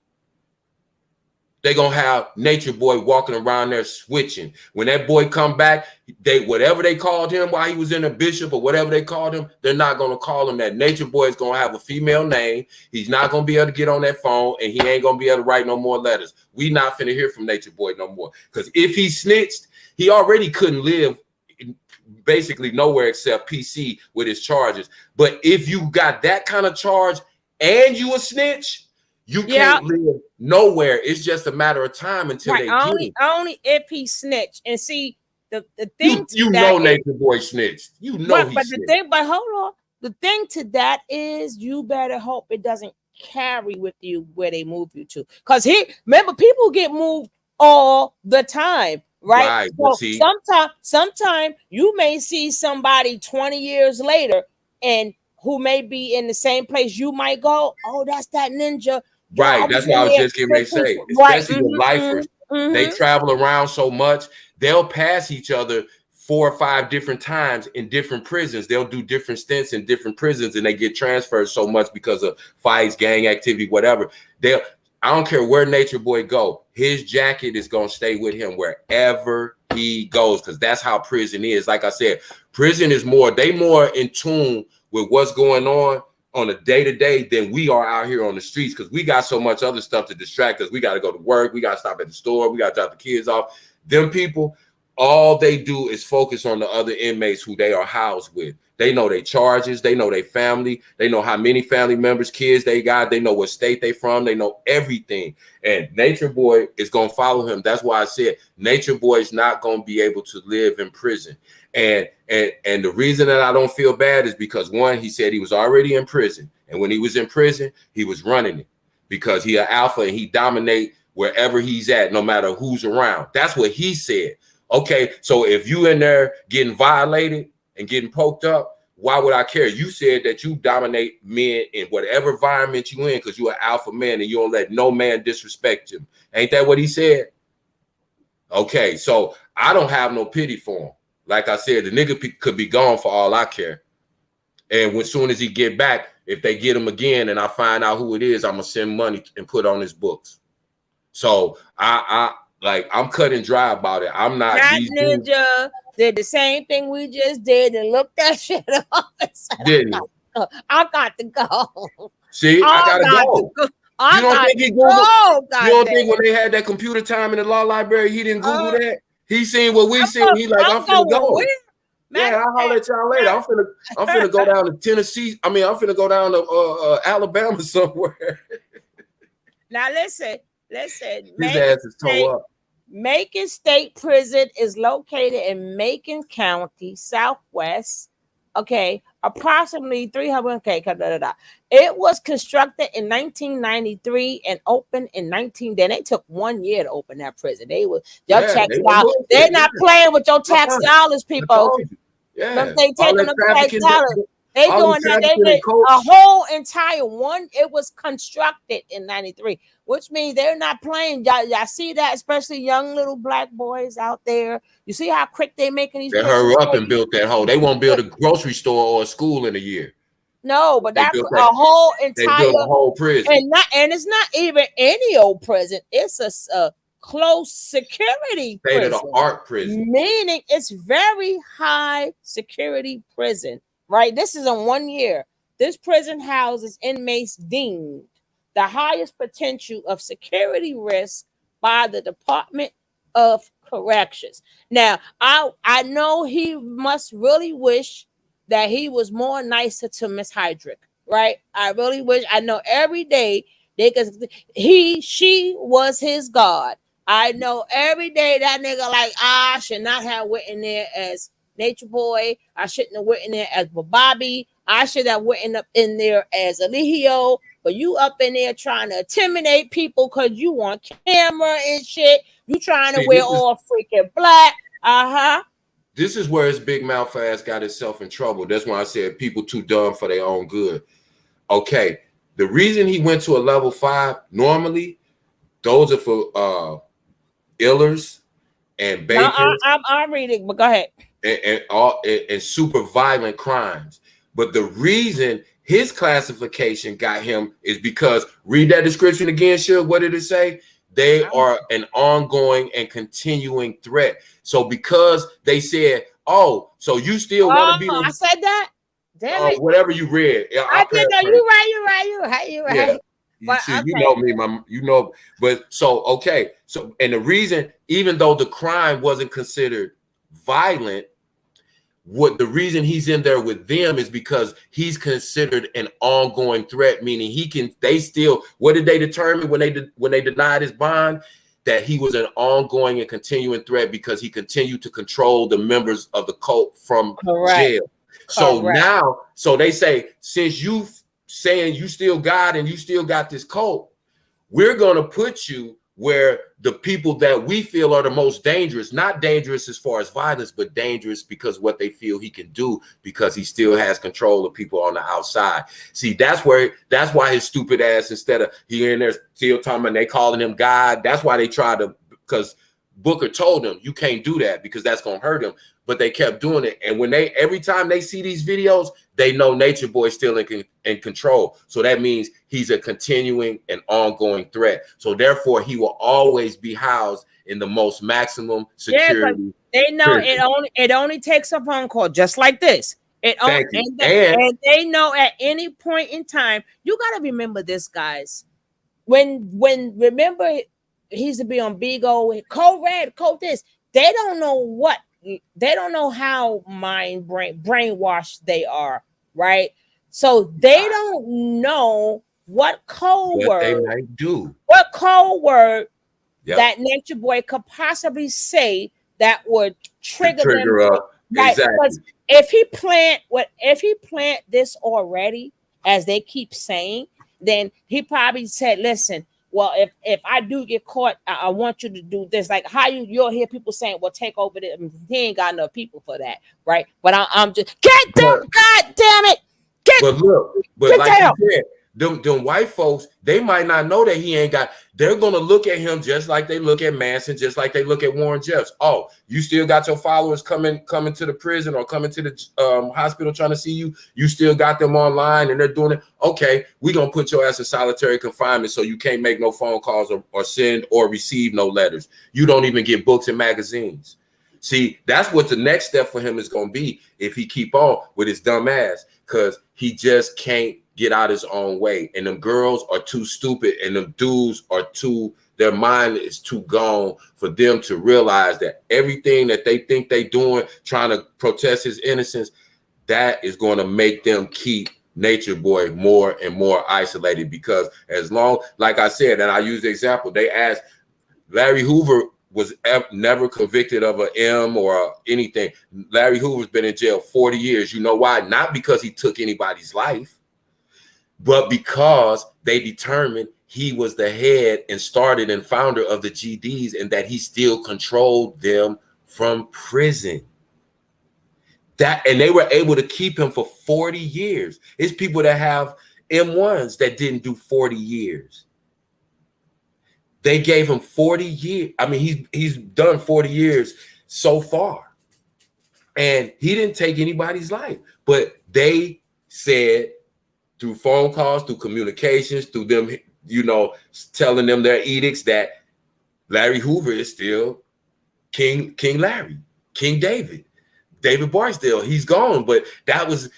They're going to have Nature Boy walking around there switching. When that boy come back, whatever they called him while he was in a bishop or whatever they called him, they're not going to call him that. Nature Boy is going to have a female name. He's not going to be able to get on that phone, and he ain't going to be able to write no more letters. We not finna hear from Nature Boy no more. Because if he snitched, he already couldn't live basically nowhere except PC with his charges. But if you got that kind of charge and you a snitch, You can't live nowhere. It's just a matter of time until they get it. Only if he snitched. And see, the thing you know Nature Boy snitched. You know he snitched. But hold on. The thing to that is you better hope it doesn't carry with you where they move you to. Because remember, people get moved all the time, right? So sometime you may see somebody 20 years later and who may be in the same place. You might go, oh, that's that ninja. Right. That's what I was just getting ready to say. Especially the lifers. They travel around so much, they'll pass each other 4 or 5 different times in different prisons. They'll do different stints in different prisons and they get transferred so much because of fights, gang activity, whatever. I don't care where Nature Boy go. His jacket is going to stay with him wherever he goes, because that's how prison is. Like I said, prison is more in tune with what's going on a day-to-day than we are out here on the streets, because we got so much other stuff to distract us. We got to go to work. We got to stop at the store. We got to drop the kids off. Them people, all they do is focus on the other inmates who they are housed with. They know their charges. They know their family. They know how many family members, kids they got. They know what state they from. They know everything. And Nature Boy is going to follow him. That's why I said Nature Boy is not going to be able to live in prison. And the reason that I don't feel bad is because, one, he said he was already in prison. And when he was in prison, he was running it because he an alpha and he dominate wherever he's at, no matter who's around. That's what he said. Okay, so if you in there getting violated and getting poked up, why would I care? You said that you dominate men in whatever environment you in because you're an alpha man and you don't let no man disrespect you. Ain't that what he said? Okay, so I don't have no pity for him. Like I said, the nigga could be gone for all I care. And as soon as he get back, if they get him again and I find out who it is, I'm going to send money and put on his books. So I'm cut and dry about it. I'm not. That ninja did the same thing we just did and looked that shit up and said, didn't I got to go. See, I gotta go. You don't think he Googled? You don't think when they had that computer time in the law library, he didn't Google that? He seen what we seen. He like, I'm finna go. Yeah, I'll holler at y'all later. I'm finna go down to Tennessee. I'm finna go down to Alabama somewhere. Now listen. His ass is toe up. Macon State Prison is located in Macon County, Southwest. Okay, approximately 300. Okay, it was constructed in 1993 and opened in 19. Then they took 1 year to open that prison. They're not playing with your tax dollars, people. Yeah, they taking them tax dollars. They doing that. They did a whole entire one. It was constructed in 93, which means they're not playing. Y'all see that, especially young little black boys out there. You see how quick they making these. They hurry up and built that whole. They won't build a grocery store or a school in a year. No, but that's a whole entire. They built a whole prison, and it's not even any old prison. It's a close security state of the art prison, meaning it's very high security prison. Right, this is in 1 year. This prison houses inmates deemed the highest potential of security risk by the Department of Corrections. Now, I know he must really wish that he was more nicer to Miss Hydrick, right? I really wish. I know every day she was his guard. I know every day that nigga like I should not have went in there as Nature Boy. I shouldn't have went in there as Bobby. I should have went up in there as Eligio. But you up in there trying to intimidate people because you want camera and shit. You trying to wear all freaking black. This is where his big mouth ass got himself in trouble. That's why I said people too dumb for their own good. Okay, the reason he went to a level 5, normally those are for illers and bakers. I'm reading, but go ahead. And super violent crimes. But the reason his classification got him is because, read that description again, Shug. What did it say? They are an ongoing and continuing threat. So because they said, oh, so you still want to be I said that? Damn it. Whatever you read. I did know. You're right. Yeah. But you know me, but so okay. So, and the reason, even though the crime wasn't considered violent, what the reason he's in there with them is because he's considered an ongoing threat, meaning they still, what did they determine when they denied his bond? That he was an ongoing and continuing threat because he continued to control the members of the cult from jail. So now, so they say, since you saying you still got and you still got this cult, we're going to put you where the people that we feel are the most dangerous, not dangerous as far as violence, but dangerous because what they feel he can do, because he still has control of people on the outside. See, that's why his stupid ass, instead of here and there still talking about they calling him God, that's why they tried to, because Booker told him you can't do that because that's going to hurt him. But they kept doing it. And when every time they see these videos, they know Nature Boy's still in control. So that means he's a continuing and ongoing threat. So therefore, he will always be housed in the most maximum security. Yeah, they know it only takes a phone call just like this. And they know at any point in time, you got to remember this, guys. Remember, he used to be on Bigo, Code Red, Code this. They don't know how brainwashed they are, right? So they don't know what code word they might do. What code word that Nature Boy could possibly say that would trigger them. Right? Exactly. Because if he plant this already, as they keep saying, then he probably said, listen, well, if I do get caught, I want you to do this. Like how you'll hear people saying, well, take over this. He ain't got enough people for that, right? But I'm just, get them, God damn it. But like you said, them white folks, they might not know that he ain't got, they're going to look at him just like they look at Manson, just like they look at Warren Jeffs. Oh, you still got your followers coming to the prison or coming to the hospital trying to see you. You still got them online and they're doing it. Okay, we're going to put your ass in solitary confinement so you can't make no phone calls or send or receive no letters. You don't even get books and magazines. See, that's what the next step for him is going to be if he keep on with his dumb ass, because he just can't get out his own way. And them girls are too stupid and them dudes are their mind is too gone for them to realize that everything that they think they doing, trying to protest his innocence, that is going to make them keep Nature Boy more and more isolated. Because as long, like I said, and I use the example, they asked Larry Hoover was never convicted of an M or anything. Larry Hoover's been in jail 40 years. You know why? Not because he took anybody's life, but because they determined he was the head and started and founder of the GDs and that he still controlled them from prison. And they were able to keep him for 40 years. It's people that have M1s that didn't do 40 years. They gave him 40 years. I mean, he's done 40 years so far. And he didn't take anybody's life. But they said through phone calls, through communications, through them, telling them their edicts that Larry Hoover is still King Larry, King David Barksdale. He's gone. But that was,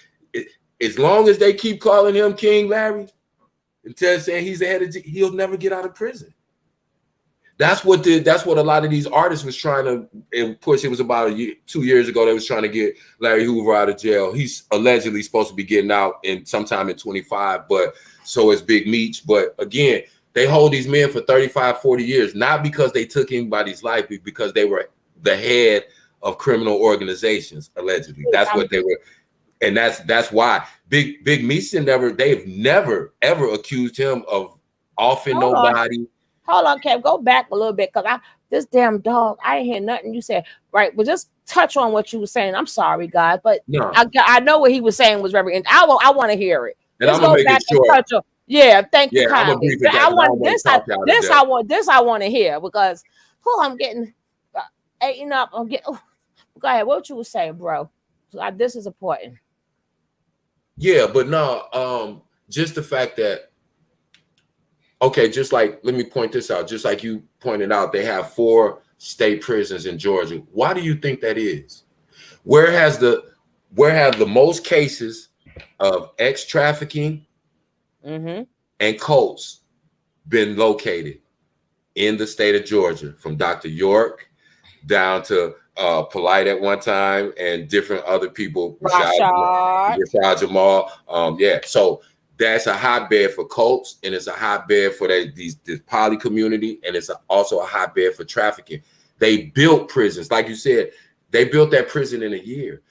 as long as they keep calling him King Larry, until saying he's the head of, he'll never get out of prison. That's what a lot of these artists was trying to push. It was about 2 years ago they was trying to get Larry Hoover out of jail. He's allegedly supposed to be getting out sometime in 25, but so is Big Meech. But again, they hold these men for 35, 40 years, not because they took anybody's life, but because they were the head of criminal organizations, allegedly. That's what they were. And that's why Big Meech they've never ever accused him of offing nobody. Hold on, Kev. Go back a little bit, because this damn dog, I ain't hear nothing you said. Right, but just touch on what you were saying. I'm sorry, guys, but no. I know what he was saying was very interesting. I want to hear it. And let's go back and touch on. Yeah, thank you, kindly. I want to hear, because I'm getting eaten up. Go ahead. What you were saying, bro? This is important. Yeah, but no, just the fact that. Okay, just like, let me point this out. Just like you pointed out, they have 4 state prisons in Georgia. Why do you think that is? Where have the most cases of trafficking and cults been located in the state of Georgia? From Dr. York down to Polite at one time, and different other people, Rashad Jamal. Yeah, so that's a hotbed for cults, and it's a hotbed for this poly community, and it's also a hotbed for trafficking. They built prisons, like you said, they built that prison in a year.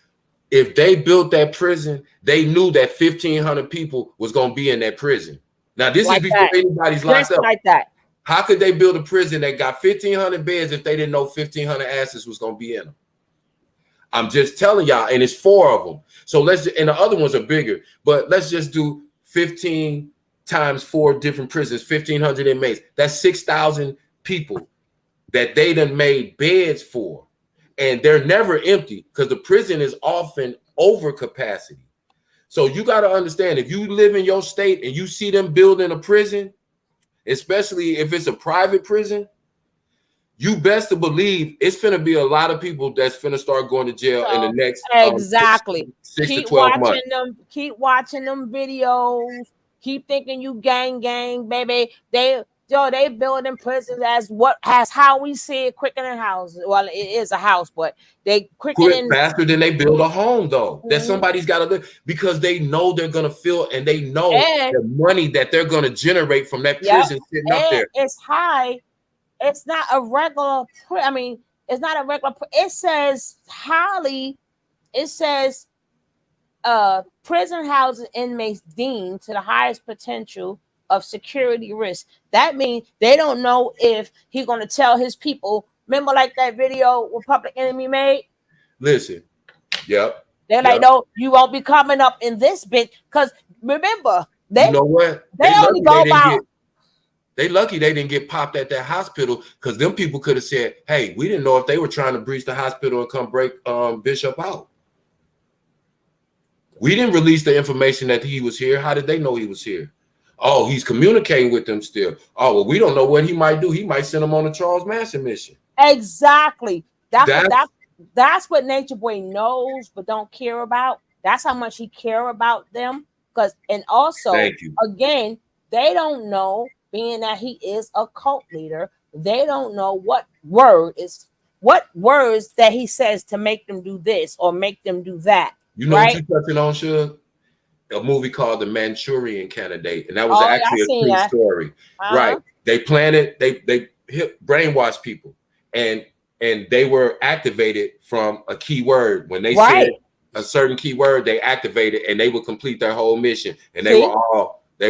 If they built that prison, they knew that 1,500 people was going to be in that prison. Now, this is before anybody's locked up. Like that. How could they build a prison that got 1,500 beds if they didn't know 1,500 asses was going to be in them? I'm just telling y'all, and it's 4 of them. So and the other ones are bigger, but let's just do 15 times 4 different prisons, 1,500 inmates. That's 6,000 people that they done made beds for. And they're never empty because the prison is often over capacity. So you got to understand, if you live in your state and you see them building a prison, especially if it's a private prison, you best to believe it's going to be a lot of people that's going to start going to jail in the next 6 to 12 months. Keep watching them videos. Keep thinking you gang, baby. They building prisons as how we see it quicker than houses. Well, it is a house, but they quicker faster than they build a home, though. That somebody's got to live, because they know they're gonna feel, and they know the money that they're gonna generate from that prison sitting up there. It's high. It's not a regular. It's not a regular. It says highly. It says, prison houses inmates deemed to the highest potential of security risk. That means they don't know if he's going to tell his people. Remember, like that video with Public Enemy made? Listen, yep. They're like, no, you won't be coming up in this bitch. Because remember, you know what? They only go about. They lucky they didn't get popped at that hospital, because them people could have said, hey, we didn't know if they were trying to breach the hospital and come break Bishop out. We didn't release the information that he was here. How did they know he was here? Oh, he's communicating with them still. Oh, well, we don't know what he might do. He might send them on a Charles Manson mission. Exactly. That's what Natureboy knows but don't care about. That's how much he care about them. And also, again, they don't know, being that he is a cult leader, they don't know what words that he says to make them do this or make them do that. You know what you're touching on, Shug? A movie called The Manchurian Candidate, and that was actually a true story. Right? They planted, they brainwashed people, and they were activated from a key word. When they said a certain key word, they activated, and they would complete their whole mission. And they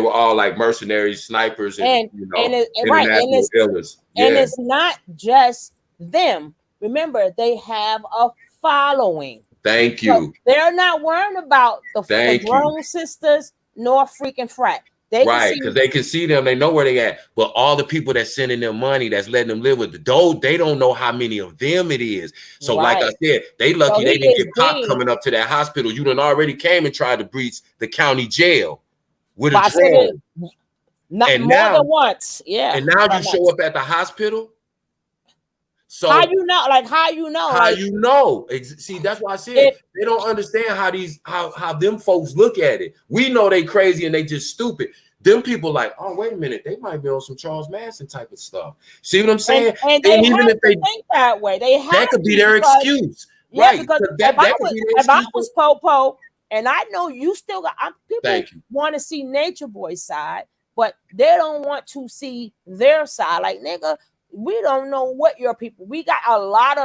were all like mercenaries, snipers, and international killers. And it's not just them. Remember, they have a following. Thank you. So they're not worrying about the grown sisters nor freaking frat. Because they can see them, they know where they at. But all the people that's sending them money, that's letting them live with they don't know how many of them it is. So like I said, they lucky they didn't get popped coming up to that hospital. You done already came and tried to breach the county jail with a drone. More than once. Yeah. And now you show up at the hospital. So how you know? How you know? See, that's why I said they don't understand how them folks look at it. We know they crazy and they just stupid. Them people like, oh, wait a minute, they might be on some Charles Manson type of stuff. See what I'm saying? And even if they think that way, that could be their excuse. Yeah, right. Because if I was Popo, and I know you still got people want to see Natureboy's side, but they don't want to see their side. Like, nigga, we don't know what your people. We got a lot.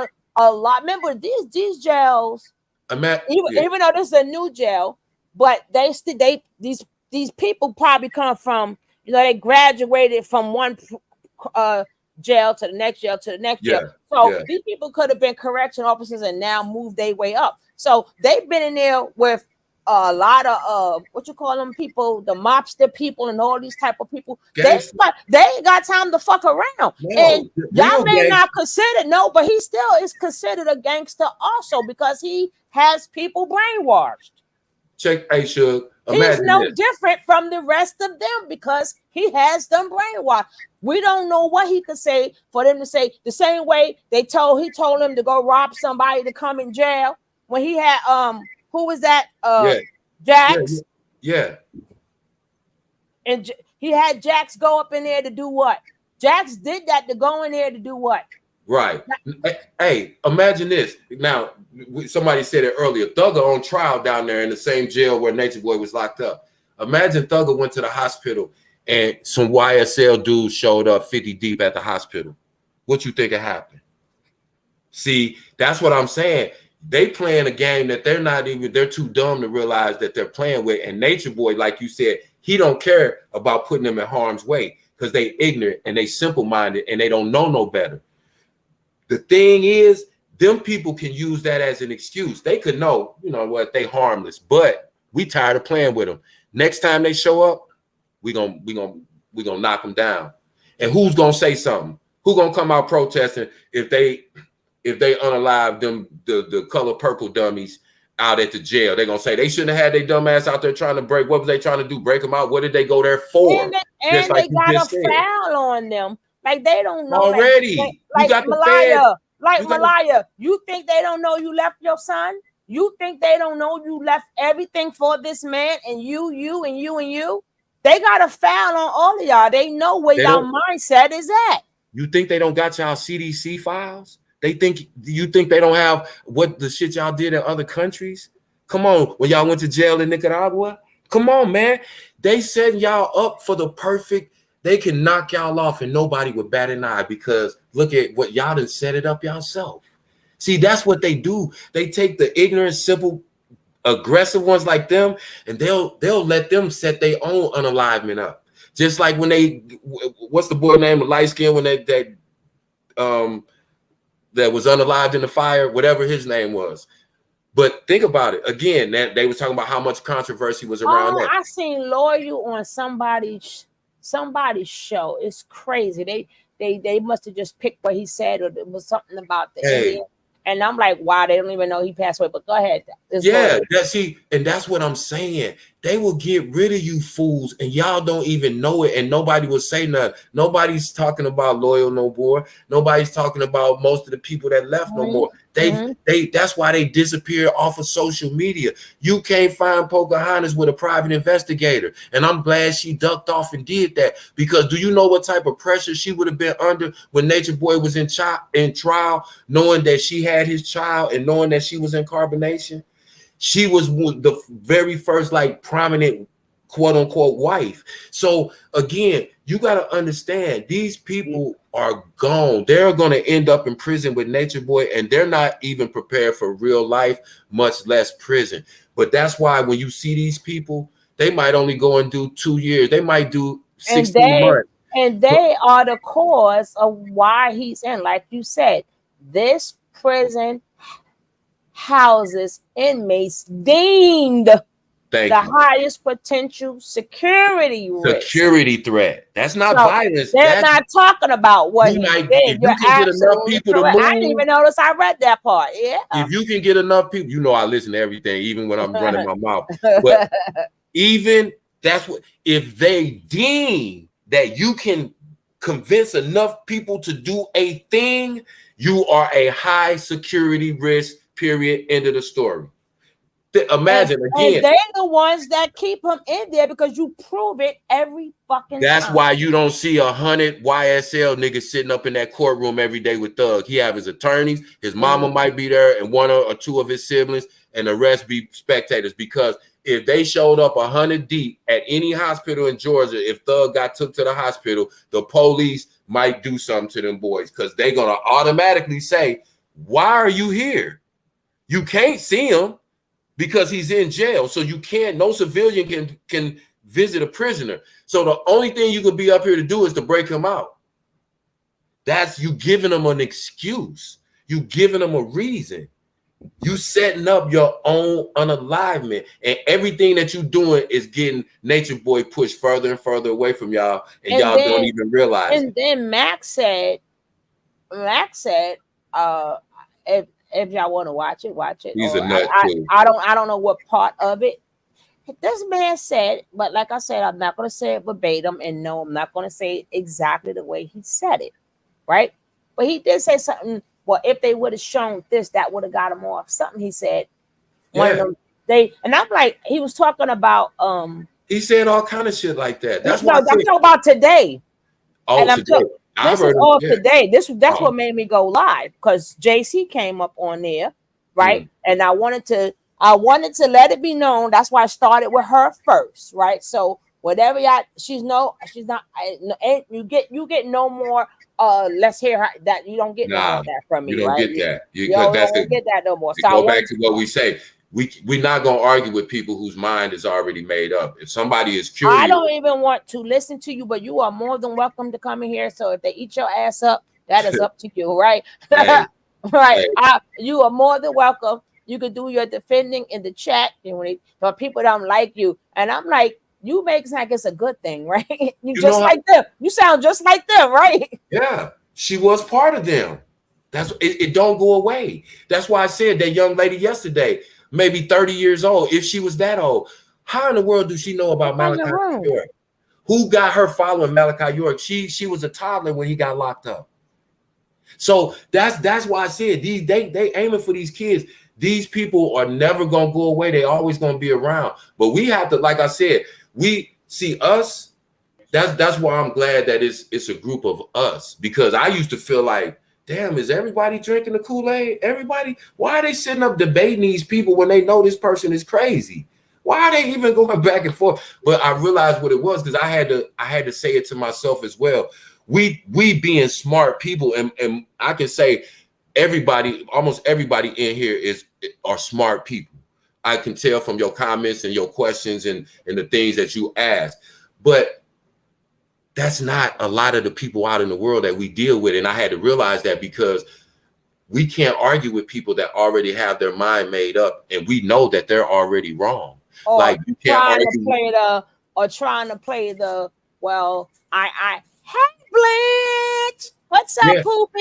Remember these jails. Even though this is a new jail, but these people probably come from, they graduated from one jail to the next jail to the next jail. So these people could have been correction officers and now moved their way up. So they've been in there with a lot of what you call them people, the mobster people and all these type of people. They ain't got time to fuck around. And y'all may not consider but he still is considered a gangster also because he has people brainwashed. He's no different from the rest of them because he has them brainwashed. We don't know what he could say for them to say the same way he told him to go rob somebody to come in jail when he had who was that? Jax. Yeah. And he had Jax go up in there to do what? Jax did that to go in there to do what? Right. Hey, imagine this. Now, somebody said it earlier. Thugger on trial down there in the same jail where Nature Boy was locked up. Imagine Thugger went to the hospital and some YSL dudes showed up 50 deep at the hospital. What you think would happen? See, that's what I'm saying. They playing a game that they're too dumb to realize that they're playing with. And Nature Boy, like you said, he don't care about putting them in harm's way because they ignorant and they simple-minded and they don't know no better. The thing is, them people can use that as an excuse. They could know, you know what, they harmless, but we tired of playing with them. Next time they show up, we gonna knock them down. And who's gonna say something? Who gonna come out protesting if they unalive them the color purple dummies out at the jail? They're gonna say they shouldn't have had their dumb ass out there trying to break. What was they trying to do? Break them out? What did they go there for? And they got a foul on them. Like they don't know already. Like Malaya, Malaya, you think they don't know you left your son? You think they don't know you left everything for this man and you. They got a foul on all of y'all. They know where y'all mindset is at. You think they don't got y'all CDC files? You think they don't have what the shit y'all did in other countries? Come on, when y'all went to jail in Nicaragua? Come on, man. They setting y'all up for the perfect. They can knock y'all off and nobody would bat an eye because look at what y'all done set it up yourself. See, that's what they do. They take the ignorant, simple, aggressive ones like them, and they'll let them set their own unalivement up. Just like when what's the boy name of light skin when that was unalived in the fire, whatever his name was. But think about it again. That they were talking about how much controversy was around that. I seen Loyal on somebody's show. It's crazy. They must have just picked what he said, or it was something about the Indian. And I'm like, wow, they don't even know he passed away. But go ahead. That's what I'm saying. They will get rid of you fools, and y'all don't even know it, and nobody will say nothing. Nobody's talking about Loyal no more. Nobody's talking about most of the people that left no more. That's why they disappear off of social media. You can't find Pocahontas with a private investigator, and I'm glad she ducked off and did that, because do you know what type of pressure she would have been under when Nature Boy was in trial, knowing that she had his child and knowing that she was in carbonation? She was the very first prominent quote unquote wife. So again, you got to understand these people are gone. They're going to end up in prison with Nature Boy, and they're not even prepared for real life, much less prison. But that's why when you see these people, they might only go and do 2 years. They might do 16 months. And they are the cause of why he's in. Like you said, this prison houses inmates deemed the highest potential security risk. Security threat. That's not violence. They're not talking about what he did. You're absolutely correct. I didn't even notice I read that part. Yeah. If you can get enough people, you know I listen to everything, even when I'm running my mouth. But even that's what, if they deem that you can convince enough people to do a thing, you are a high security risk. Period. End of the story. Imagine again. And they're the ones that keep him in there because you prove it every fucking time. That's why you don't see 100 YSL niggas sitting up in that courtroom every day with Thug. He have his attorneys, his mama might be there, and one or two of his siblings, and the rest be spectators. Because if they showed up 100 deep at any hospital in Georgia, if Thug got took to the hospital, the police might do something to them boys, because they're gonna automatically say, "Why are you here? You can't see him because he's in jail, so you can't. No civilian can visit a prisoner. So the only thing you could be up here to do is to break him out." That's you giving them an excuse. You giving them a reason. You setting up your own unalivement, and everything that you doing is getting Nature Boy pushed further and further away from y'all, and y'all don't even realize. And then Max said, if y'all want to watch it. He's a nut too. I don't know what part of it. This man said, but like I said, I'm not going to say it verbatim, and no, I'm not going to say it exactly the way he said it, right? But he did say something. Well, if they would have shown this, that would have got him off. Something he said. And I'm like, he was talking about. He said all kind of shit like that. That's I'm talking about today. Oh, today. This is all today. That's what made me go live, because JC came up on there, right? And I wanted to let it be known. That's why I started with her first, right? So whatever y'all, she's not. You get no more. Let's hear her. That you don't get no more of that from me. You don't right? get that. You don't get that no more. So go back to what we say. We're not gonna argue with people whose mind is already made up. If somebody is curious, I don't even want to listen to you, but you are more than welcome to come in here. So if they eat your ass up, that is up to you, right? Hey, right. Hey. You are more than welcome. You could do your defending in the chat, and but people don't like you, and I'm like, you make it sound like it's a good thing, right? you just like them. You sound just like them, right? Yeah, she was part of them. That's it don't go away. That's why I said that young lady yesterday, maybe 30 years old, if she was that old, how in the world does she know about Malachi York? Who got her following Malachi York? She was a toddler when he got locked up. So that's why I said they aiming for these kids. These people are never gonna go away. They always gonna be around. But we have to, like I said, we see us. That's why I'm glad that it's a group of us, because I used to feel like, damn, is everybody drinking the Kool-Aid? Everybody, why are they sitting up debating these people when they know this person is crazy? Why are they even going back and forth? But I realized what it was, because I had to say it to myself as well. We being smart people, and I can say almost everybody in here are smart people. I can tell from your comments and your questions and the things that you ask. But that's not a lot of the people out in the world that we deal with. And I had to realize that, because we can't argue with people that already have their mind made up, and we know that they're already wrong. Or like you can't trying to play the well, hey Blanche, what's up, Poopy?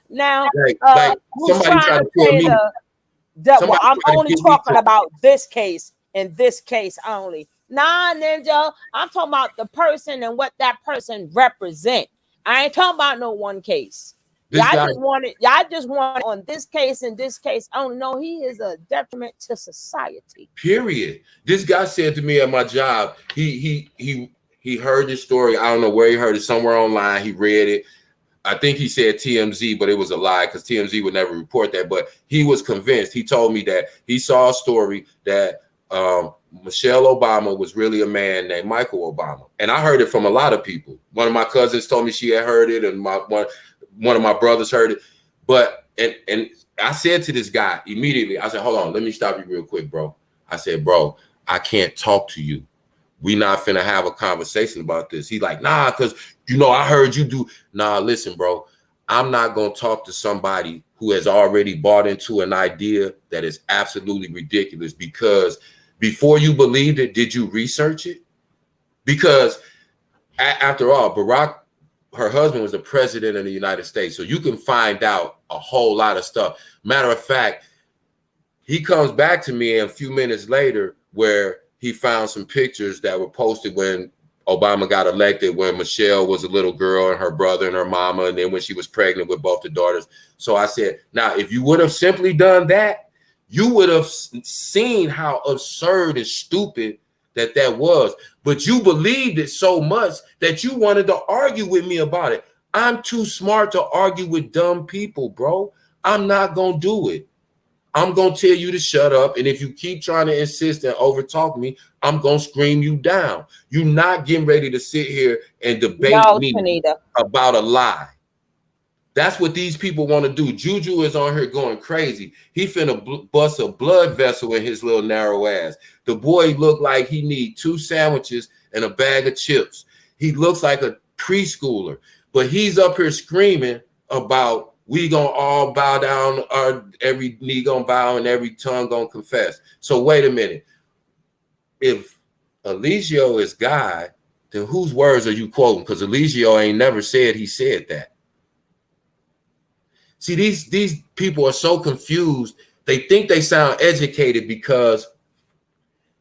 Now like somebody trying to play well, I'm only talking about this case and this case only. Nah, Ninja, I'm talking about the person and what that person represent. I ain't talking about no one case. Y'all just want on this case and this case. Oh no, he is a detriment to society. Period. This guy said to me at my job, he heard this story. I don't know where he heard it, somewhere online. He read it. I think he said TMZ, but it was a lie, because TMZ would never report that. But he was convinced. He told me that he saw a story that Michelle Obama was really a man named Michael Obama. And I heard it from a lot of people. One of my cousins told me she had heard it, and one of my brothers heard it. But and I said to this guy immediately, I said, hold on, let me stop you real quick, bro. I said, bro, I can't talk to you. We not finna have a conversation about this. He's like, nah, because I heard you do. Nah, listen, bro. I'm not gonna talk to somebody who has already bought into an idea that is absolutely ridiculous, because before you believed it, did you research it? Because after all, Barack, her husband, was the president of the United States. So you can find out a whole lot of stuff. Matter of fact, he comes back to me a few minutes later where he found some pictures that were posted when Obama got elected, when Michelle was a little girl and her brother and her mama, and then when she was pregnant with both the daughters. So I said, now, if you would have simply done that, you would have seen how absurd and stupid that was. But you believed it so much that you wanted to argue with me about it. I'm too smart to argue with dumb people, bro. I'm not going to do it. I'm going to tell you to shut up. And if you keep trying to insist and overtalk me, I'm going to scream you down. You're not getting ready to sit here and debate me about a lie. That's what these people want to do. JuJu is on here going crazy. He finna bust a blood vessel in his little narrow ass. The boy looked like he need 2 sandwiches and a bag of chips. He looks like a preschooler, but he's up here screaming about we gonna all bow down, or every knee gonna bow and every tongue gonna confess. So wait a minute. If Eligio is God, then whose words are you quoting? Because Eligio ain't never said he said that. See, these people are so confused. They think they sound educated because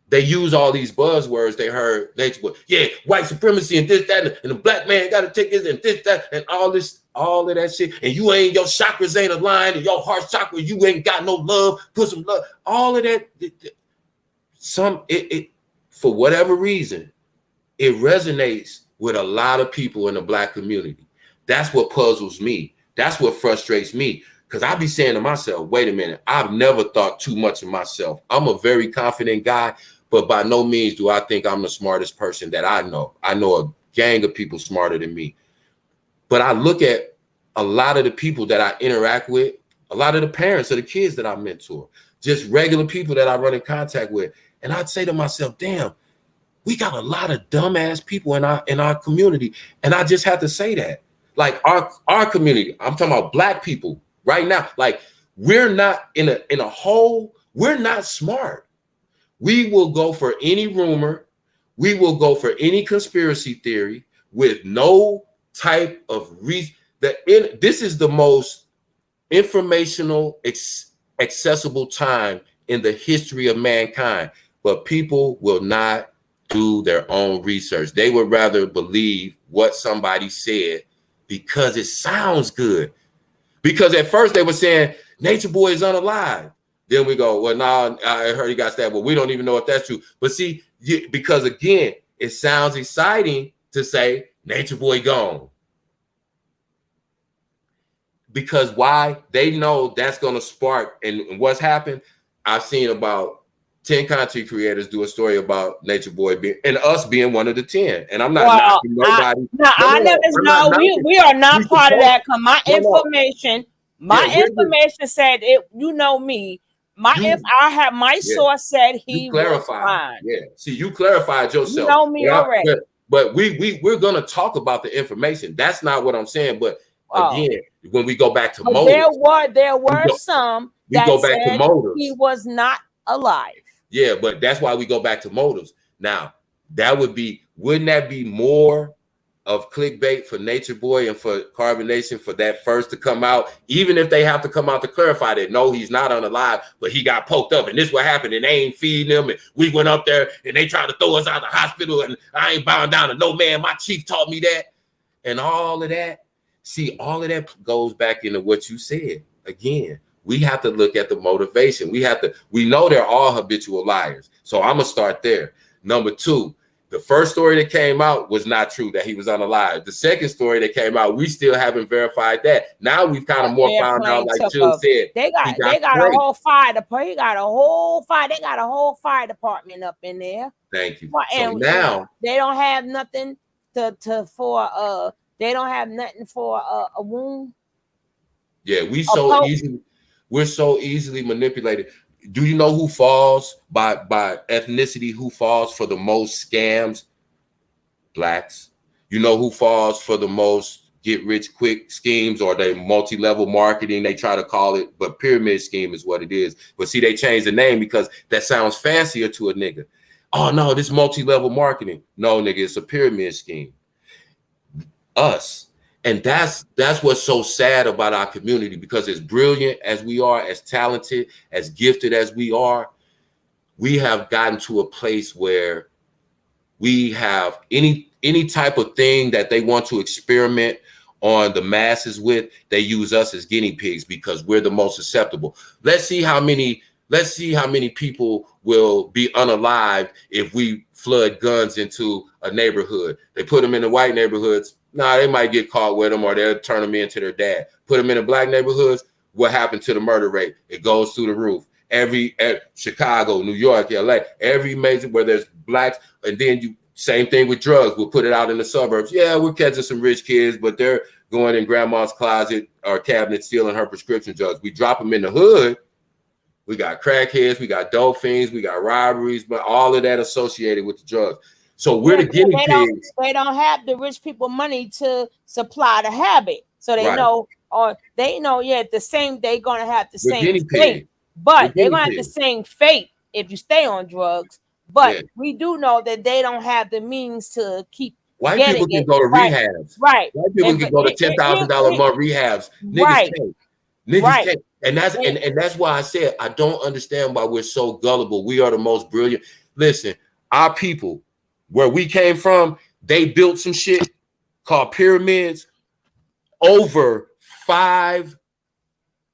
they use all these buzzwords they heard. Yeah, white supremacy and this, that, and the black man got to take this and this, that, and all of that shit. And your chakras ain't aligned, and your heart chakra, you ain't got no love. Put some love. All of that. For whatever reason, it resonates with a lot of people in the black community. That's what puzzles me. That's what frustrates me. Because I be saying to myself, wait a minute, I've never thought too much of myself. I'm a very confident guy, but by no means do I think I'm the smartest person that I know. I know a gang of people smarter than me. But I look at a lot of the people that I interact with, a lot of the parents of the kids that I mentor, just regular people that I run in contact with. And I'd say to myself, damn, we got a lot of dumbass people in our community. And I just have to say that. Like our community, I'm talking about Black people right now. Like we're not in a hole, we're not smart. We will go for any rumor, we will go for any conspiracy theory with no type of reason. This is the most informational, accessible time in the history of mankind, but people will not do their own research. They would rather believe what somebody said because it sounds good. Because at first they were saying Nature Boy is unalive. Then we go, well, no, I heard he got stabbed, but we don't even know if that's true. But see, because again, it sounds exciting to say Nature Boy gone. Because why? They know that's going to spark. And what's happened, I've seen about 10 content creators do a story about Nature Boy and us being one of the 10. And I'm not knocking nobody. I never know. We are not part of that. Cause my information said it. You know me. My source said he was fine. Yeah. See, you clarified yourself. You know me already. But we're gonna talk about the information. That's not what I'm saying. But again, when we go back to motives, there were some that go back said to motives. He was not alive. Yeah, but that's why we go back to motives. Now, wouldn't that be more of clickbait for Nature Boy and for Carbonation for that first to come out, even if they have to come out to clarify that no, he's not unalive, but he got poked up and this what happened and they ain't feeding him and we went up there and they tried to throw us out of the hospital and I ain't bowing down to no man. My chief taught me that. And all of that. See, all of that goes back into what you said. Again, we have to look at the motivation. We know they're all habitual liars. So I'm gonna start there. Number 2, the first story that came out was not true that he was unalive. The second story that came out, we still haven't verified that. Now we've kind of more found out, like Jill said. They got a whole fire department. They got a whole fire department up in there. Thank you. So now they don't have nothing for a wound. Yeah, we're so easily manipulated. Do you know who falls by ethnicity? Who falls for the most scams? Blacks. You know who falls for the most get rich quick schemes or they multi-level marketing? They try to call it, but pyramid scheme is what it is. But see, they changed the name because that sounds fancier to a nigga. Oh no, this multi-level marketing. No, nigga, it's a pyramid scheme. Us. And that's what's so sad about our community, because as brilliant as we are, as talented, as gifted as we are, we have gotten to a place where we have any type of thing that they want to experiment on the masses with, they use us as guinea pigs because we're the most susceptible. Let's see how many people will be unalived if we flood guns into a neighborhood. They put them in the white neighborhoods. Nah, they might get caught with them or they'll turn them into their dad. Put them in the black neighborhoods. What happened to the murder rate? It goes through the roof. Every Chicago, New York, LA, every major where there's blacks. And then same thing with drugs. We'll put it out in the suburbs. Yeah, we're catching some rich kids, but they're going in grandma's closet or cabinet stealing her prescription drugs. We drop them in the hood. We got crackheads, we got dope fiends, we got robberies, but all of that associated with the drugs. So we're the guinea pigs. They don't have the rich people money to supply the habit. So they know, they're gonna have the same fate. But they're gonna have the same fate if you stay on drugs. But we do know that they don't have the means to keep. White people can go to rehabs. Right. White people can go to $10,000 a month rehabs. Niggas can't. Niggas can't. And that's why I said I don't understand why we're so gullible. We are the most brilliant. Listen, our people, where we came from, they built some shit called pyramids over 5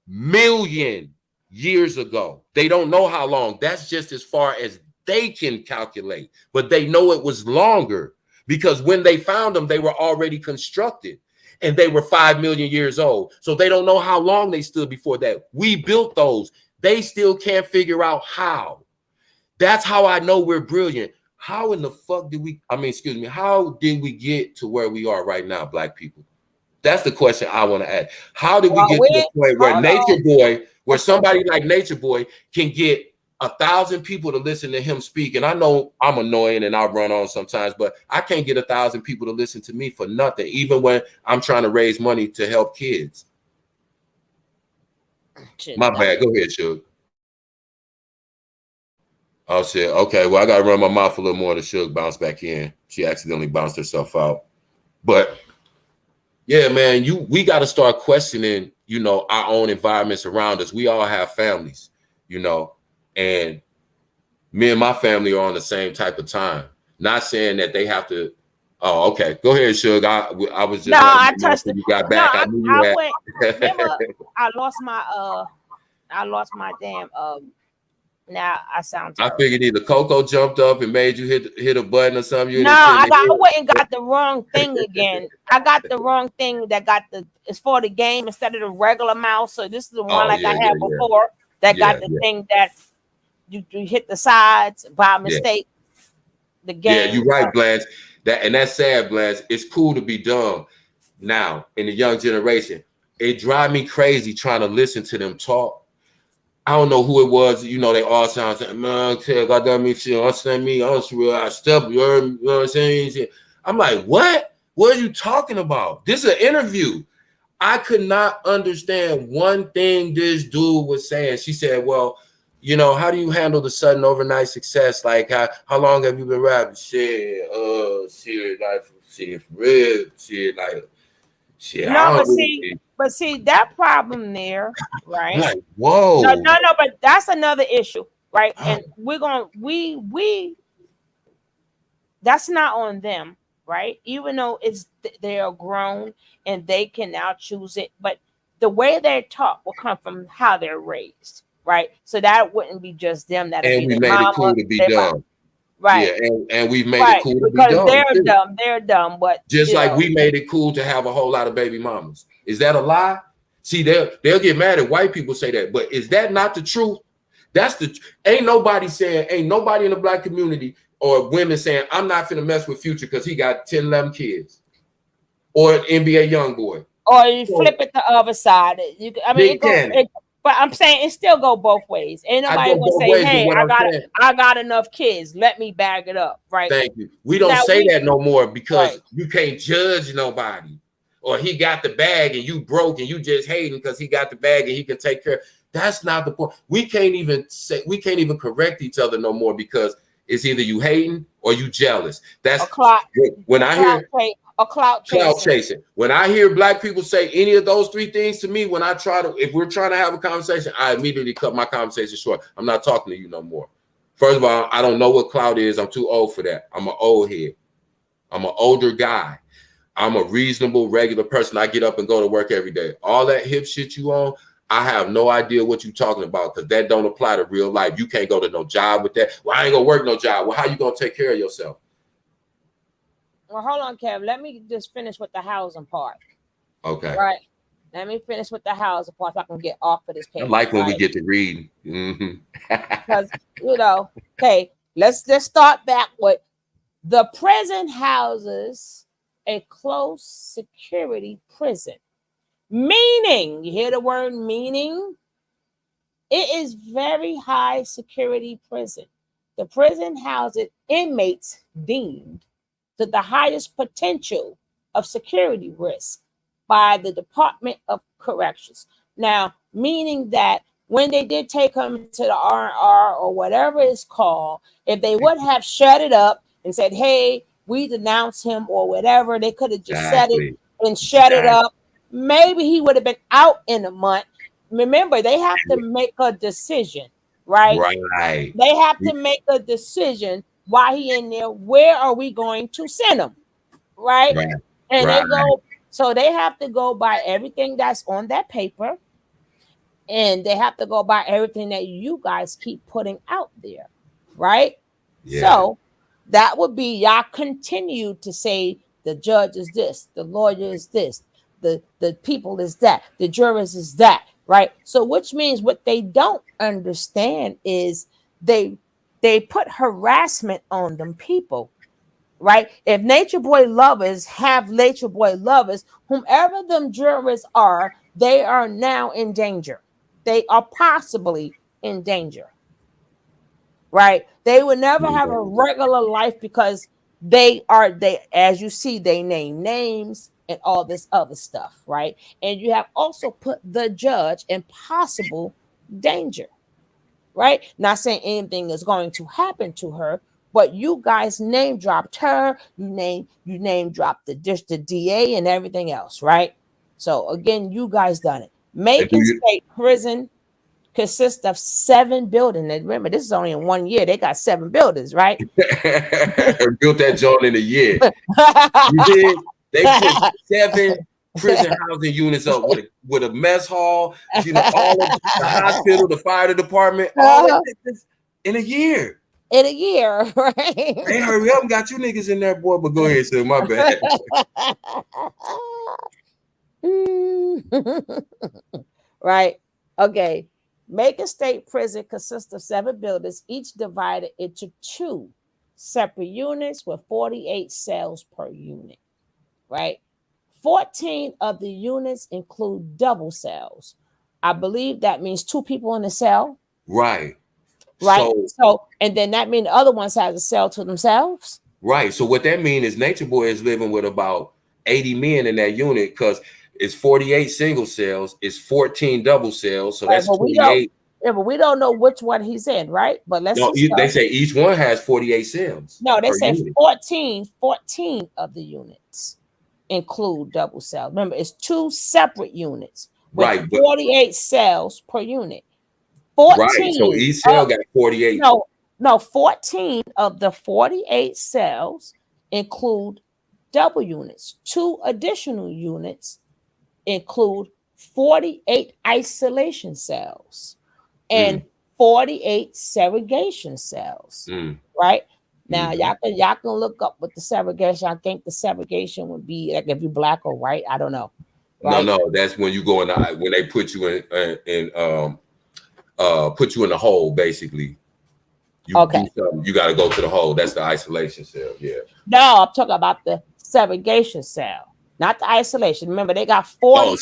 million years ago. They don't know how long. That's just as far as they can calculate. But they know it was longer because when they found them, they were already constructed. and they were 5 million years old. So they don't know how long they stood before that. We built those. They still can't figure out how. That's how I know we're brilliant. How in the fuck did we, excuse me, how did we get to where we are right now, Black people? That's the question I want to ask. How did we get to the point where Natureboy, where somebody like Natureboy can get 1,000 people to listen to him speak? And I know I'm annoying and I'll run on sometimes, but I can't get 1,000 people to listen to me for nothing, even when I'm trying to raise money to help kids. My bad. Go ahead, Suge. Oh shit. Okay. Well, I gotta run my mouth a little more to Suge bounce back in. She accidentally bounced herself out. But yeah, man, we got to start questioning, you know, our own environments around us. We all have families, you know, and me and my family are on the same type of time. Not saying that they have to. Oh, okay. Go ahead, Suge. I was just. No, I touched it. You got back. No, I knew you went. Remember, I lost my damn. Now I sound terrible. I figured either Coco jumped up and made you hit a button or something. No, I went and got the wrong thing again. I got the wrong thing that it's for the game instead of the regular mouse. So this is the one I had before that got the thing that you hit the sides by mistake. The game. Yeah, you're right, Blanche. That's sad, Blanche. It's cool to be dumb now in the young generation. It drives me crazy trying to listen to them talk. I don't know who it was, you know, they all sound like, man, goddamn me, shit, understand me, I step, you know what I'm saying? I'm like, what? What are you talking about? This is an interview. I could not understand one thing this dude was saying. She said, well, you know, how do you handle the sudden overnight success? Like, how long have you been rapping? Shit, like, shit, for real, shit, like, shit. No, but see that problem there, right? Like, whoa. No, but that's another issue, right? And we're gonna that's not on them, right? Even though they are grown and they can now choose it, but the way they're taught will come from how they're raised, right? So that wouldn't be just them. That and be we made it cool to be dumb. Right. Yeah, and we've made it cool to be dumb. Because they're dumb, but just like we made it cool to have a whole lot of baby mamas. Is that a lie? See, they'll get mad at white people say that, but is that not the truth? Ain't nobody in the Black community or women saying, I'm not finna mess with Future because he got 10, 11 kids. Or an NBA young boy. Or you flip it the other side. But I'm saying it still go both ways. Ain't nobody gonna say, "Hey, I got enough kids. Let me bag it up." Right? Thank you. We don't say that no more because you can't judge nobody. Or he got the bag and you broke and you just hating because he got the bag and he can take care. That's not the point. We can't even correct each other no more because it's either you hating or you jealous. That's clout chasing. When I hear Black people say any of those three things to me, if we're trying to have a conversation, I immediately cut my conversation short. I'm not talking to you no more. First of all, I don't know what clout is. I'm too old for that. I'm an old head. I'm an older guy. I'm a reasonable, regular person. I get up and go to work every day. All that hip shit you on, I have no idea what you're talking about because that don't apply to real life. You can't go to no job with that. Well, I ain't gonna work no job. Well, how you gonna take care of yourself? Well, hold on, Kev. Let me just finish with the housing part. Okay. Right. Let me finish with the housing part so I can get off of this page. I like when we get to read. Because, okay, let's just start back with the prison houses a close security prison. Meaning, you hear the word meaning? It is very high security prison. The prison houses inmates deemed to the highest potential of security risk by the Department of Corrections. Now, meaning that when they did take him to the R&R or whatever it's called, if they would have shut it up and said, hey, we denounce him or whatever, they could have just said it and shut it up. Maybe he would have been out in a month. Remember, they have to make a decision, right? Right. They have to make a decision while he in there. Where are we going to send him? Right? And they go, so they have to go by everything that's on that paper. And they have to go by everything that you guys keep putting out there. Right? Yeah. So that would be y'all continue to say the judge is this, the lawyer is this, the people is that, the jurors is that, right? So which means what they don't understand is they put harassment on them people, right? If Nature Boy lovers have Nature Boy lovers, whomever them jurors are, they are now in danger. They are possibly in danger, right? They would never have a regular life because they, as you see, they name names and all this other stuff, right? And you have also put the judge in possible danger, right? Not saying anything is going to happen to her, but you guys name dropped her, you name dropped the DA and everything else, right? So again, you guys done it. Macon State Prison consists of 7 buildings. And remember, this is only in 1 year. They got 7 buildings, right? Built that joint in a year. You did? They put 7 prison housing units up with a mess hall, you know, all of the hospital, the fire department, all that in a year. In a year, right? Hey, hurry up and got you niggas in there, boy. But go ahead, sir. My bad. Right. Okay. Macon State Prison consists of 7 buildings, each divided into 2 separate units with 48 cells per unit, right? 14 of the units include double cells. I believe that means 2 people in a cell. Right. Right. So and then that means the other ones have a cell to themselves. Right. So what that means is Nature Boy is living with about 80 men in that unit because it's 48 single cells, it's 14 double cells. So that's 28. Yeah, but we don't know which one he's in, right? But let's they say each one has 48 cells. No, they say 14 of the units include double cells. Remember, it's 2 separate units with 48 cells per unit. 14, right. So each cell got 48. No, 14 of the 48 cells include double units. 2 additional units include 48 isolation cells and 48 segregation cells. Right? Now, y'all can look up what the segregation. I think the segregation would be like if you're black or white. I don't know. Right? No, that's when you go in when they put you in put you in the hole, basically. You do something, you got to go to the hole. That's the isolation cell. Yeah. No, I'm talking about the segregation cell, not the isolation. Remember, they got 4. Oh, the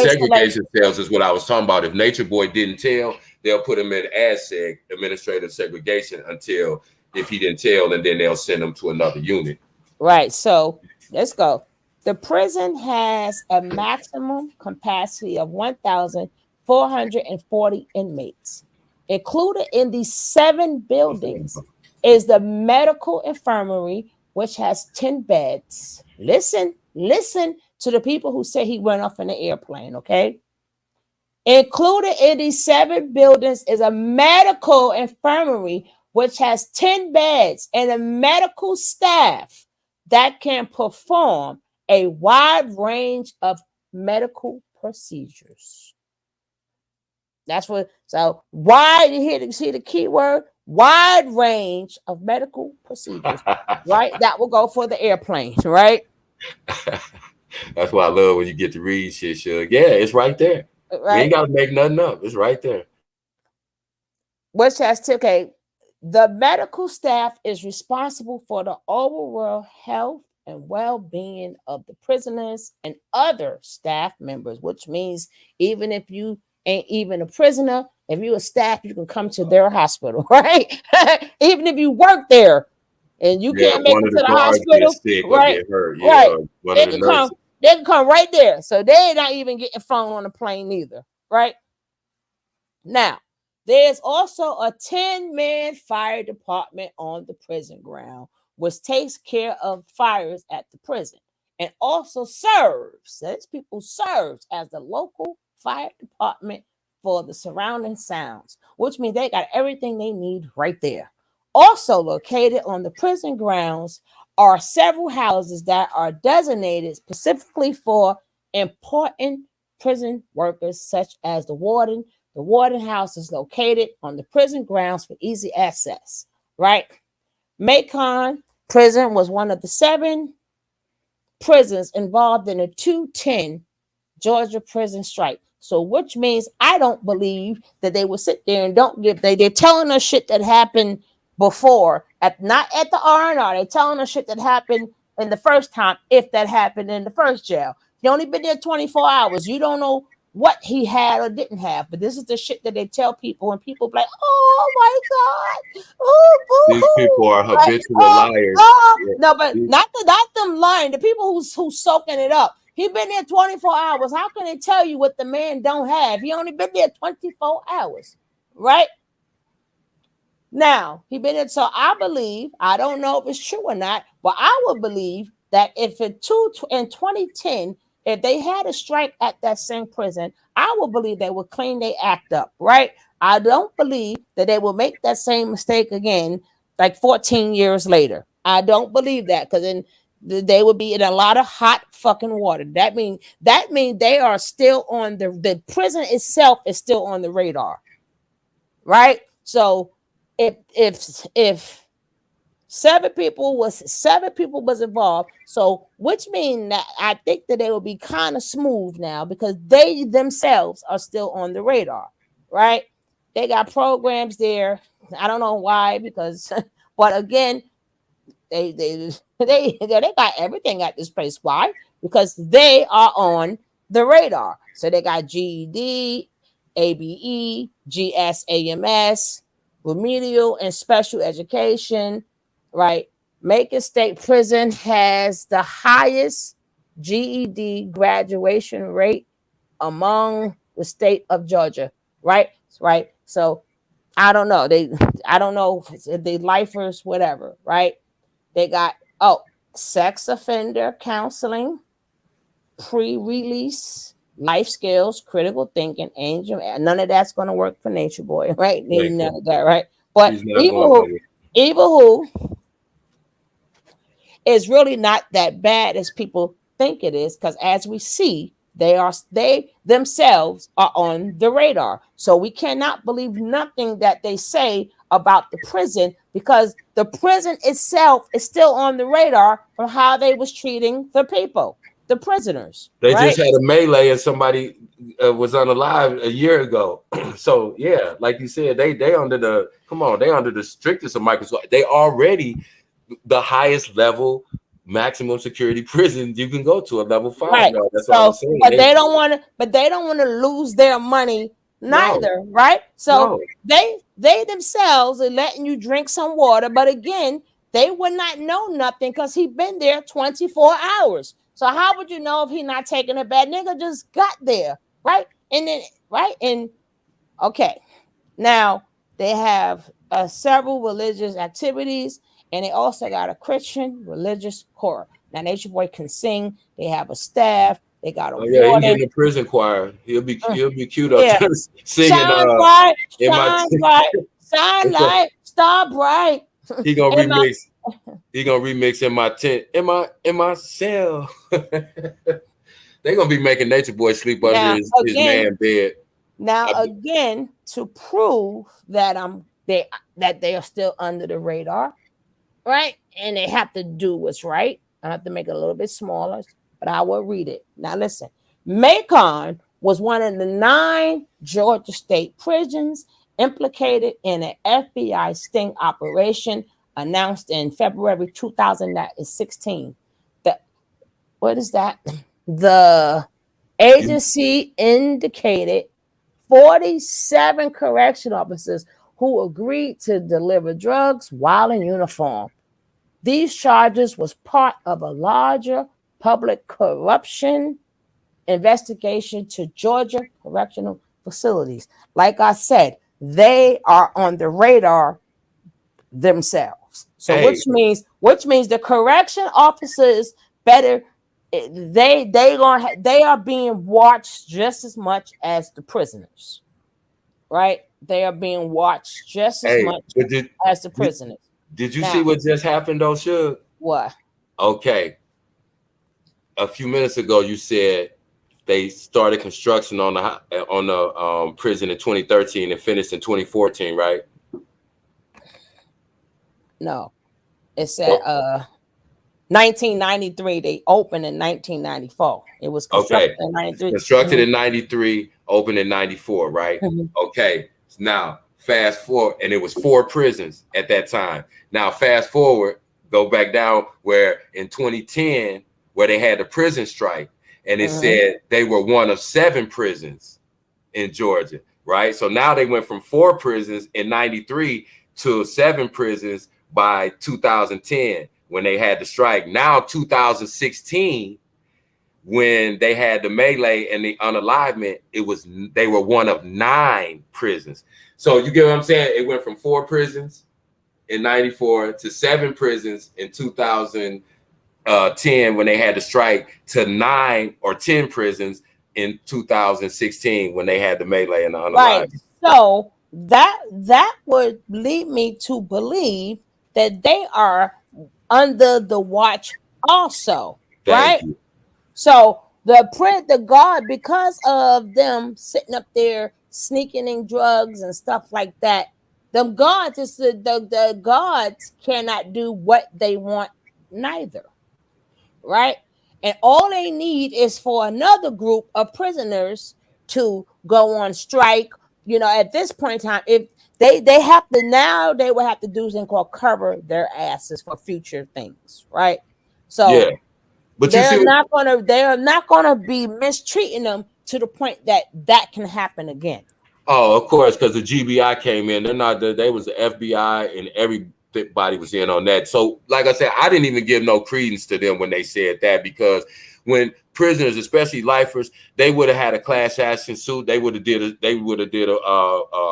segregation cells is what I was talking about. If Nature Boy didn't tell, they'll put him in ASSEG, administrative segregation, until if he didn't tell, and then they'll send him to another unit. Right. So let's go. The prison has a maximum capacity of 1,440 inmates. Included in these 7 buildings is the medical infirmary, which has 10 beds. Listen to the people who say he went off in the airplane, okay? Included in these 7 buildings is a medical infirmary, which has 10 beds and a medical staff that can perform a wide range of medical procedures. That's what, so wide, you hear see the key word, wide range of medical procedures, right? That will go for the airplane, right? That's why I love when you get to read shit, Shug. Yeah, it's right there. Right? We ain't got to make nothing up. It's right there. Which has okay. The medical staff is responsible for the overall health and well-being of the prisoners and other staff members, which means even if you ain't even a prisoner, if you're a staff, you can come to their hospital, right? Even if you work there and you can't make it to the hospital, right? Right. They can come right there. So they're not even getting flown on the plane either, right? Now, there's also a 10-man fire department on the prison ground, which takes care of fires at the prison and also serves as the local fire department for the surrounding sounds, which means they got everything they need right there. Also located on the prison grounds are several houses that are designated specifically for important prison workers, such as the warden. The warden house is located on the prison grounds for easy access, right? Macon Prison was one of the 7 prisons involved in a 210 Georgia prison strike. So, which means I don't believe that they will sit there and don't give. They're telling us shit that happened before, not at the R&R. They're telling us shit that happened in the first time, if that happened in the first jail. He only been there 24 hours. You don't know what he had or didn't have, but this is the shit that they tell people, and people be like, "Oh my god, oh These people boo-hoo." are Like, habitual liars. no, but Yeah. not them lying. The people who's soaking it up. He been there 24 hours. How can they tell you what the man don't have? He only been there 24 hours, right? Now, he been in, so I believe, I don't know if it's true or not, but I would believe that if in 2010, if they had a strike at that same prison, I would believe they would clean their act up, right? I don't believe that they will make that same mistake again, like 14 years later. I don't believe that, because then they would be in a lot of hot fucking water. That means they are still on the prison itself is still on the radar, right? So if seven people was involved, so which means that I think that they will be kind of smooth now, because they themselves are still on the radar, right? They got programs there. I don't know why, because but again, they got everything at this place. Why? Because they are on the radar. So they got GED, ABE, GSAMS, remedial and special education, right? Macon State Prison has the highest GED graduation rate among the state of Georgia, right? Right. So I don't know. I don't know if they lifers, whatever, right? They got sex offender counseling, pre-release, life skills, critical thinking, angel. None of that's going to work for Nature Boy, right? Need none of that, right? But He's not going Evil Who is really not that bad as people think it is, because as we see, they themselves are on the radar. So we cannot believe nothing that they say about the prison, because the prison itself is still on the radar from how they was treating the people, the prisoners. They right? just had a melee and somebody was unalive a year ago. So yeah, like you said, they under the they under the strictest of Microsoft. They already the highest level maximum security prison you can go to, a level 5. Right. No, that's So, all I'm saying. they don't want to lose their money neither, right? So they themselves are letting you drink some water, but again, they would not know nothing because he been there 24 hours. So how would you know if he not taking a bad nigga just got there, right? And then okay. Now they have several religious activities, and they also got a Christian religious choir. Now Nature Boy can sing. They have a staff. They got a he can get warden. in the prison choir. He'll be cute Yeah. up there singing. Shine bright, shine bright, shine light, star bright. He gonna remix. He gonna remix in my tent, in my cell. They gonna be making Nature Boy sleep under his man bed. Now again, to prove that they are still under the radar, right? And they have to do what's right. I have to make it a little bit smaller, but I will read it. Now listen, Macon was one of the 9 Georgia state prisons implicated in an FBI sting operation announced in February 2016. What is that? The agency indicated 47 correction officers who agreed to deliver drugs while in uniform. These charges was part of a larger public corruption investigation to Georgia correctional facilities. Like I said, they are on the radar themselves. So which means the correction officers better they are being watched just as much as the prisoners. Right? They are being watched just as much as the prisoners. Did you see what just happened though, Shug? What? Okay. A few minutes ago, you said they started construction on the prison in 2013 and finished in 2014, right? No. It said 1993. They opened in 1994. It was constructed in 93. Constructed in 93, opened in 94, right? Okay. Now, fast forward, and it was 4 prisons at that time. Now, fast forward, go back down where in 2010, where they had the prison strike, and it said they were one of 7 prisons in Georgia, right? So now they went from 4 prisons in 93 to 7 prisons by 2010 when they had the strike. Now 2016, when they had the melee and the unalivement, they were one of 9 prisons. So you get what I'm saying? It went from 4 prisons in 94 to 7 prisons in 2010 when they had the strike to 9 or 10 prisons in 2016 when they had the melee and the unalivement. Right. So that would lead me to believe that they are under the watch also. Right. Thank you. So the guard, because of them sitting up there sneaking in drugs and stuff like that, the guards cannot do what they want neither. Right. And all they need is for another group of prisoners to go on strike. You know, at this point in time, if they have to, now they will have to do something called cover their asses for future things, right? So yeah, but they're not gonna be mistreating them to the point that can happen again. Oh, of course, because the GBI came in. They was the FBI and everybody was in on that. So, like I said, I didn't even give no credence to them when they said that, because when prisoners, especially lifers, they would have had a class action suit. They would have did a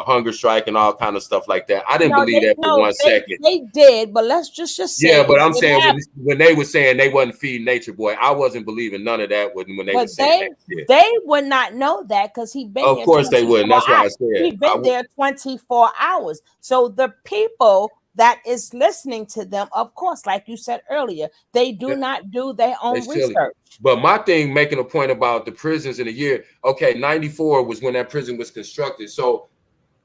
hunger strike and all kind of stuff like that. I didn't believe that for 1 second. They did, but let's just say. Yeah, but I'm saying when they were saying they wasn't feeding Nature Boy, I wasn't believing none of that when they were saying that. They would not know that because he been. Of course they wouldn't. That's why I said he been there 24 hours. So the people that is listening to them, of course, like you said earlier, they do not do their own research. But my thing, making a point about the prisons in a year, okay, 94 was when that prison was constructed. So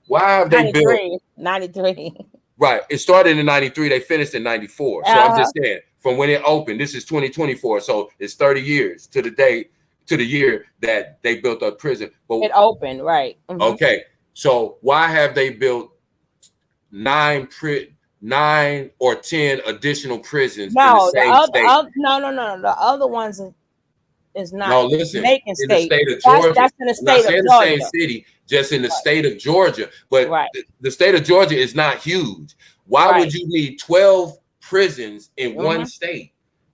why have they built 93? Right. It started in 93. They finished in 94. So I'm just saying, from when it opened, this is 2024. So it's 30 years to the day, to the year that they built a prison. But it opened, right. Okay. So why have they built 9 or 10 additional prisons in the same state? No. The other ones is not. No, listen. Macon in State. The state of Georgia. That's in the state of Georgia. The same city, just in the state of Georgia. But the state of Georgia is not huge. Why would you need 12 prisons in one state?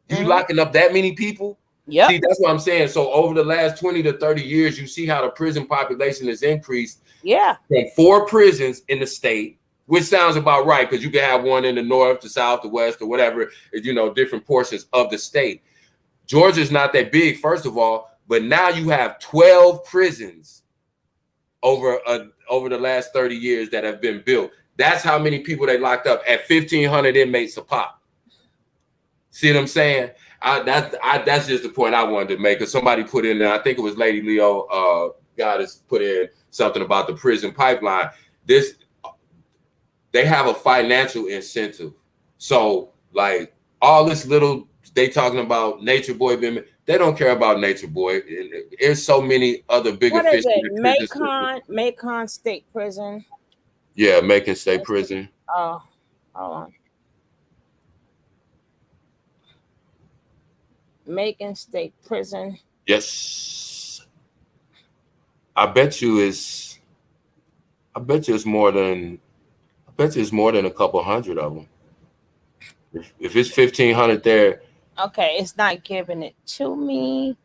You locking up that many people? Yeah. See, that's what I'm saying. So over the last 20 to 30 years, you see how the prison population has increased. Yeah. From 4 prisons in the state, which sounds about right, because you can have one in the north, the south, the west, or whatever, you know, different portions of the state. Georgia's not that big, first of all, but now you have 12 prisons over the last 30 years that have been built. That's how many people they locked up at 1,500 inmates a pop. See what I'm saying? That's just the point I wanted to make. Because somebody put in there, I think it was Lady Leo, God has put in something about the prison pipeline. They have a financial incentive. So like all this little, they talking about Nature Boy, they don't care about Nature Boy. There's so many other bigger fish. What is it? Macon State Prison. Yeah, Macon State Prison. Oh, hold on. Macon State Prison. Yes. I bet you it's more than a couple hundred of them. If it's 1,500 there. Okay, it's not giving it to me.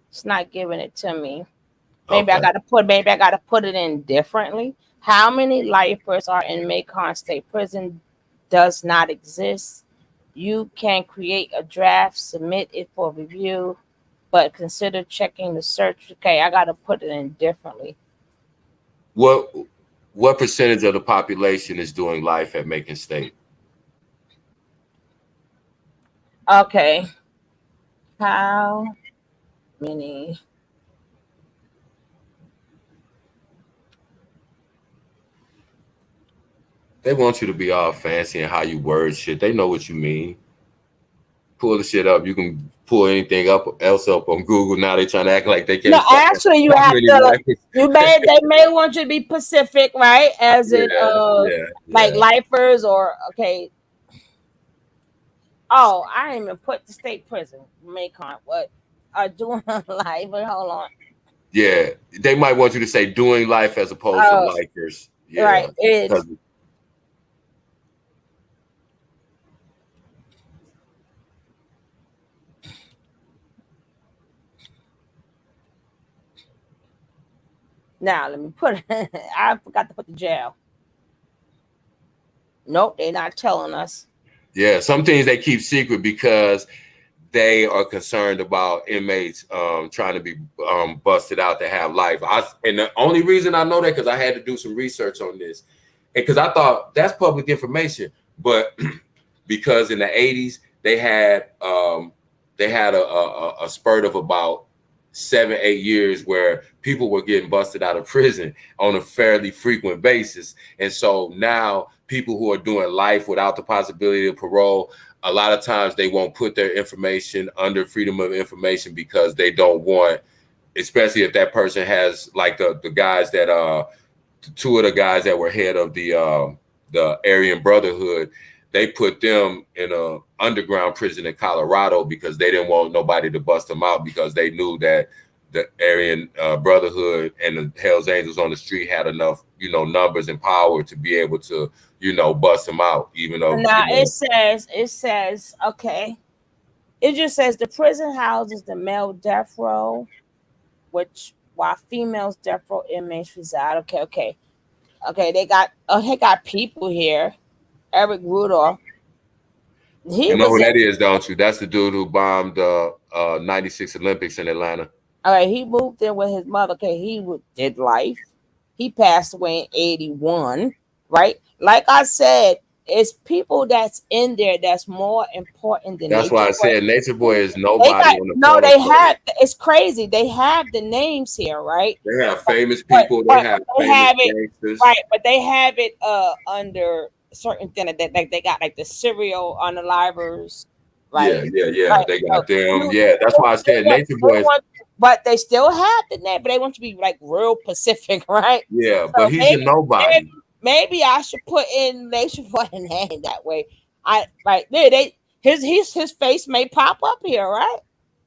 It's not giving it to me. Maybe I gotta put it in differently. How many lifers are in Macon State Prison does not exist. You can create a draft, submit it for review, but consider checking the search. Okay, I gotta put it in differently. What percentage of the population is doing life at Macon State? Okay. How many? They want you to be all fancy and how you word shit. They know what you mean. pull the shit up. You can pull anything else up on Google. Now they trying to act like they can't. No, actually, you have to. They may want you to be Pacific, right? As in, like lifers or okay. Oh, I didn't even put the state prison, Macon. What are doing life? But hold on. Yeah, they might want you to say doing life as opposed to lifers. Yeah, right. It's now. Let me put it. I forgot to put the jail. Nope, they're not telling us. Yeah, some things they keep secret because they are concerned about inmates trying to be busted out to have life. And the only reason I know that because I had to do some research on this, and because I thought that's public information, but because in the 80s they had a spurt of about 7-8 years where people were getting busted out of prison on a fairly frequent basis, and so now people who are doing life without the possibility of parole, a lot of times they won't put their information under freedom of information because they don't want, especially if that person has like the guys that two of the guys that were head of the Aryan Brotherhood, they put them in a underground prison in Colorado because they didn't want nobody to bust them out because they knew that the Aryan Brotherhood and the Hells Angels on the street had enough, numbers and power to be able to, bust them out, even though. Now it says, okay. It just says the prison houses the male death row, while females death row inmates reside. Okay. They got people here. Eric Rudolph. You know who that is, don't you? That's the dude who bombed the 96 Olympics in Atlanta. All right, he moved in with his mother. Okay, he did life. He passed away in 81, right? Like I said, it's people that's in there that's more important than That's why I said Natureboy is nobody on the no, they have, it's crazy. They have the names here, right? They have famous people, they have gangsters. Right, but they have it under certain thing that like they got like the serial unalivers, right? Yeah. Right. They got them. Yeah, that's why I said Natureboy. But they still have the name, but they want to be like real Pacific, right? Yeah, so but he's a nobody. Maybe I should put in Natureboy name that way. His face may pop up here, right?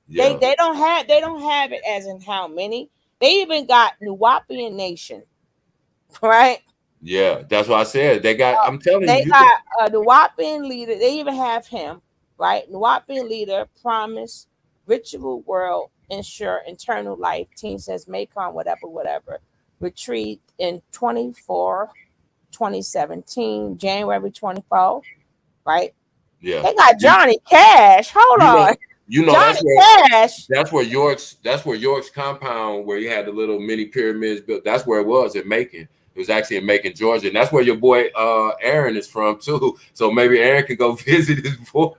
Yeah. They don't have it as in how many. They even got Nuwapian Nation, right? Yeah, that's what I said. They got. I'm telling you, they got a Nuwapian leader. They even have him, right? Nuwapian leader, promise, ritual world, ensure eternal life. Team says Macon, whatever. Retreat in 2017, January 24th, right? Yeah. They got Johnny Cash. Hold on. Johnny Cash. That's where York's compound, where you had the little mini pyramids built. That's where it was in Macon. It was actually in Macon, Georgia, and that's where your boy Aaron is from too. So maybe Aaron could go visit his boy.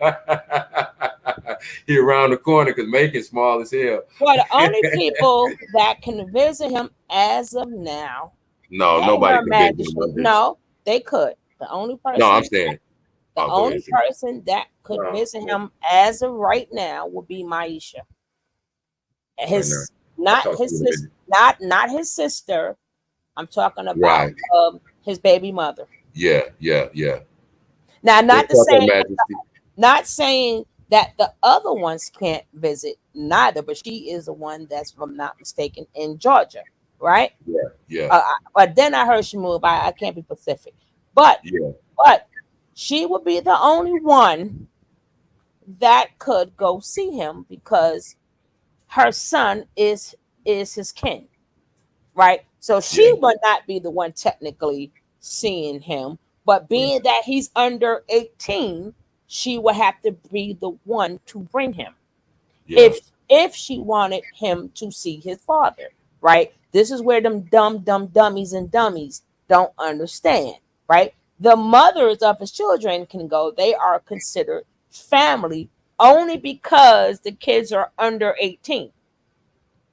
He around the corner because Macon's small as hell. Well, the only people that can visit him as of now. No, nobody can visit him. No, they could. The only person. No, I'm saying. The only person that could visit him as of right now would be Maisha. Not his sister. I'm talking about his baby mother. Yeah. Now, not saying that the other ones can't visit neither, but she is the one that's, if I'm not mistaken, in Georgia, right? Yeah. But then I heard she moved. I can't be specific, but she would be the only one that could go see him because her son is his kin, right? So she would not be the one technically seeing him, but being that he's under 18, she would have to be the one to bring him. If she wanted him to see his father, right? This is where them dumb dummies and dummies don't understand, right? The mothers of his children can go. They are considered family only because the kids are under 18,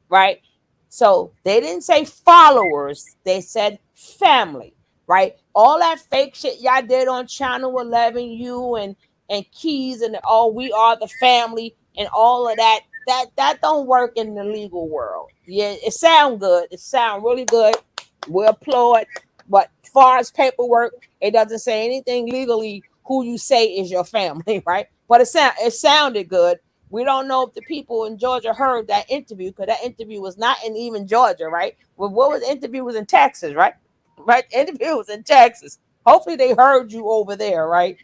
right? So they didn't say followers. They said family, right? All that fake shit y'all did on Channel 11, you and and keys and oh, we are the family and all of that. That don't work in the legal world. Yeah, it sound good. It sound really good. We applaud. But as far as paperwork, it doesn't say anything legally who you say is your family, right? But it sounded good. We don't know if the people in Georgia heard that interview because that interview was not in even Georgia, right? Well, what was the interview was in Texas, right? Right, the interview was in Texas. Hopefully they heard you over there, right?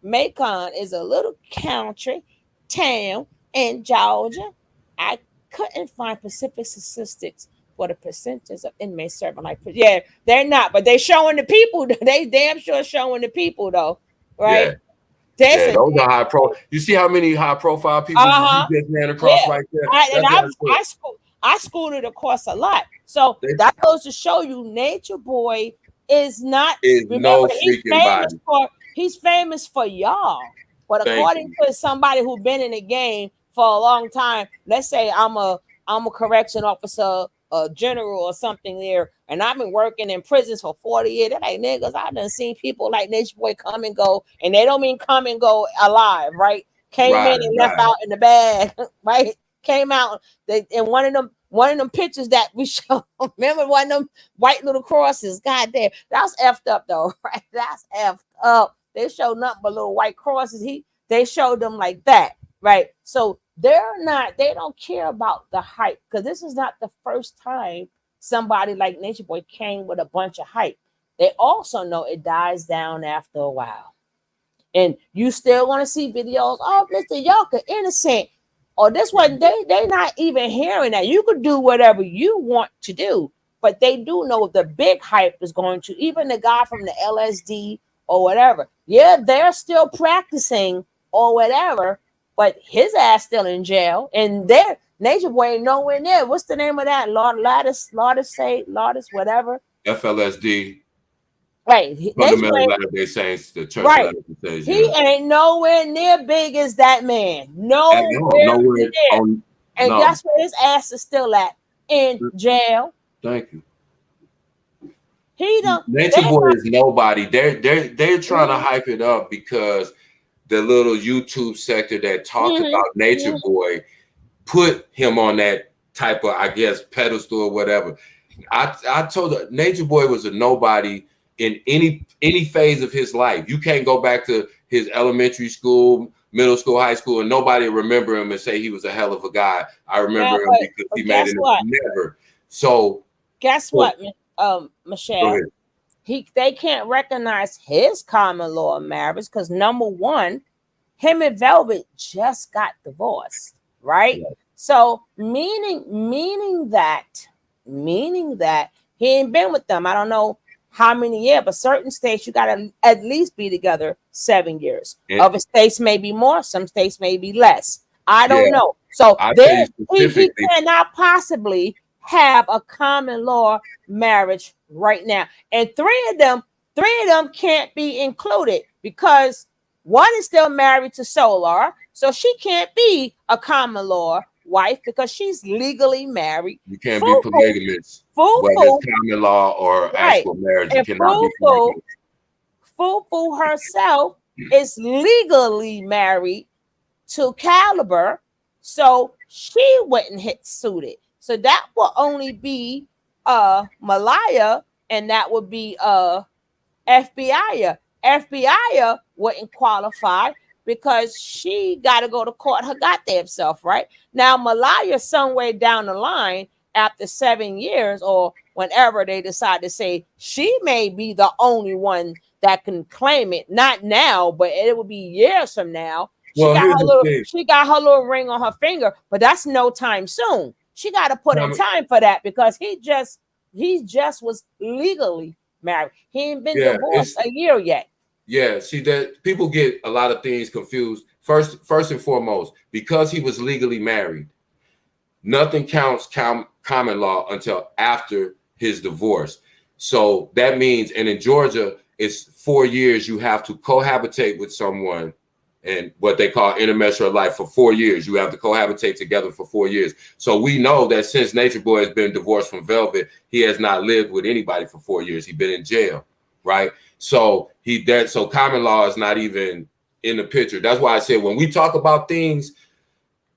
Macon is a little country town in Georgia. I couldn't find specific statistics for the percentage of inmates serving like, yeah, they're not, but they showing the people. They damn sure showing the people though, right? Yeah. Yeah, those are high pro. You see how many high profile people you just ran across right there? I scooted across a lot. So that goes to show you Nature Boy is not no freaking body. He's famous for y'all. But according to somebody who's been in the game for a long time, let's say I'm a correction officer, a general or something there, and I've been working in prisons for 40 years. They're like, niggas, I done seen people like Nature Boy come and go, and they don't mean come and go alive, right? Came in and left out in the bag, right? Came out and one of them pictures that we show. Remember one of them white little crosses? God damn, that's effed up though, right? That's effed up. They showed nothing but little white crosses. They showed them like that, right? So they don't care about the hype because this is not the first time somebody like Nature Boy came with a bunch of hype. They also know it dies down after a while. And you still want to see videos, oh, Mr. Yoka, innocent. Or this one, they not even hearing that. You could do whatever you want to do, but they do know the big hype is going to, even the guy from the LSD or whatever. Yeah, they're still practicing or whatever, but his ass still in jail. And their Nature Boy ain't nowhere near. What's the name of that? Laudis, whatever. FLSD. Right. Fundamental Latter-day Saints, the church right. says, he ain't nowhere near big as that man. Nowhere near. And guess where his ass is still at? In jail. Thank you. He don't. Nature Boy is nobody. They're trying to hype it up because the little YouTube sector that talked about Nature Boy put him on that type of, I guess, pedestal or whatever. I told her Nature Boy was a nobody in any phase of his life. You can't go back to his elementary school, middle school, high school, and nobody remember him and say he was a hell of a guy. I remember him because he made it never. So guess what, Michelle? They can't recognize his common law marriage because number one, him and Velvet just got divorced, right? Yeah. So meaning that he ain't been with them. I don't know how many years, but certain states you got to at least be together 7 years. Other states may be more, some states may be less. I don't know. So he cannot possibly have a common law marriage right now. And three of them can't be included because one is still married to Solar, so she can't be a common law wife because she's legally married. You can't be polygamous, whether it's common law or actual marriage. You cannot be polygamous. Fufu herself is legally married to Caliber, so she wouldn't hit suited. So that will only be Malaya, and that would be FBI. FBI wouldn't qualify because she got to go to court her goddamn self, right? Now, Malaya somewhere down the line after 7 years or whenever they decide to say she may be the only one that can claim it. Not now, but it will be years from now. She got her little ring on her finger, but that's no time soon. She got to put in time for that because he just was legally married. He ain't been divorced a year yet. Yeah, see that people get a lot of things confused. First and foremost, because he was legally married, nothing counts common law until after his divorce. So that means, and in Georgia, it's 4 years you have to cohabitate with someone and what they call intermestral life for 4 years. You have to cohabitate together for 4 years. So we know that since Nature Boy has been divorced from Velvet, he has not lived with anybody for 4 years. He's been in jail, right? So so common law is not even in the picture. That's why I said when we talk about things,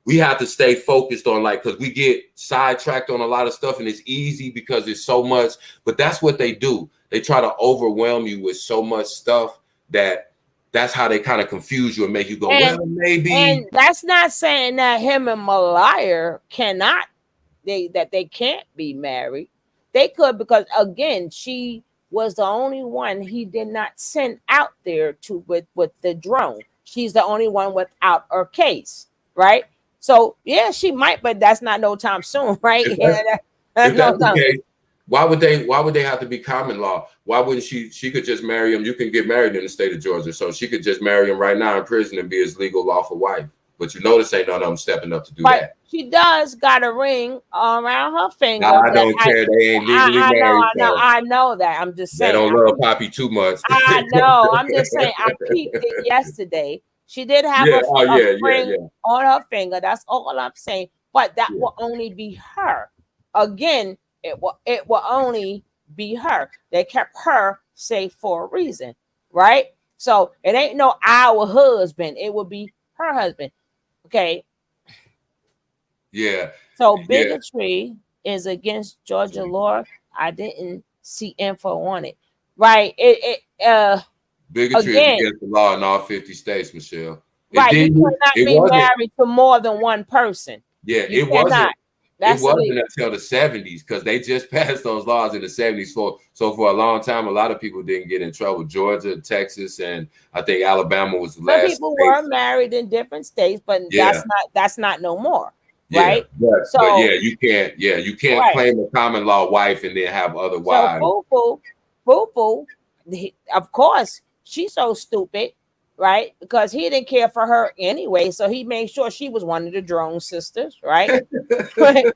we have to stay focused on, like, because we get sidetracked on a lot of stuff, and it's easy because it's so much. But that's what they do. They try to overwhelm you with so much stuff that's how they kind of confuse you and make you go, well, maybe. And that's not saying that him and Malaya cannot, that they can't be married. They could, because again, she was the only one he did not send out there to with the drone. She's the only one without her case, right? So yeah, she might, but that's not no time soon, right? If that's that's no time. the case, why would they have to be common law? Why wouldn't she could just marry him? You can get married in the state of Georgia, so she could just marry him right now in prison and be his legal lawful wife. But you notice ain't none of them stepping up to do that. She does got a ring around her finger. I don't care. They ain't legally married. I know that. I'm just saying. They don't love Poppy too much. I know. I'm just saying. I peeped it yesterday. She did have a ring on her finger. That's all I'm saying. But that will only be her. Again, it will only be her. They kept her safe for a reason, right? So it ain't no our husband. It will be her husband. Okay. Yeah. So bigotry is against Georgia law. I didn't see info on it. Right. Bigotry is against the law in all 50 states, Michelle. Right. You cannot be married to more than one person. Yeah, it wasn't until the 70s, because they just passed those laws in the 70s. So for a long time, a lot of people didn't get in trouble. Georgia, Texas, and I think Alabama was the last. Some people were married in different states, but that's not no more. Right. But you can't claim a common law wife and then have other wives. So Fufu, of course, she's so stupid, right? Because he didn't care for her anyway, so he made sure she was one of the drone sisters, right?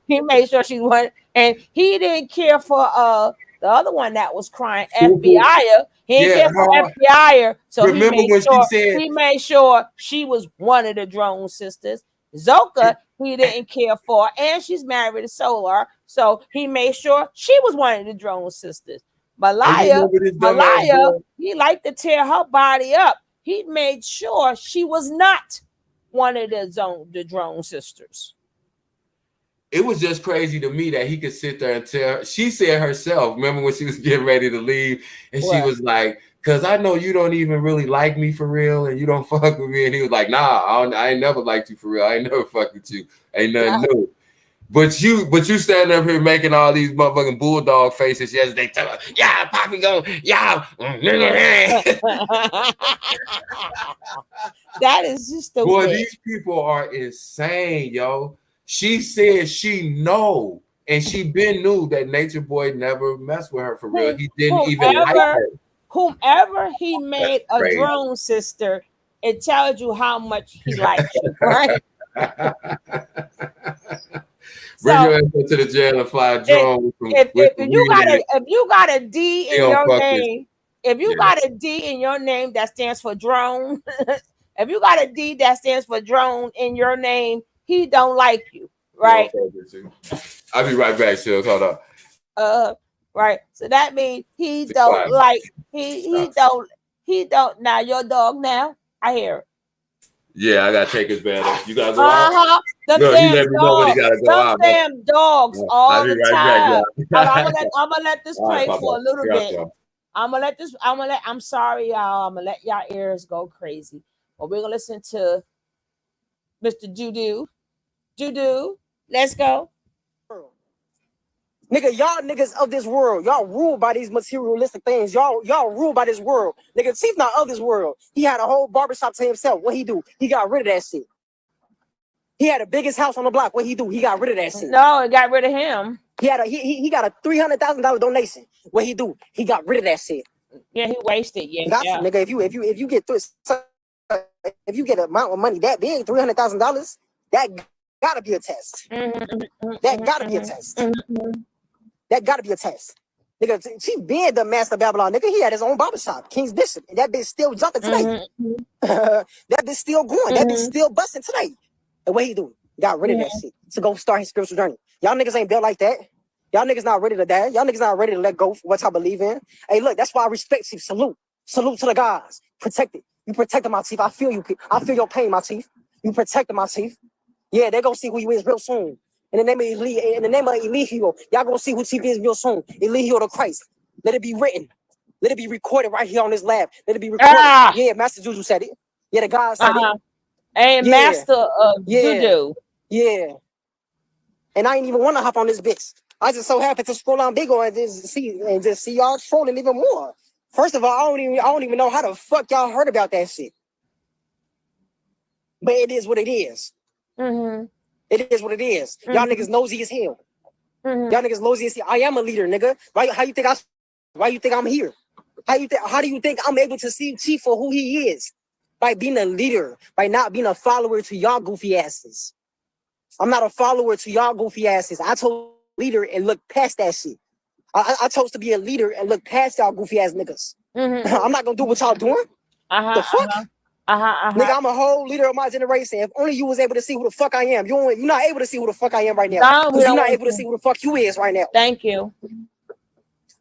He made sure she was, and he didn't care for the other one that was crying, FBI. He didn't care for FBI, so he made sure she was one of the drone sisters. Zoka, he didn't care for, and she's married to Solar, so he made sure she was one of the drone sisters. Malaya, he liked to tear her body up. He made sure she was not one of the drone sisters. It was just crazy to me that he could sit there and tell her. She said herself, remember when she was getting ready to leave, and she was like, because I know you don't even really like me for real, and you don't fuck with me. And he was like, nah, I ain't never liked you for real. I ain't never fucked with you. Ain't nothing new. But you stand up here making all these motherfucking bulldog faces yesterday. Yeah, Poppy go, yeah. That is just stupid. Boy, these people are insane, yo. She said she know, and she been knew that Natureboy never messed with her for real. He didn't even like her. Whomever he made a drone sister, it tells you how much he likes you, right? Bring your ass to the jail and fly a drone. If you got a D in your name, if you got a D in your name that stands for drone, if you got a D that stands for drone in your name, he don't like you, right? I'll be right back, Shug. Hold on. Right. So that means he don't like he don't now your dog now. I hear it. Yeah, I gotta take his bed off. You gotta go out. Them damn dogs all the time. I'm gonna let this play for a little bit. I'm sorry, y'all. I'm gonna let y'all ears go crazy. But we're gonna listen to Mr. JuJu. JuJu, let's go. Nigga, y'all niggas of this world, y'all ruled by these materialistic things. Y'all ruled by this world. Nigga, Chief not of this world. He had a whole barbershop to himself. What he do? He got rid of that shit. He had the biggest house on the block. What he do? He got rid of that shit. No, it got rid of him. He got a $300,000 donation. What he do? He got rid of that shit. Yeah, he wasted. Yeah, nigga. If you get if you get an amount of money that big, $300,000, that gotta be a test. That gotta be a test. That gotta be a test. Nigga, she been the master Babylon. Nigga, he had his own barbershop, King's Bishop. And that bitch still jumping today. That bitch still going. That bitch still busting today. And what he do? Got rid of that shit to go start his spiritual journey. Y'all niggas ain't built like that. Y'all niggas not ready to die. Y'all niggas not ready to let go for what y'all believe in. Hey, look, that's why I respect you. Salute. Salute to the guys. Protect it. You protected my chief. I feel you. I feel your pain, my chief. You protected my chief. Yeah, they're gonna see who you is real soon. In the name of Eligio, y'all gonna see who chief is real soon. Eligio the Christ. Let it be written. Let it be recorded right here on this lab. Let it be recorded. Ah. Yeah, Master JuJu said it. Yeah, the God said it. A Yeah. master of Yeah. JuJu. Yeah. And I ain't even want to hop on this bitch. I just so happen to scroll on Big O and just see y'all trolling even more. First of all, I don't even know how the fuck y'all heard about that shit. But it is what it is. Mm-hmm. It is what it is. Y'all niggas nosy as hell. Mm-hmm. Y'all niggas nosy as hell. I am a leader, nigga. Why you think I'm here? How do you think I'm able to see Chief for who he is? By being a leader, by not being a follower to y'all goofy asses. I'm not a follower to y'all goofy asses. I told leader and look past that shit. I chose to be a leader and look past y'all goofy ass niggas. I'm not gonna do what y'all doing. The fuck? Nigga, I'm a whole leader of my generation. If only you was able to see who the fuck I am. You're not able to see who the fuck I am right now. Because you're not able to see who the fuck you is right now. Thank you.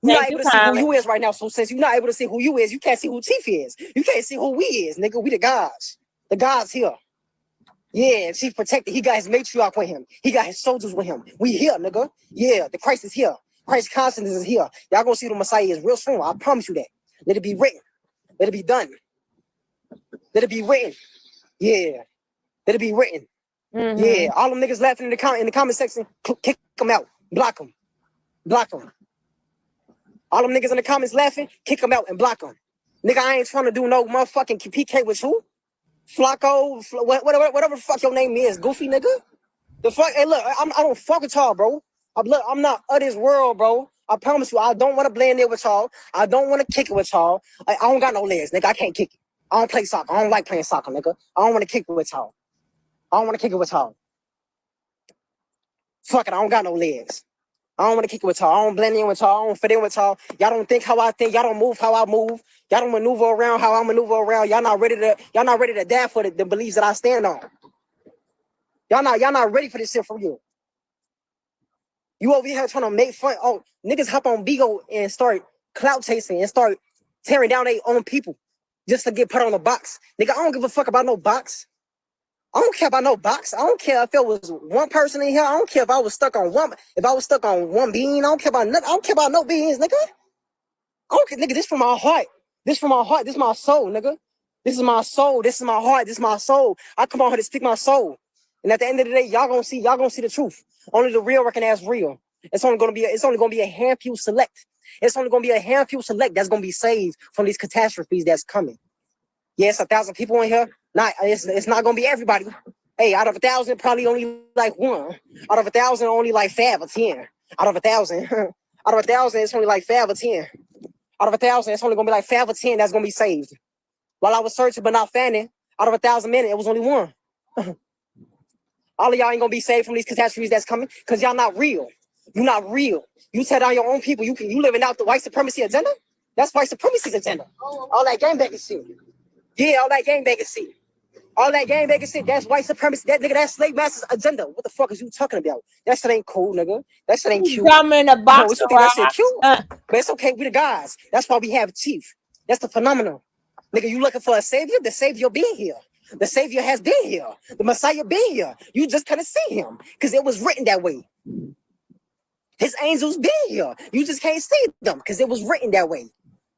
You're not able to see who you is right now. So since you're not able to see who you is, you can't see who Chief is. You can't see who we is, nigga. We the gods. The gods here. Yeah, Chief protected. He got his matriarch with him. He got his soldiers with him. We here, nigga. Yeah, the Christ is here. Christ consciousness is here. Y'all gonna see the Messiah is real soon. I promise you that. Let it be written. Let it be done. Let it be written. Yeah. Let it be written. Yeah. All them niggas laughing in the comment section, kick them out. Block them. Block them. All them niggas in the comments laughing, kick them out and block them. Nigga, I ain't trying to do no motherfucking PK with you. Flacco, whatever the fuck your name is, goofy nigga. The fuck, hey look, I don't fuck with y'all, bro. I'm not of this world, bro. I promise you, I don't want to blend in with y'all. I don't want to kick it with y'all. I don't got no legs, nigga. I can't kick it. I don't play soccer. I don't like playing soccer, nigga. I don't want to kick it with y'all. I don't want to kick it with y'all. Fuck it, I don't got no legs. I don't want to kick it with y'all. I don't blend in with y'all. I don't fit in with y'all. Y'all don't think how I think. Y'all don't move how I move. Y'all don't maneuver around how I maneuver around. Y'all not ready to die for the beliefs that I stand on. Y'all not ready for this shit for you. You over here trying to make fun. Oh, niggas hop on Bigo and start clout chasing and start tearing down their own people just to get put on a box. Nigga, I don't give a fuck about no box. I don't care about no box. I don't care if it was one person in here. I don't care if I was stuck on one being. I don't care about nothing. I don't care about no beings, nigga. I don't care, nigga. This from my heart. This from my heart. This is my soul, nigga. This is my soul. This is my heart. This is my soul. I come out here to speak my soul. And at the end of the day, y'all gonna see the truth. Only the real recognize real. It's only gonna be a handful select. It's only gonna be a handful select that's gonna be saved from these catastrophes that's coming. Yeah, it's 1,000 people in here. It's not gonna be everybody. Hey, out of 1,000, probably only like one. Out of 1,000, only like 5 or 10. Out of 1,000, it's only like 5 or 10. Out of 1,000, it's only gonna be like 5 or 10 that's gonna be saved. While I was searching but not finding, out of 1,000 men, it was only one. All of y'all ain't gonna be saved from these catastrophes that's coming because y'all not real. You're not real. You tear down your own people. You living out the white supremacy agenda? That's white supremacy's agenda. All that gangbanging shit. Yeah, all that gangbanging shit. All that gangbanging shit, that's white supremacy. That nigga, that's slave master's agenda. What the fuck is you talking about? That shit ain't cool, nigga. That shit ain't cute. Dumb in a box. What you think that shit cute? But it's okay, we the guys. That's why we have Chief. That's the phenomenon. Nigga, you looking for a savior? The savior been here. The savior has been here. The Messiah been here. You just couldn't see him because it was written that way. His angels been here. You just can't see them because it was written that way.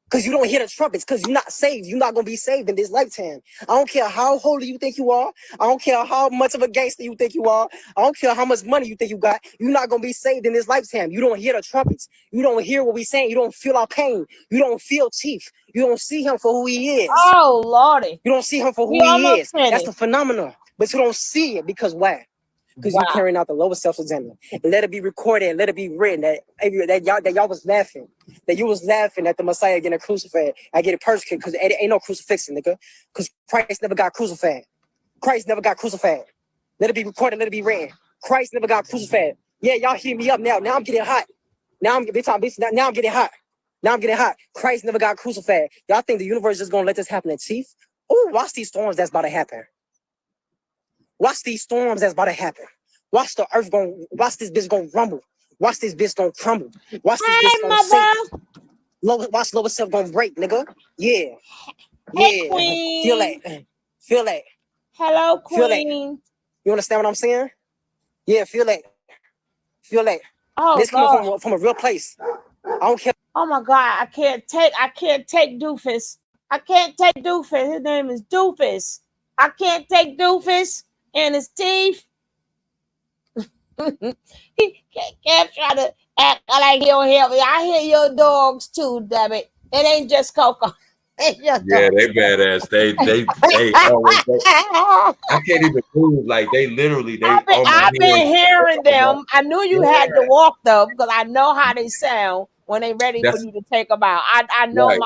Because you don't hear the trumpets, because you're not saved. You're not going to be saved in this lifetime. I don't care how holy you think you are. I don't care how much of a gangster you think you are. I don't care how much money you think you got. You're not going to be saved in this lifetime. You don't hear the trumpets. You don't hear what we're saying. You don't feel our pain. You don't feel Chief. You don't see him for who he is. Oh, Lordy. You don't see him for who he is. That's the phenomenon. But you don't see it because why? Because you carrying out the lower self agenda. And let it be recorded and let it be written that y'all was laughing. That you was laughing at the Messiah getting crucified. I get it persecuted because it ain't no crucifixion, nigga. Because Christ never got crucified. Christ never got crucified. Let it be recorded, let it be written. Christ never got crucified. Yeah, y'all hear me up now. Now I'm getting hot. Now I'm getting hot. Now I'm getting hot. Christ never got crucified. Y'all think the universe is just gonna let this happen to Chief? Oh, watch these storms that's about to happen. Watch these storms that's about to happen. Watch the earth watch this bitch gonna rumble. Watch this bitch gonna crumble. Watch this bitch gonna sink. Watch lower self gonna break, nigga. Yeah. Hey, Yeah. Queen. Feel that. Feel that. Hello, Feel that. Queen. You understand what I'm saying? Yeah, feel that. Feel that. Oh, This coming Lord. from a real place. I don't care. Oh my God, I can't take Doofus. I can't take Doofus. His name is Doofus. I can't take Doofus and his teeth. He kept trying to act like he don't hear me. I hear your dogs too, damn it. It ain't just Coco. It's your Yeah, dogs. they badass. They always. I can't even move. Like they literally, they on my I've been head. hearing them. I knew you Yeah, had to walk them because I know how they sound when they ready for that's you to take them out. I know right.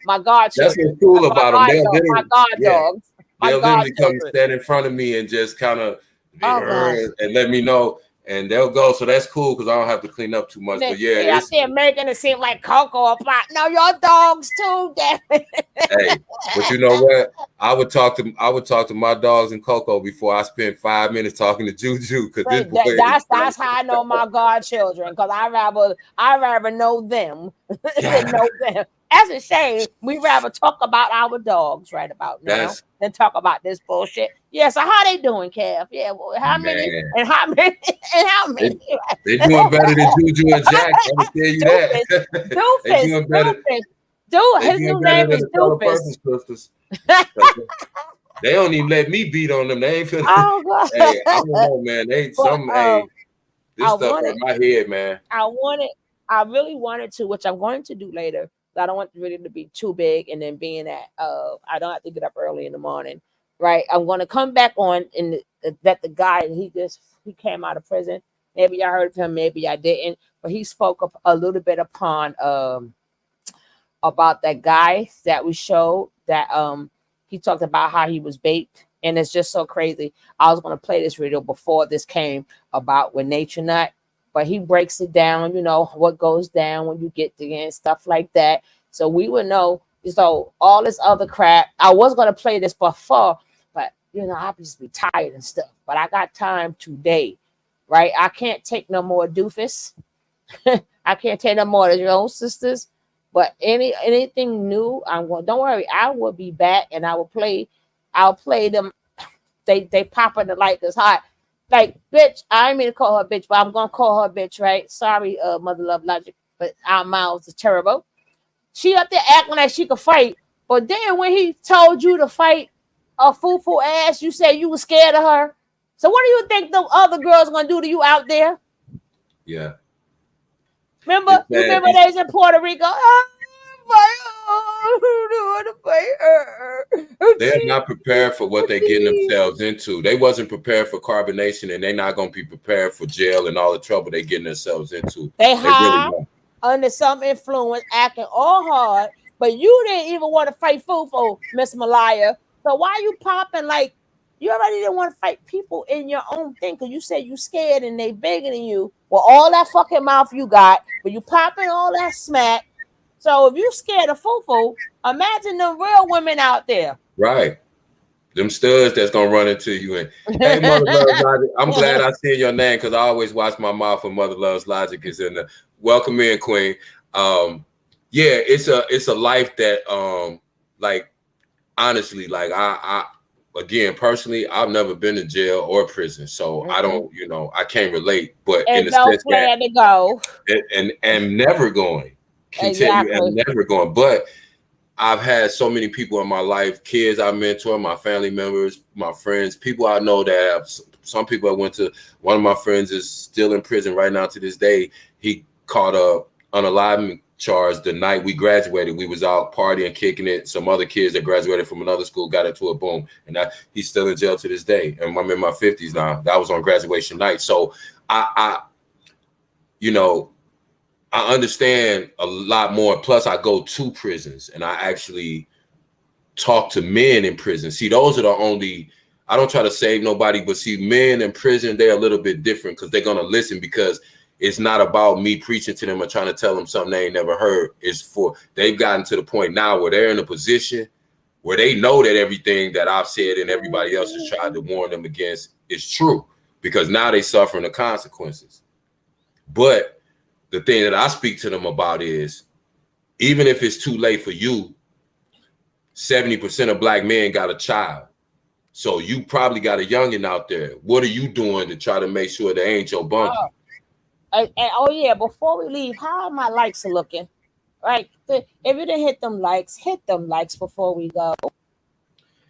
my That's godchildren, what's cool about them. They'll my literally, god yeah, dogs, my they'll literally come and godchildren. stand in front of me and just kind of Oh gosh. and let me know, and they'll go. So that's cool because I don't have to clean up too much. But yeah, They out it's there making it seem like Coco apart. No, your dogs too, damn it. hey. But you know what? I would talk to my dogs and Coco before I spend 5 minutes talking to JuJu because this boy That's how I know my godchildren because I rather know them than know them. That's a shame. We rather talk about our dogs right about now than talk about this bullshit. Yeah, so how they doing, Kev? Yeah, well, how many and how many and how many? They doing better than JuJu and Jack. I'm gonna tell you that. They doing better. Dude, They his doing new better name than is the Color Doofus. Purple Sisters. They don't even let me beat on them. They ain't feeling. Oh God. Hey, I don't know, man. They some hey, this stuff on my head, man. I really wanted to, which I'm going to do later. I don't want the video to be too big, and then being that I don't have to get up early in the morning, right? I'm going to come back on that the guy he came out of prison. Maybe I heard of him, maybe I didn't, but he spoke up a little bit upon about that guy that we showed that he talked about how he was baked, and it's just so crazy. I was going to play this video before this came about with Nature Nut, but he breaks it down, you know, what goes down when you get there and stuff like that. So we would know. So all this other crap, I was going to play this before, but you know, I just be tired and stuff. But I got time today, right? I can't take no more Doofus. I can't take no more of your own sisters. But anything new, I'm going. Don't worry, I will be back and I will play. I'll play them. They popping the light that's hot. Like bitch, I didn't mean to call her bitch, but I'm gonna call her bitch, right? Sorry, Mother Love Logic, but our mouths are terrible. She up there acting like she could fight, but then when he told you to fight a foo ass, you said you were scared of her. So what do you think the other girls gonna do to you out there? Yeah. Remember, you remember they was in Puerto Rico. They're not prepared for what they're getting themselves into. They wasn't prepared for carbonation, and they're not going to be prepared for jail and all the trouble they're getting themselves into. They high really under some influence, acting all hard, but you didn't even want to fight Fufu, Miss Malaya. So why you popping like you already didn't want to fight people in your own thing because you said you scared and they bigger than you. Well, all that fucking mouth you got, but you popping all that smack. So if you scared of Fufu, imagine the real women out there. Right. Them studs that's gonna run into you. And hey, Mother Loves Logic. I'm glad I see your name because I always watch my mouth when Mother Loves Logic is in the welcome in, Queen. Yeah, it's a life that like honestly, like I again personally, I've never been to jail or prison, so I don't, you know, I can't relate. But and in the no sense plan to go, and never going, continue and never going. But I've had so many people in my life, kids I mentor, my family members, my friends, people I know that have some people I went to. One of my friends is still in prison right now to this day. He caught a unalivement charge the night we graduated. We was out partying, kicking it. Some other kids that graduated from another school got into a boom, and he's still in jail to this day. And I'm in my 50s now. That was on graduation night. So I you know, I understand a lot more. Plus, I go to prisons and I actually talk to men in prison. See, those are the only, I don't try to save nobody, but see, men in prison, they're a little bit different because they're going to listen because it's not about me preaching to them or trying to tell them something they ain't never heard. It's for, they've gotten to the point now where they're in a position where they know that everything that I've said and everybody else has tried to warn them against is true because now they're suffering the consequences. But the thing that I speak to them about is even if it's too late for you, 70% of black men got a child. So you probably got a youngin out there. What are you doing to try to make sure they ain't your bunkie? And oh yeah, before we leave, how are my likes looking? Right. If you didn't hit them likes before we go.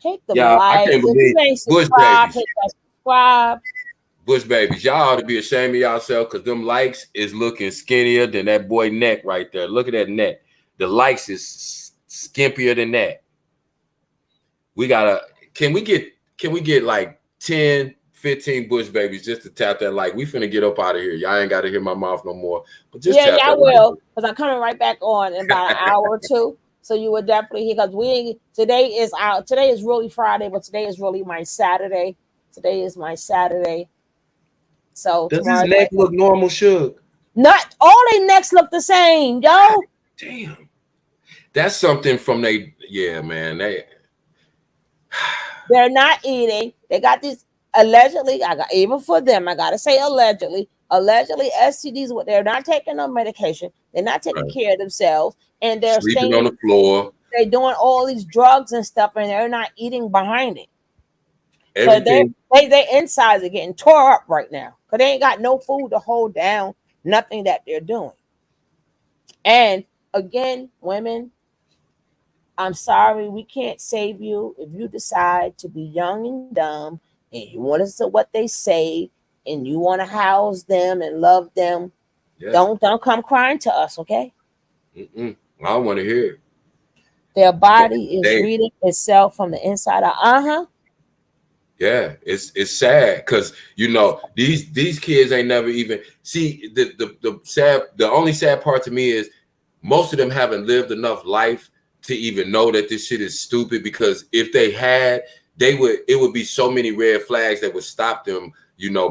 Hit them Yeah, I likes. can't If believe you ain't Bush subscribed, babies. hit that subscribe. Bush babies, y'all ought to be ashamed of yourself because them likes is looking skinnier than that boy neck right there. Look at that neck. The likes is skimpier than that. We gotta, can we get like 10, 15 Bush babies just to tap that like? We finna get up out of here. Y'all ain't gotta hear my mouth no more. But just tap I that will, because I'm coming right back on in about an hour or two. So you would definitely hear, because today is really Friday, but today is really my Saturday. Today is my Saturday. So does his neck look normal, Suge? Not all their necks look the same, yo. Damn. That's something from yeah, man. They're not eating. They got these allegedly. Even for them, I gotta say allegedly. Allegedly, STDs. They're not taking no medication. They're not taking care of themselves, and they're sleeping on the floor. They're doing all these drugs and stuff, and they're not eating behind it. Everything. So their insides are getting tore up right now because they ain't got no food to hold down nothing that they're doing. And again, women, I'm sorry, we can't save you if you decide to be young and dumb and you want to listen to what they say and you want to house them and love them. Yeah. Don't come crying to us, okay? I don't want to hear it. Their body is reading itself from the inside out. Yeah, it's sad because these kids ain't never even see the only sad part to me is most of them haven't lived enough life to even know that this shit is stupid, because if they had, it would be so many red flags that would stop them,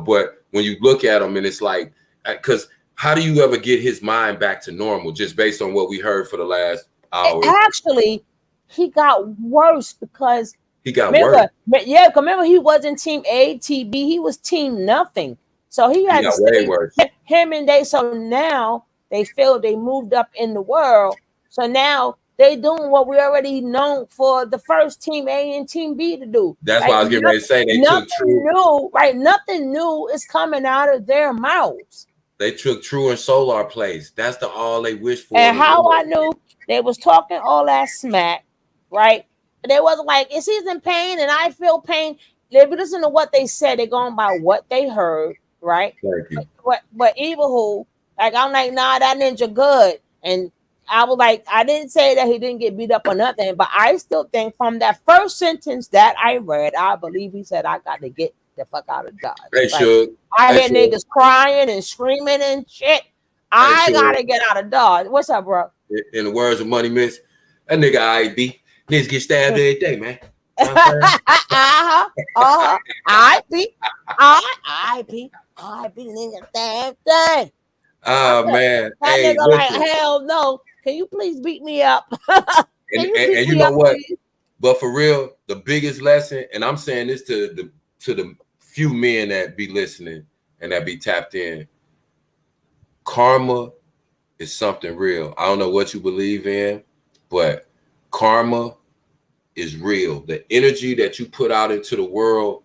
but when you look at them and it's like, because how do you ever get his mind back to normal just based on what we heard for the last hour? Actually, he got worse because he got worse. Yeah, remember he wasn't team A, TB, he was team nothing. So he had to stay worse. Him and they. So now they feel they moved up in the world. So now they doing what we already known for the first team A and team B to do. That's why I was getting ready to say they took True. New, right? Nothing new is coming out of their mouths. They took True and Solar place. That's all they wished for. And how I knew they was talking all that smack, right? They wasn't like, is he's in pain and I feel pain. They listen to what they said. They're going by what they heard, right? Thank you. But Evil Who, like, I'm like, nah, that ninja good. And I was like, I didn't say that he didn't get beat up or nothing, but I still think from that first sentence that I read, I believe he said, I got to get the fuck out of Dodge. Hey, sure. I hear niggas crying and screaming and shit. I gotta get out of Dodge. What's up, bro? In the words of Money Miss, that nigga IB. Niggas get stabbed every day, man. I be nigga damn thing. Oh man. That nigga like, hell no. Can you please beat me up? and you know what? Please? But for real, the biggest lesson, and I'm saying this to the few men that be listening and that be tapped in, karma is something real. I don't know what you believe in, but karma is real. The energy that you put out into the world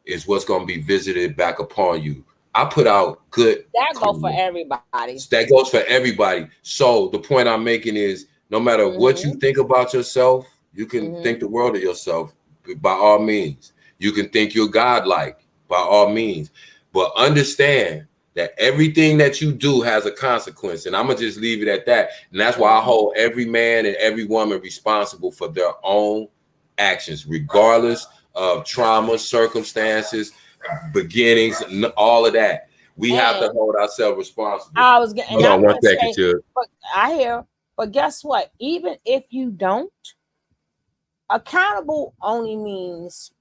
is what's going to be visited back upon you. I put out good. That goes for everybody. That goes for everybody. So the point I'm making is, no matter what you think about yourself, you can think the world of yourself by all means. You can think you're godlike by all means, but understand that everything that you do has a consequence. And I'm going to just leave it at that. And that's why I hold every man and every woman responsible for their own actions, regardless of trauma, circumstances, beginnings, all of that. We have to hold ourselves responsible. I was getting. Hold on 1 second, too. But I hear. But guess what? Even if you don't, accountable only means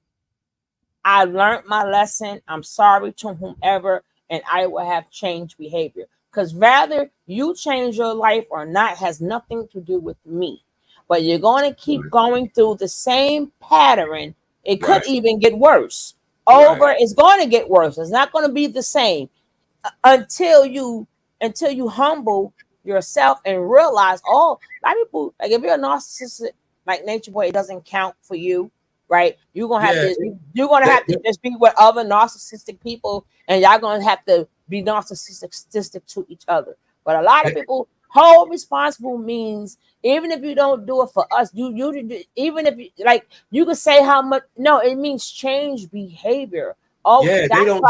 I learned my lesson. I'm sorry to whomever, and I will have changed behavior. Because rather you change your life or not has nothing to do with me. But you're going to keep going through the same pattern. It could even get worse. It's going to get worse. It's not going to be the same until you humble yourself and realize, oh, a lot of people, like if you're a narcissistic like Nature Boy, it doesn't count for you, right? You're gonna have Yeah, you're gonna have to just be with other narcissistic people, and y'all gonna have to be narcissistic to each other. But a lot of people hold responsible means even if you don't do it for us, you even if you like you could say how much no, it means change behavior. Oh, yeah, they that's don't.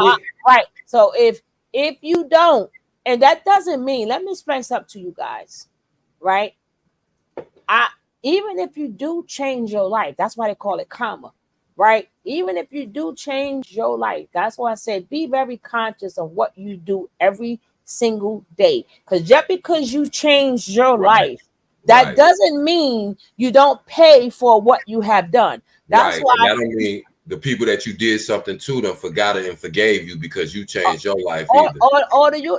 right. So if you don't, and that doesn't mean, let me explain something to you guys, right? Even if you do change your life, that's why they call it karma, right? Even if you do change your life, that's why I said be very conscious of what you do every single day. Because just because you change your life, that doesn't mean you don't pay for what you have done. That's Right. why And that don't mean the people that you did something to them forgot it and forgave you because you changed your life either.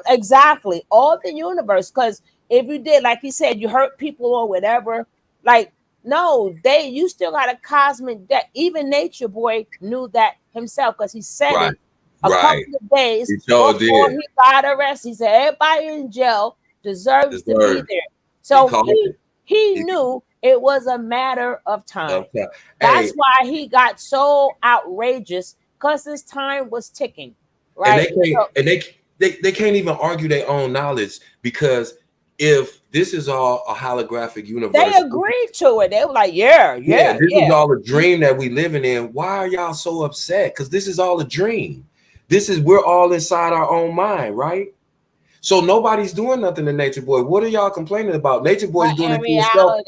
Exactly, all the universe. Because if you did, like he said, you hurt people or whatever, like no, you still got a cosmic debt. Even Nature Boy knew that himself because he said it a couple of days He sure before did. he got arrested. He said everybody in jail deserves to be there. So he knew it was a matter of time. Okay. That's why he got so outrageous, because his time was ticking. Right. And they can't even argue their own knowledge, because if this is all a holographic universe, they agreed to it. They were like, yeah, this is all a dream that we living in. Why are y'all so upset? Because this is all a dream. We're all inside our own mind, right? So nobody's doing nothing to Nature Boy. What are y'all complaining about? Nature Boy's doing it to himself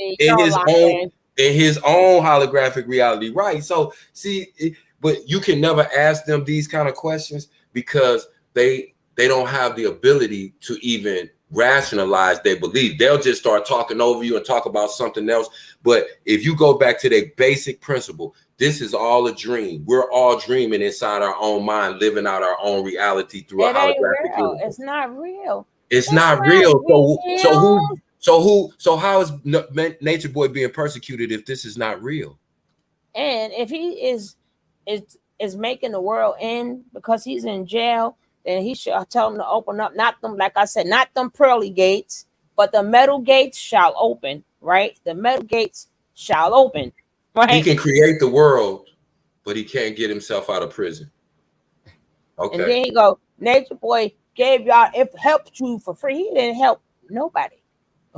in his own holographic reality, right? So see, but you can never ask them these kind of questions because they don't have the ability to even rationalize their belief. They'll just start talking over you and talk about something else. But if you go back to their basic principle, this is all a dream. We're all dreaming inside our own mind, living out our own reality through a holographic universe. It's not real. It's not real. So how is Nature Boy being persecuted if this is not real? And if he is making the world end because he's in jail, then he should tell him to open up, not them, like I said, not them pearly gates, but the metal gates shall open, right? The metal gates shall open, right? He can create the world, but he can't get himself out of prison. Okay. And then he go, Nature Boy gave y'all, it helped you for free. He didn't help nobody.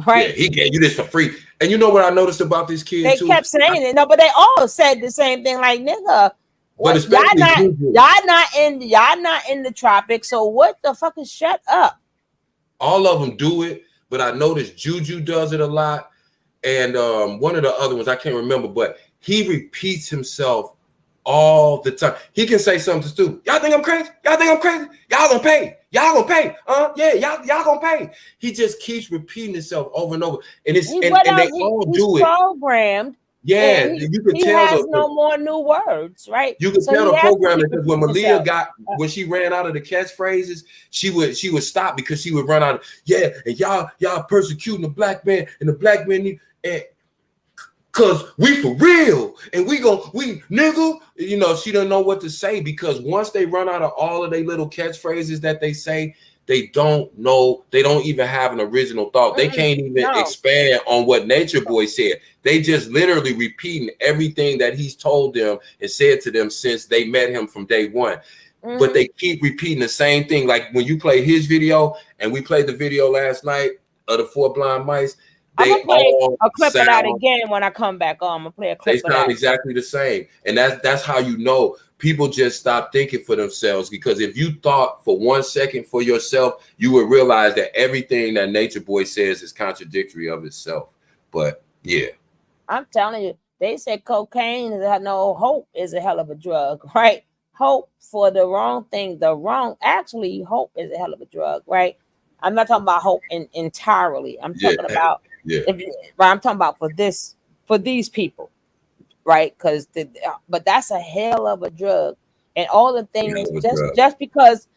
Right? Yeah, he gave you this for free. And you know what I noticed about this kid they kept saying it. No, but they all said the same thing, like, nigga, what, y'all not in the tropics, so what the fuck is, shut up. All of them do it, but I noticed JuJu does it a lot. And one of the other ones, I can't remember, but he repeats himself all the time. He can say something stupid. Y'all think I'm crazy? Y'all think I'm crazy? Y'all gonna pay. Y'all gonna pay. Yeah, y'all gonna pay. He just keeps repeating himself over and over. And it's and they all do it. Programmed. Yeah, you can tell has no more new words, right? You can tell the program, because when Malia when she ran out of the catchphrases, she would stop because she would run out of, and y'all persecuting the black man, and the black man and cause we for real, and we nigga, you know, she don't know what to say, because once they run out of all of their little catchphrases that they say, they don't know, they don't even have an original thought. They can't even expand on what Nature Boy said. They just literally repeating everything that he's told them and said to them since they met him from day one. But they keep repeating the same thing. Like when you play his video, and we played the video last night of the 4 blind mice, I'm gonna play a clip of that again when I come back on. I'm gonna play a clip of that. They sound exactly the same. And that's how you know people just stop thinking for themselves. Because if you thought for 1 second for yourself, you would realize that everything that Nature Boy says is contradictory of itself. But yeah, I'm telling you, they said cocaine is no hope is a hell of a drug, right? Hope for the wrong thing, actually hope is a hell of a drug, right? I'm not talking about hope entirely. I'm talking about I'm talking about for these people, right? But that's a hell of a drug, and all the things just because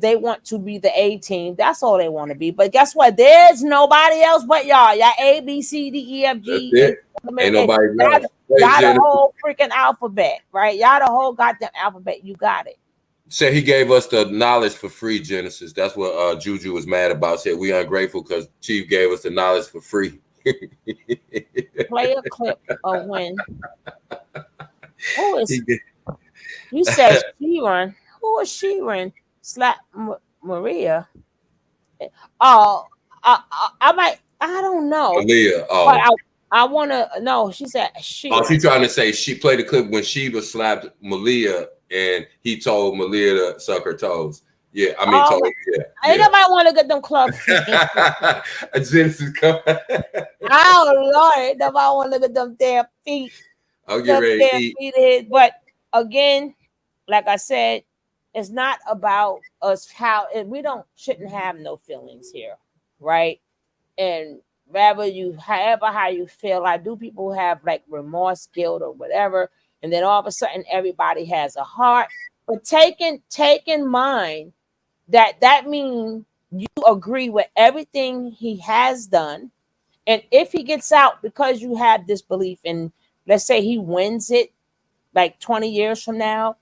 they want to be the A team, that's all they want to be. But guess what? There's nobody else but y'all. Y'all A, B, C, D, E, F, G. Ain't nobody y'all the whole freaking alphabet, right? Y'all the whole goddamn alphabet. You got it. Said he gave us the knowledge for free, Genesis. That's what JuJu was mad about. Said we ungrateful because Chief gave us the knowledge for free. Play a clip of when. Who is? You said Sheeran. Who is Sheeran? Slap Maria. Oh, I might. I don't know. Malia. Oh. But I want to know. She said she. Oh, she's trying to say she played the clip when Sheba slapped Malia and he told Malia to suck her toes. Yeah, I mean, told, yeah. Ain't nobody want to get them club feet. Genesis coming. Oh Lord, nobody want to get them damn feet. I'll get ready to eat. But again, like I said, it's not about us we shouldn't have no feelings here, right? And rather how you feel. I do people have like remorse, guilt, or whatever, and then all of a sudden everybody has a heart. But take in mind that means you agree with everything he has done, and if he gets out because you have this belief, and let's say he wins it like 20 years from now,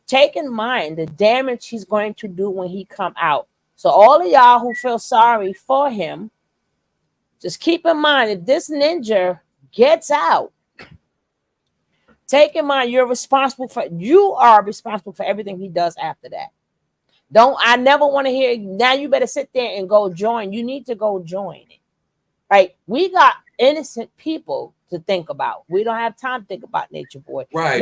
take in mind the damage he's going to do when he come out. So all of y'all who feel sorry for him, just keep in mind, if this ninja gets out, take in mind you are responsible for everything he does after that. I never want to hear, now you better sit there and go join. You need to go join it. Right? We got innocent people to think about. We don't have time to think about Nature Boy. Right.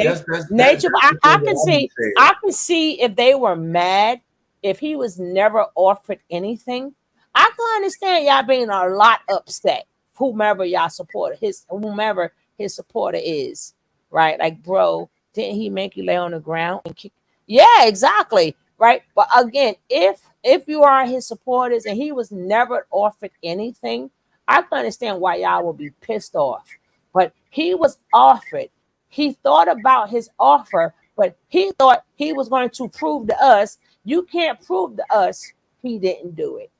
Nature Boy. I can see if they were mad, if he was never offered anything. I can understand y'all being a lot upset. Whomever y'all support, whomever his supporter is, right? Like, bro, didn't he make you lay on the ground and kick? Yeah, exactly. Right. But again, if you are his supporters and he was never offered anything, I can understand why y'all will be pissed off. But he was offered. He thought about his offer, but he thought he was going to prove to us. You can't prove to us he didn't do it.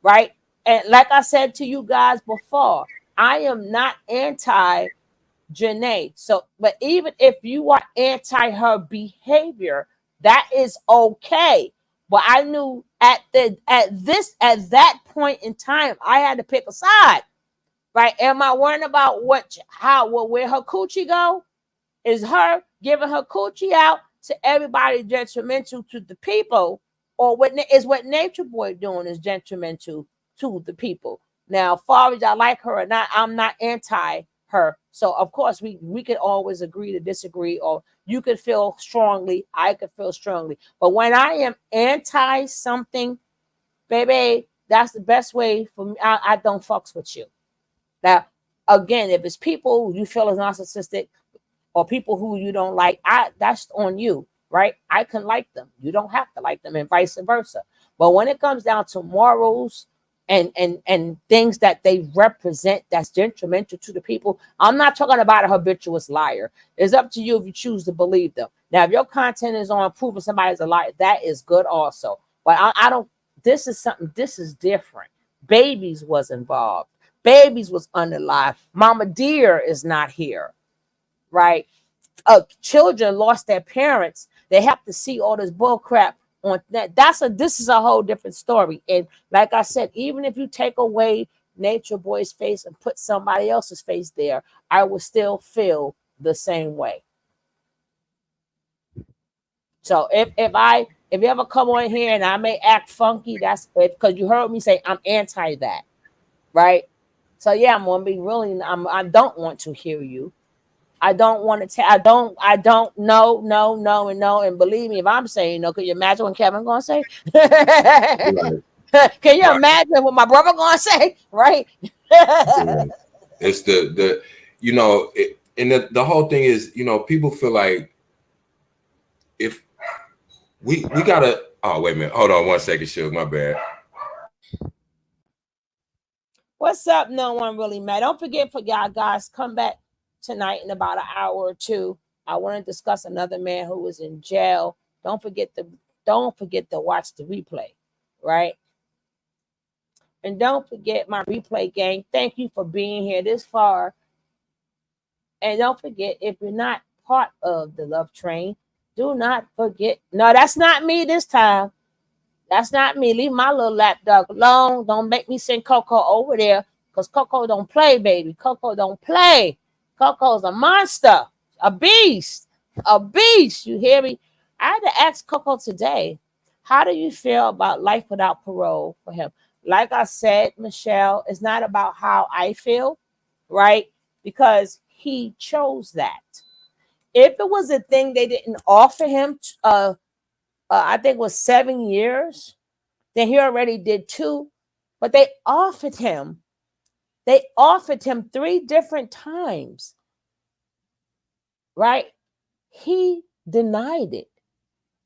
Right. And like I said to you guys before, I am not anti Janae. So, but even if you are anti her behavior, that is okay. But I knew at that point in time, I had to pick a side. Right? Am I worrying about where her coochie go? Is her giving her coochie out to everybody detrimental to the people, or what Nature Boy doing is detrimental to the people? Now, far as I like her or not, I'm not anti her. So of course we could always agree to disagree, or you could feel strongly, I could feel strongly. But when I am anti something, baby, that's the best way for me. I don't fucks with you. Now, again, if it's people you feel is narcissistic or people who you don't like, that's on you, right? I can like them. You don't have to like them, and vice versa. But when it comes down to morals and things that they represent that's detrimental to the people, I'm not talking about a habitual liar. It's up to you if you choose to believe them. Now, if your content is on proving somebody's a liar, that is good also. But I don't, this is different. Babies was involved. Babies was unalive. Mama Dear is not here, right? Children lost their parents. They have to see all this bull crap on that. This is a whole different story. And like I said, even if you take away Nature Boy's face and put somebody else's face there, I will still feel the same way. So if you ever come on here and I may act funky, that's because you heard me say I'm anti that, right? So yeah, I'm gonna be really. I don't want to hear you. I don't want to. I don't. No. And believe me, if I'm saying no, could you imagine what Kevin gonna say? Right. Can you imagine what my brother gonna say? Right. Right. It's the and the whole thing is, people feel like if we gotta. Oh wait a minute, hold on 1 second, Shug. My bad. What's up? No one really mad. Don't forget for y'all guys, come back tonight in about an hour or two. I want to discuss another man who was in jail. Don't forget to watch the replay, right? And don't forget my replay gang. Thank you for being here this far. And don't forget, if you're not part of the Love Train, Do not forget. No, that's not me this time. That's not me. Leave my little lapdog alone. Don't make me send Coco over there because Coco don't play, baby. Coco don't play. Coco's a monster, a beast, a beast. You hear me? I had to ask Coco today, how do you feel about life without parole for him? Like I said, Michelle, it's not about how I feel, right? Because he chose that. If it was a thing they didn't offer him, I think it was 7 years, then he already did 2, but they offered him 3 different times, right? He denied it,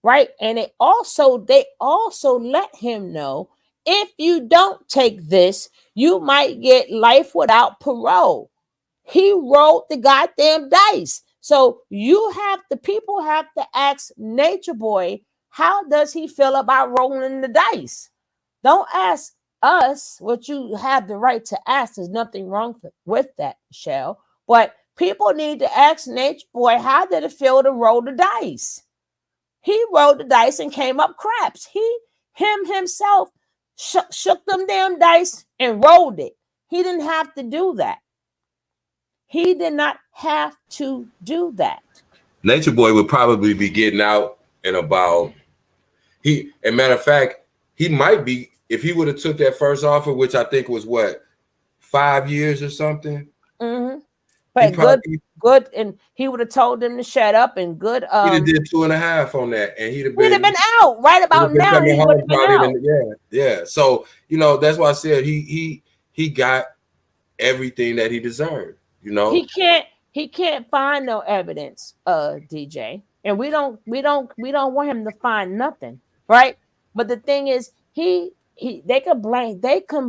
right? And they also let him know, if you don't take this, you might get life without parole. He rolled the goddamn dice. So people have to ask Natureboy, how does he feel about rolling the dice? Don't ask us what you have the right to ask. There's nothing wrong with that, Michelle. But people need to ask Natureboy, how did it feel to roll the dice? He rolled the dice and came up craps. Himself shook them damn dice and rolled it. He didn't have to do that. He did not have to do that. Natureboy would probably be getting out in about, as matter of fact, he might be, if he would have took that first offer, which I think was what, 5 years or something. Mm-hmm. But good, and he would have told them to shut up and good. He'd have did 2.5 on that, and he'd have been out right about now. He would have been out. Yeah. So that's why I said he got everything that he deserved. He can't find no evidence, DJ, and we don't want him to find nothing, right? But the thing is, they can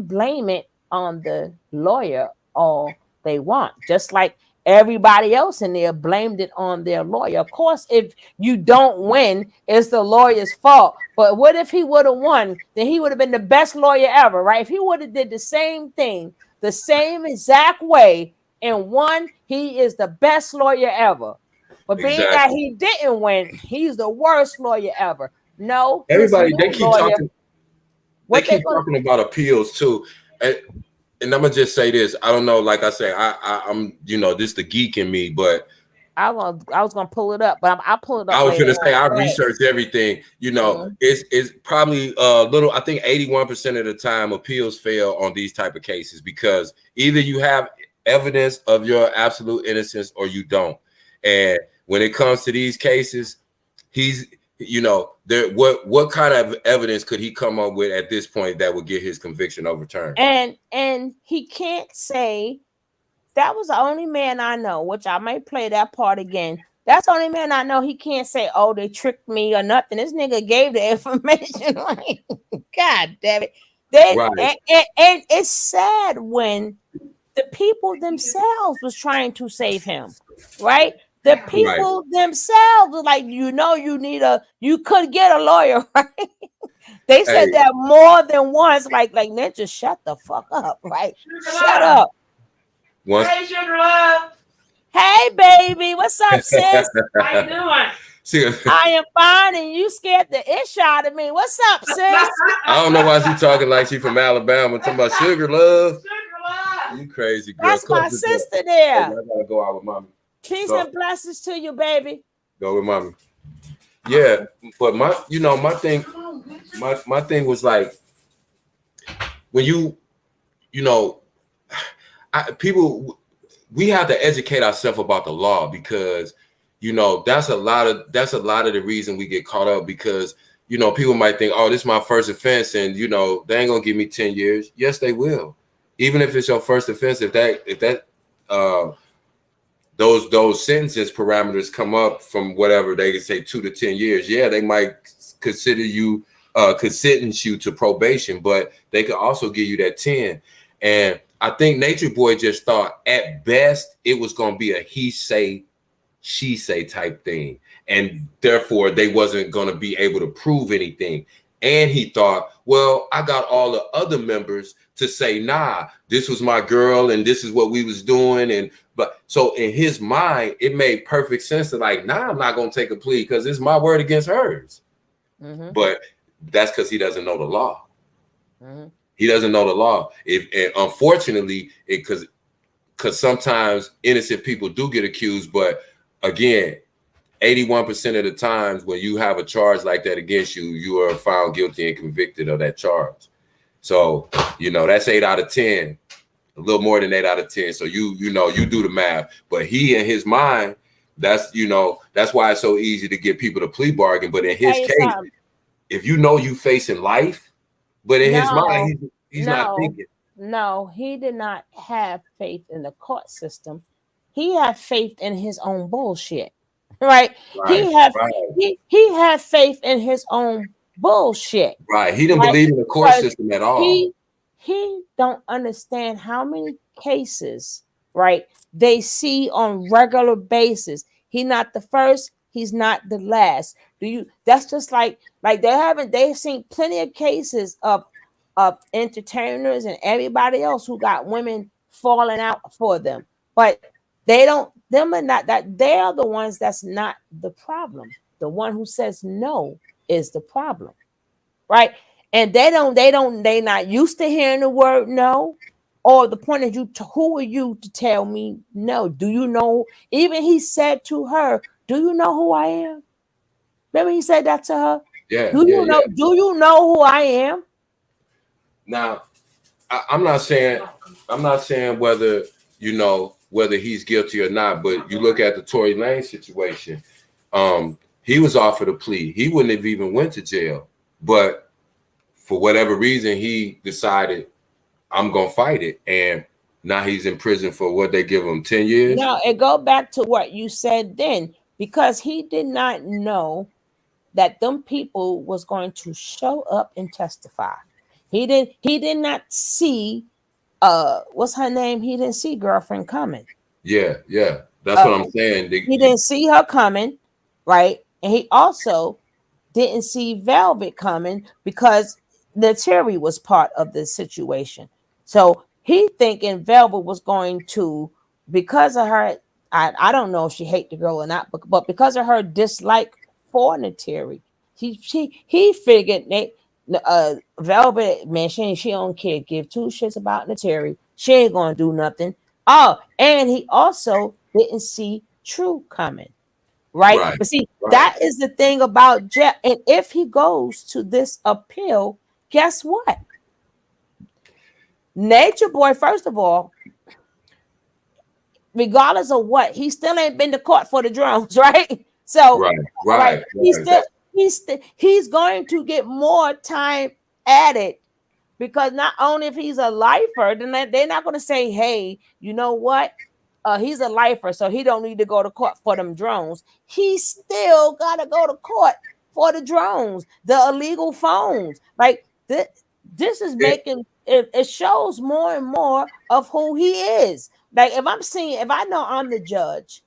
blame it on the lawyer all they want, just like everybody else in there blamed it on their lawyer. Of course, if you don't win, it's the lawyer's fault. But what if he would have won? Then he would have been the best lawyer ever, right? If he would have did the same thing, the same exact way, and won, he is the best lawyer ever. But being that he didn't win, he's the worst lawyer ever. No, everybody they keep talking. They keep talking about appeals too, and I'm gonna just say this. I don't know. Like I say, I'm this the geek in me, but I was gonna pull it up, but I'll pull it up. I was gonna say I researched everything. It's probably a little. I think 81% of the time appeals fail on these type of cases because either you have evidence of your absolute innocence or you don't. And when it comes to these cases, he's what kind of evidence could he come up with at this point that would get his conviction overturned? And he can't say that was the only man I know, which I may play that part again. That's the only man I know. He can't say, oh, they tricked me or nothing. This nigga gave the information. Like, God damn it. And it's sad when the people themselves was trying to save him, right? The people themselves was like, you could get a lawyer, right? They said that more than once, like Ninja, shut the fuck up, right? Shut up. Hey, Sugar Love. Hey, baby, what's up, sis? How you doing? I am fine, and you scared the ish out of me. What's up, sis? I don't know why she talking like she from Alabama, talking about Sugar Love. You crazy girl. That's my sister there. I gotta go out with mommy. Peace and blessings to you, baby. Go with mommy. Yeah, but my thing was like when we have to educate ourselves about the law because that's a lot of the reason we get caught up because people might think, oh, this is my first offense and they ain't gonna give me 10 years. Yes, they will. Even if it's your first offense, if that those sentences parameters come up from whatever they can say 2 to 10 years, yeah, they might consider you could sentence you to probation, but they could also give you that 10. And I think Natureboy just thought at best it was gonna be a he say, she say type thing, and therefore they wasn't gonna be able to prove anything. And he thought, well, I got all the other members to say, nah, this was my girl and this is what we was doing. And but so in his mind, it made perfect sense to like, nah, I'm not gonna take a plea because it's my word against hers. But that's because he doesn't know the law. He doesn't know the law. And unfortunately, because sometimes innocent people do get accused, but again, 81% of the times when you have a charge like that against you, you are found guilty and convicted of that charge. So, you know, that's 8 out of 10, a little more than 8 out of 10. So you know, you do the math, but he in his mind, that's, you know, that's why it's so easy to get people to plea bargain. But in his case, if you know you facing life, but in his mind, he's not thinking. No, he did not have faith in the court system. He had faith in his own bullshit. Right. He had faith in his own bullshit. Right. He didn't believe in the court system at all. He don't understand how many cases, right, they see on regular basis. He's not the first, he's not the last. That's just like they've seen plenty of cases of entertainers and everybody else who got women falling out for them. But they are the ones that's not the problem. The one who says no is the problem, right? And they not used to hearing the word no, or the point is who are you to tell me no? Do you know? Even he said to her, "Do you know who I am?" Remember he said that to her. Yeah. Do you know who I am? Now, I'm not saying whether you know whether he's guilty or not, but you look at the Tory Lanez situation. He was offered a plea. He wouldn't have even went to jail, but for whatever reason, he decided I'm gonna fight it, and now he's in prison for what they give him 10 years. No, it go back to what you said then, because he did not know that them people was going to show up and testify. He did not see what's her name? He didn't see girlfriend coming. Yeah. That's what I'm saying. He didn't see her coming, right? And he also didn't see Velvet coming because Natureboy was part of the situation. So he thinking Velvet was going to, because of her, I don't know if she hate the girl or not, but because of her dislike for Natureboy, he figured Velvet, man, she don't care, give two shits about Natureboy. She ain't gonna do nothing. Oh, and he also didn't see True coming, right? But see, that is the thing about Jeff. And if he goes to this appeal, guess what? Natureboy, first of all, regardless of what, he still ain't been to court for the drones, right? So he's going to get more time added, because not only if he's a lifer, then they're not going to say, hey, you know what? He's a lifer, so he don't need to go to court for them drones. He still got to go to court for the drones, the illegal phones. Like this is making it shows more and more of who he is. Like if I know I'm the judge,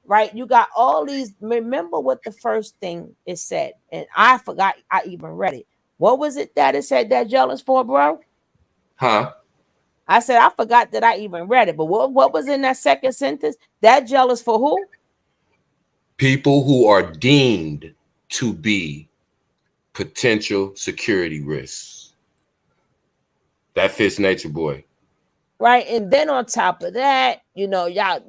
right? You got all these. Remember what the first thing it said, and I forgot I even read it. What was it that it said that jealous for, bro? Huh? I said I forgot that I even read it. But what was in that second sentence? That jealous for who? People who are deemed to be potential security risks. That fits Natureboy. Right. And then on top of that, you know, y'all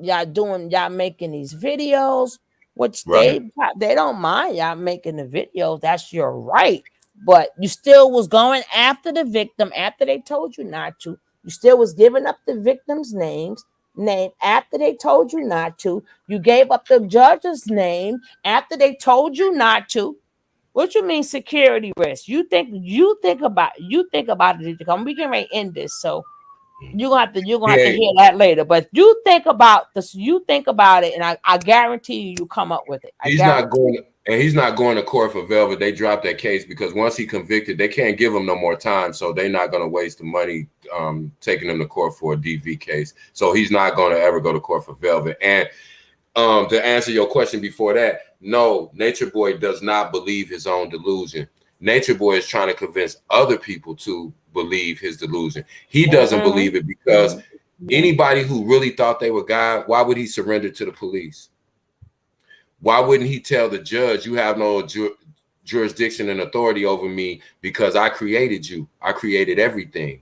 making these videos, which they don't mind y'all making the videos. That's your right. But you still was going after the victim after they told you not to. You still was giving up the victim's name after they told you not to. You gave up the judge's name after they told you not to. What you mean security risk? You think about it. We can end this, so you're gonna have to hear that later. But you think about this, and I guarantee you come up with it. He's not going to court for Velvet. They dropped that case because once he convicted, they can't give him no more time. So they're not going to waste the money taking him to court for a DV case. So he's not going to ever go to court for Velvet. And to answer your question before that, no, Natureboy does not believe his own delusion. Nature Boy is trying to convince other people to believe his delusion. He doesn't believe it because anybody who really thought they were God, why would he surrender to the police? Why wouldn't he tell the judge, you have no jurisdiction and authority over me because I created you. I created everything.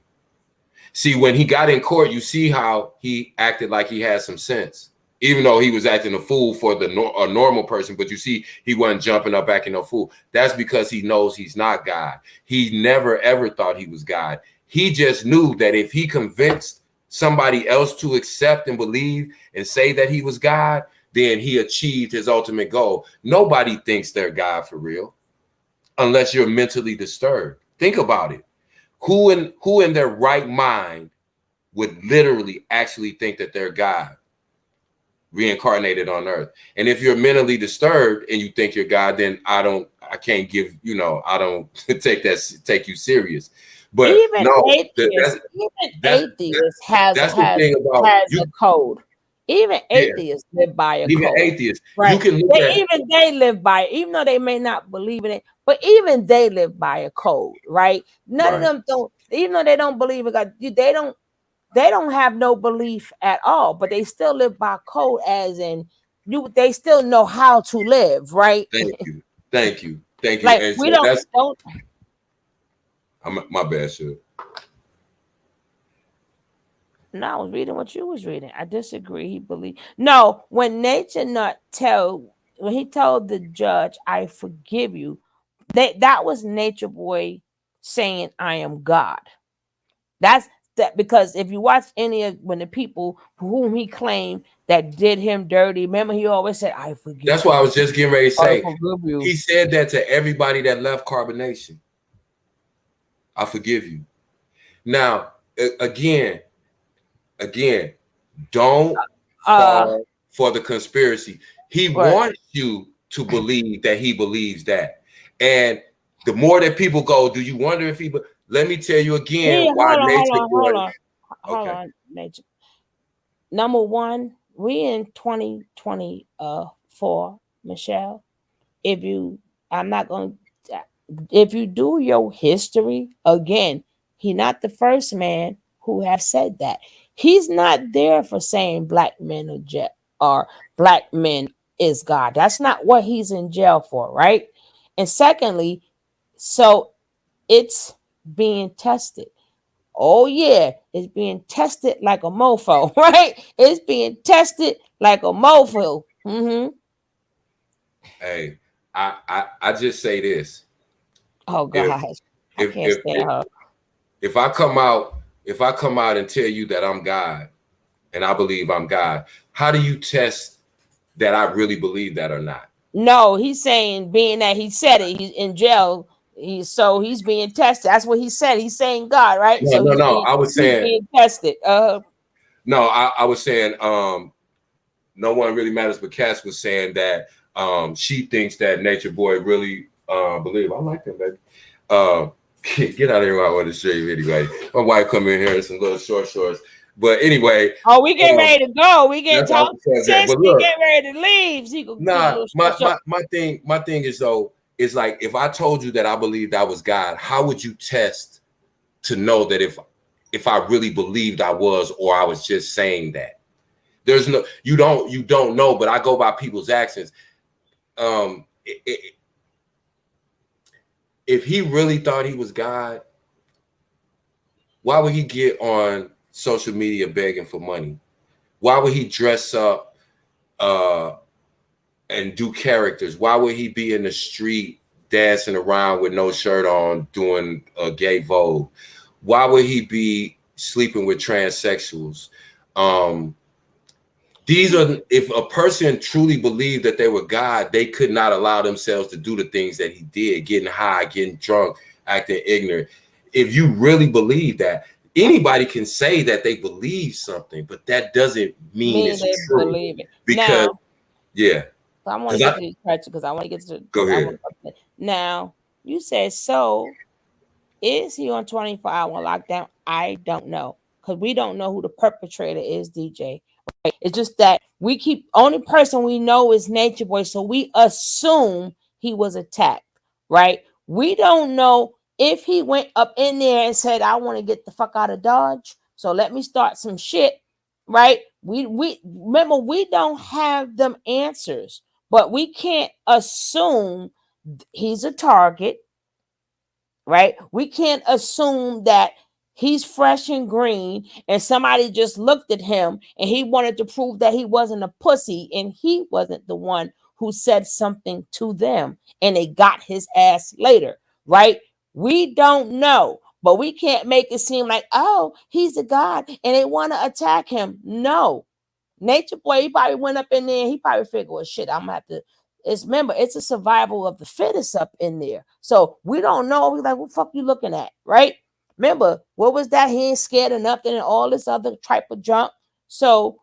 See, when he got in court, you see how he acted like he had some sense, even though he was acting a fool for a normal person. But you see, he wasn't jumping up acting a fool. That's because he knows he's not God. He never, ever thought he was God. He just knew that if he convinced somebody else to accept and believe and say that he was God, then he achieved his ultimate goal. Nobody thinks they're God for real unless you're mentally disturbed. Think about it. Who in their right mind would literally actually think that they're God reincarnated on earth? And if you're mentally disturbed and you think you're God, then I don't take you serious. But even no, atheists has a code. Even atheists live by a code. Atheists, right? You can look they live by it, even though they may not believe in it. But even they live by a code, right? None of them don't, even though they don't believe in God, they don't have no belief at all, but they still live by code, as in they still know how to live, right? Thank you. Like and we so don't. My bad, sir. No, I was reading what you was reading. I disagree. He believed. No, when when he told the judge, I forgive you, that was Nature Boy saying, I am God. That's that, because if you watch when the people whom he claimed that did him dirty, remember he always said, I forgive you. That's what I was just getting ready to say. He said that to everybody that left Carbonation. I forgive you. Now, again, don't fall for the conspiracy. He wants you to believe that he believes that. And the more that people go, do you wonder if he... Let me tell you again why Hold on, Nature. Number one, we in 2024, Michelle. If you do your history again, he's not the first man who have said that. He's not there for saying black men or black men is God. That's not what he's in jail for, right? And secondly, so it's being tested. Oh yeah, it's being tested like a mofo, right? It's being tested like a mofo. Hey, I just say this. Oh gosh, I can't stand her. If I come out and tell you that I'm God and I believe I'm God, how do you test that I really believe that or not? No, he's saying, being that he said it, he's in jail. He's being tested. That's what he said. He's saying God, right? No. I was saying he's being tested. No, I was saying no one really matters, but Cass was saying that she thinks that Nature Boy really believe. I like that, baby. Get out of here while I want to show you anyway. My wife come in here in some little shorts. But anyway. Oh, we getting ready to go. We getting talk. Since we look, get ready to leave. My thing is though, is like if I told you that I believed I was God, how would you test to know that if I really believed I was, or I was just saying that? There's no, you don't know, but I go by people's actions. If he really thought he was God, why would he get on social media begging for money? Why would he dress up and do characters? Why would he be in the street dancing around with no shirt on doing a gay Vogue? Why would he be sleeping with transsexuals? If a person truly believed that they were God, they could not allow themselves to do the things that he did, getting high, getting drunk, acting ignorant. If you really believe that, anybody can say that they believe something, but that doesn't mean it's true. Believe it. Because I want to get to these questions because I want to get to. Go ahead. Now, you said, so is he on 24-hour lockdown? I don't know, because we don't know who the perpetrator is, DJ. Right? It's just that only person we know is Nature Boy, so we assume he was attacked, right? We don't know if he went up in there and said, I want to get the fuck out of Dodge, so let me start some shit, right? We remember, we don't have them answers, but we can't assume he's a target, right? We can't assume that he's fresh and green and somebody just looked at him and he wanted to prove that he wasn't a pussy and he wasn't the one who said something to them and they got his ass later, right? We don't know, but we can't make it seem like, oh, he's a god and they want to attack him. No. Nature Boy, he probably went up in there and he probably figured, well, shit, I'm gonna have to. Remember, it's a survival of the fittest up in there. So we don't know. We're like, what the fuck you looking at? Right? Remember, what was that? He ain't scared of nothing and all this other type of junk. So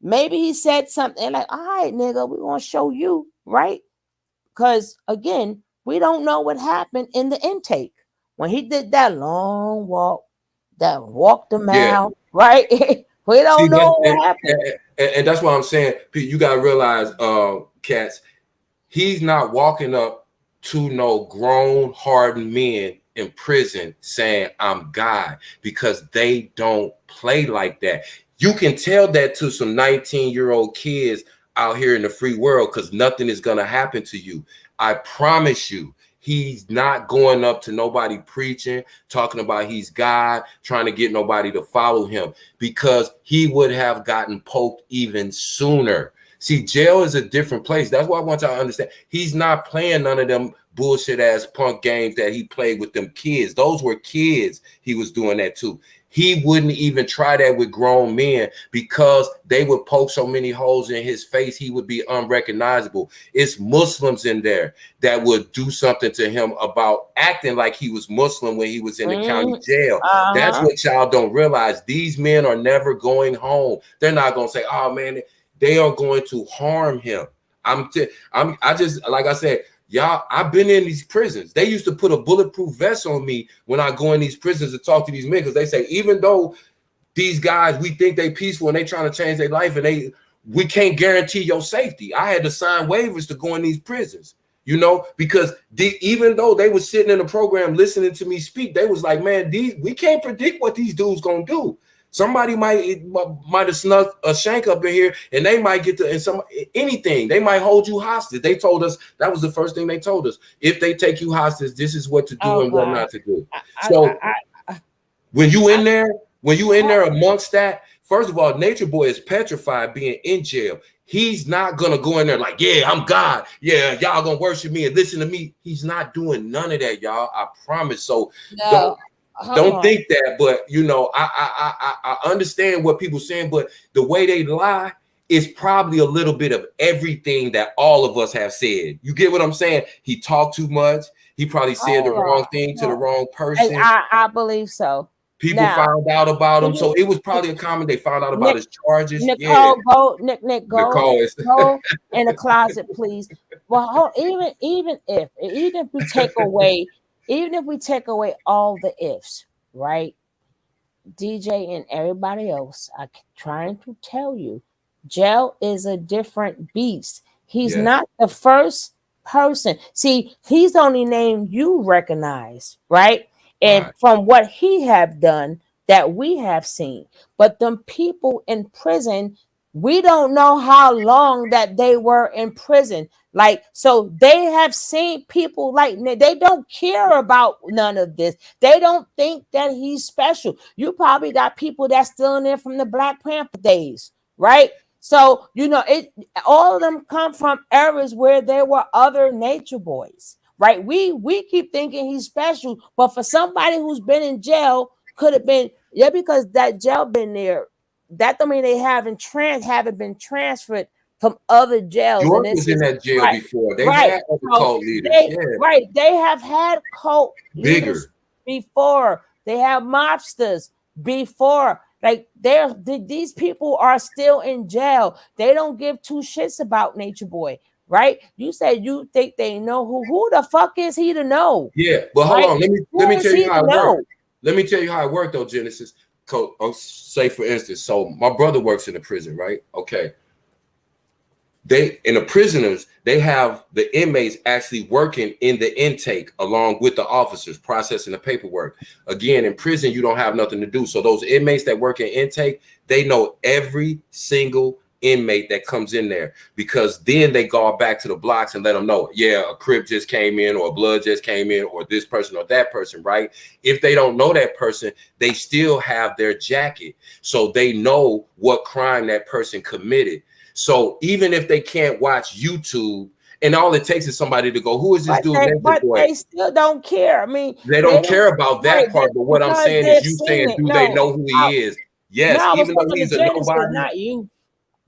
maybe he said something like, all right, nigga, we're gonna show you, right? Because again, we don't know what happened in the intake. When he did that long walk, that walked him out, right? We don't know what happened. And that's what I'm saying, Pete, you gotta realize, cats, he's not walking up to no grown, hardened men in prison saying, I'm God, because they don't play like that. You can tell that to some 19-year-old kids out here in the free world, because nothing is gonna happen to you. I promise you. He's not going up to nobody preaching, talking about he's God, trying to get nobody to follow him, because he would have gotten poked even sooner. See, jail is a different place. That's why I want y'all to understand. He's not playing none of them bullshit ass punk games that he played with them kids. Those were kids he was doing that to. He wouldn't even try that with grown men because they would poke so many holes in his face, he would be unrecognizable. It's Muslims in there that would do something to him about acting like he was Muslim when he was in the county jail. That's what y'all don't realize. These men are never going home. They're not going to say, oh, man, they are going to harm him. I just, like I said, y'all, I've been in these prisons. They used to put a bulletproof vest on me when I go in these prisons to talk to these men, because they say, even though these guys, we think they peaceful and they trying to change their life, and we can't guarantee your safety. I had to sign waivers to go in these prisons, you know, because even though they were sitting in the program listening to me speak, they was like, man, we can't predict what these dudes gonna do. Somebody might have snuck a shank up in here, and they might get to anything. They might hold you hostage. They told us, that was the first thing they told us. If they take you hostage, this is what to do and what not to do. So when you in there amongst that, first of all, Natureboy is petrified being in jail. He's not gonna go in there like, yeah, I'm God. Yeah, y'all gonna worship me and listen to me. He's not doing none of that, y'all. I promise. So don't think that, but you know, I understand what people saying, but the way they lie is probably a little bit of everything that all of us have said. You get what I'm saying? He talked too much. He probably said the wrong thing to the wrong person. I believe so. People found out about him, so it was probably a comment. They found out about his charges. Nicole, go in the closet, please. Well, even if we take away all the ifs, right? DJ and everybody else, I'm trying to tell you, jail is a different beast. He's not the first person. See, he's the only name you recognize, right? And from what he have done that we have seen. But them people in prison, we don't know how long that they were in prison. Like, so they have seen people like, they don't care about none of this. They don't think that he's special. You probably got people that's still in there from the Black Panther days, right? So, you know, all of them come from eras where there were other Nature Boys, right? We keep thinking he's special, but for somebody who's been in jail, could have been, because that jail been there, that don't mean they haven't been transferred from other jails. York was in that jail before. They've had other cult leaders. They have had cult leaders before. They have mobsters before. Like, these people are still in jail. They don't give two shits about Natureboy, right? You said you think they know who the fuck is he to know? Yeah, but hold on. Let me tell you how it worked. Let me tell you how it worked though, Genesis. Say for instance, so my brother works in the prison, right? Okay. the prisoners, they have the inmates actually working in the intake along with the officers processing the paperwork. Again, in prison, you don't have nothing to do. So those inmates that work in intake, they know every single inmate that comes in there, because then they go back to the blocks and let them know, yeah, a crib just came in, or blood just came in, or this person or that person, right? If they don't know that person, they still have their jacket, so they know what crime that person committed. So even if they can't watch YouTube, and all it takes is somebody to go, who is this dude? But they still don't care. I mean, they don't care about that right, part. But what I'm saying is, you saying, do they know who he is? Yes, I was even though talking he's to a Genesis, nobody. not you.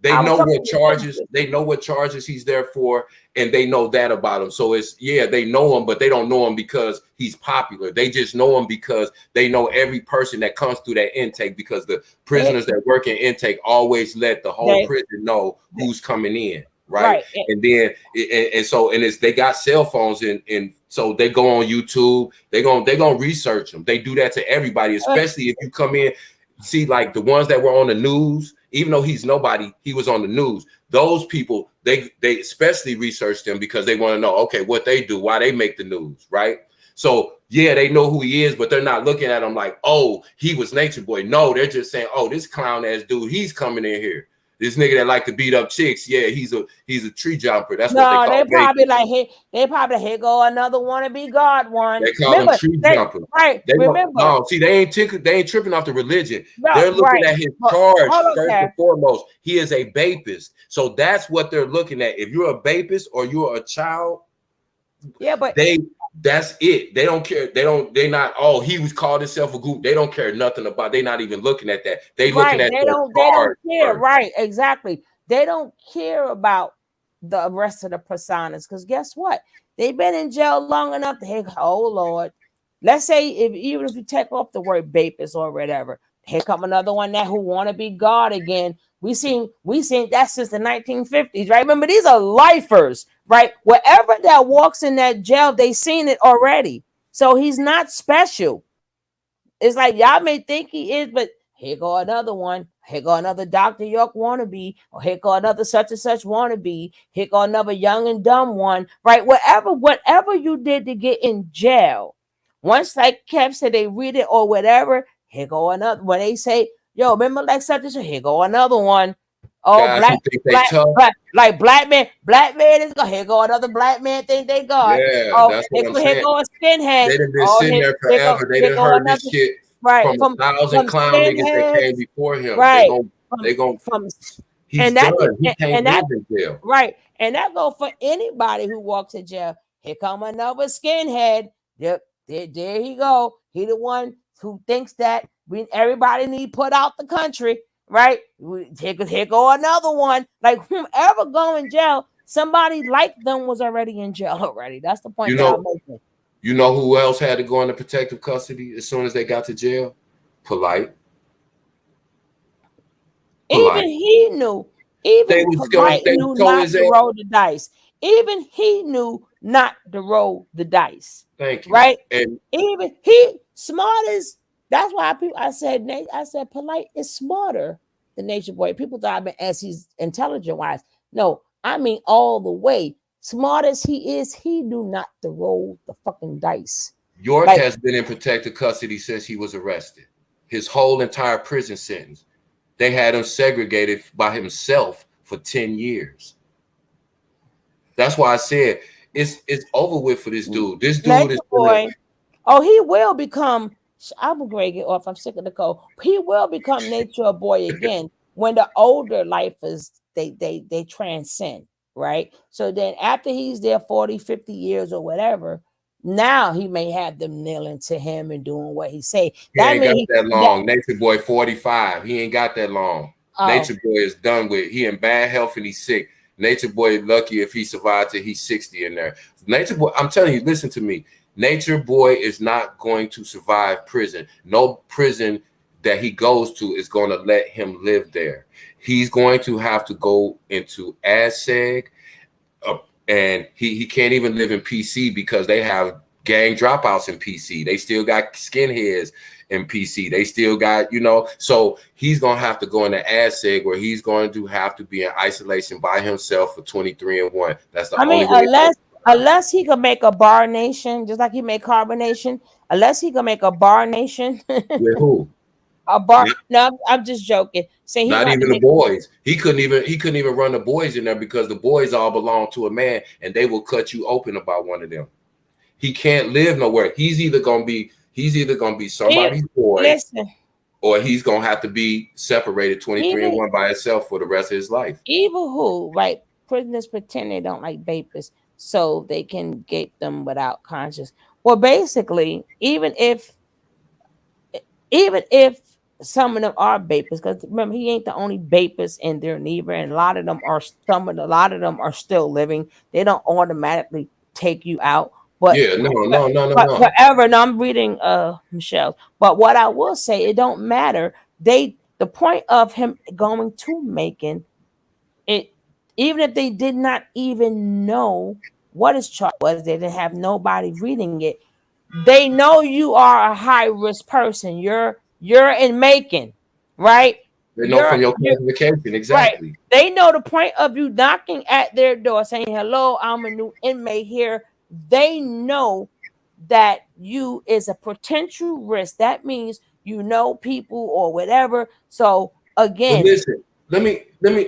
They know what charges. They know what charges he's there for, and they know that about him. So it's, yeah, they know him, but they don't know him because he's popular. They just know him because they know every person that comes through that intake, because the prisoners that work in intake always let the whole prison know who's coming in, right? And then and they got cell phones, and so they go on YouTube. They're gonna research them. They do that to everybody, especially if you come in. See, like the ones that were on the news, even though he's nobody, he was on the news. Those people, they especially research them because they want to know, okay, what they do, why they make the news, right? So yeah, they know who he is, but they're not looking at him like, oh, he was Natureboy. No, they're just saying, oh, this clown ass dude, he's coming in here. This nigga that like to beat up chicks, yeah, he's a tree jumper. That's what they call him. They probably like, hey, they probably, here go another wannabe God one. They call him tree jumper. Right. No, see, they ain't tripping off the religion. They're looking at his charge first and foremost. He is a bapist. So that's what they're looking at. If you're a bapist or you're a child, yeah, but that's it. They don't care. They're not, oh, he was called himself a group. They don't care nothing about. They're not even looking at that. They looking at they don't care. Right, exactly. They don't care about the rest of the personas, because guess what? They've been in jail long enough to hear, oh Lord. Let's say even if you take off the word bapist or whatever, here come another one that who want to be God again. We seen that since the 1950s, right? Remember, these are lifers, right? Wherever that walks in that jail, they seen it already. So he's not special. It's like y'all may think he is, but here go another one. Here go another Dr. York wannabe, or here go another such and such wannabe. Here go another young and dumb one, right? Whatever you did to get in jail, once, like Kev said, they read it or whatever, here go another. When they say, yo, remember like such and such, here go another one. Oh, guys, black man is go. Here go another black man think they God. Yeah, that's what I'm saying. Here go a skinhead. They done been sitting there forever. They done heard this shit from 1,000 clown niggas that came before him. Right. He's done. He can't live in jail. Right. And that go for anybody who walks in jail. Here come another skinhead. Yep. There he go. He the one who thinks that everybody need put out the country. Right? Here go another one. Like whomever go in jail, somebody like them was already in jail already. That's the point that I'm making. You know who else had to go into protective custody as soon as they got to jail? Polite. Even he knew. Even Polite knew not to roll the dice. Even he knew not to roll the dice. Thank you. Right? And even he smart as. That's why I said Polite is smarter than Natureboy. People thought I meant as he's intelligent wise. No, I mean all the way. Smart as he is, he do not to roll the fucking dice. York has been in protective custody since he was arrested. His whole entire prison sentence. They had him segregated by himself for 10 years. That's why I said it's over with for this dude. This dude is he will become. I'm gonna get off. I'm sick of the code. He will become Natureboy again when the older lifers they transcend, right? So then after he's there 40, 50 years or whatever, now he may have them kneeling to him and doing what he say. He ain't got that long. Natureboy 45. He ain't got that long. Natureboy is done with. He in bad health and he's sick. Natureboy lucky if he survived till he's 60 in there. Natureboy, I'm telling you, listen to me. Natureboy is not going to survive prison. No prison that he goes to is going to let him live there. He's going to have to go into ASEG, and he can't even live in PC because they have gang dropouts in PC. They still got skinheads in PC. They still got, you know, so he's going to have to go in the ASEG where he's going to have to be in isolation by himself for 23-1. That's the only way. Unless he could make a bar nation, just like he made Carbonation, unless he could make a bar nation. With who? A bar. No, I'm just joking. Saying not even the boys. He couldn't even run the boys in there because the boys all belong to a man and they will cut you open about one of them. He can't live nowhere. He's either gonna be somebody's boy, listen, or he's gonna have to be separated 23-1 by himself for the rest of his life. Even who, right? Prisoners pretend they don't like vapors so they can gape them without conscience. Well, basically, even if some of them are vapors, because remember, he ain't the only vapors in there neither, and a lot of them are still living. They don't automatically take you out. But yeah, no. Whatever. No, I'm reading Michelle. But what I will say, it don't matter. The point of him going to Macon, it, even if they did not even know what his chart was, they didn't have nobody reading it. They know you are a high risk person. You're in Macon, right? They know from your classification, exactly. Right. They know the point of you knocking at their door saying, hello, I'm a new inmate here. They know that you is a potential risk. That means you know people or whatever. So again, but listen, let me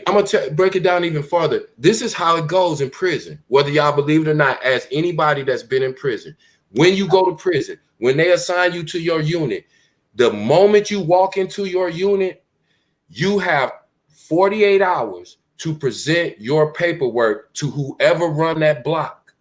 I'm gonna break it down even farther. This is how it goes in prison, whether y'all believe it or not. Ask anybody that's been in prison. When you go to prison, when they assign you to your unit, the moment you walk into your unit, you have 48 hours to present your paperwork to whoever run that block,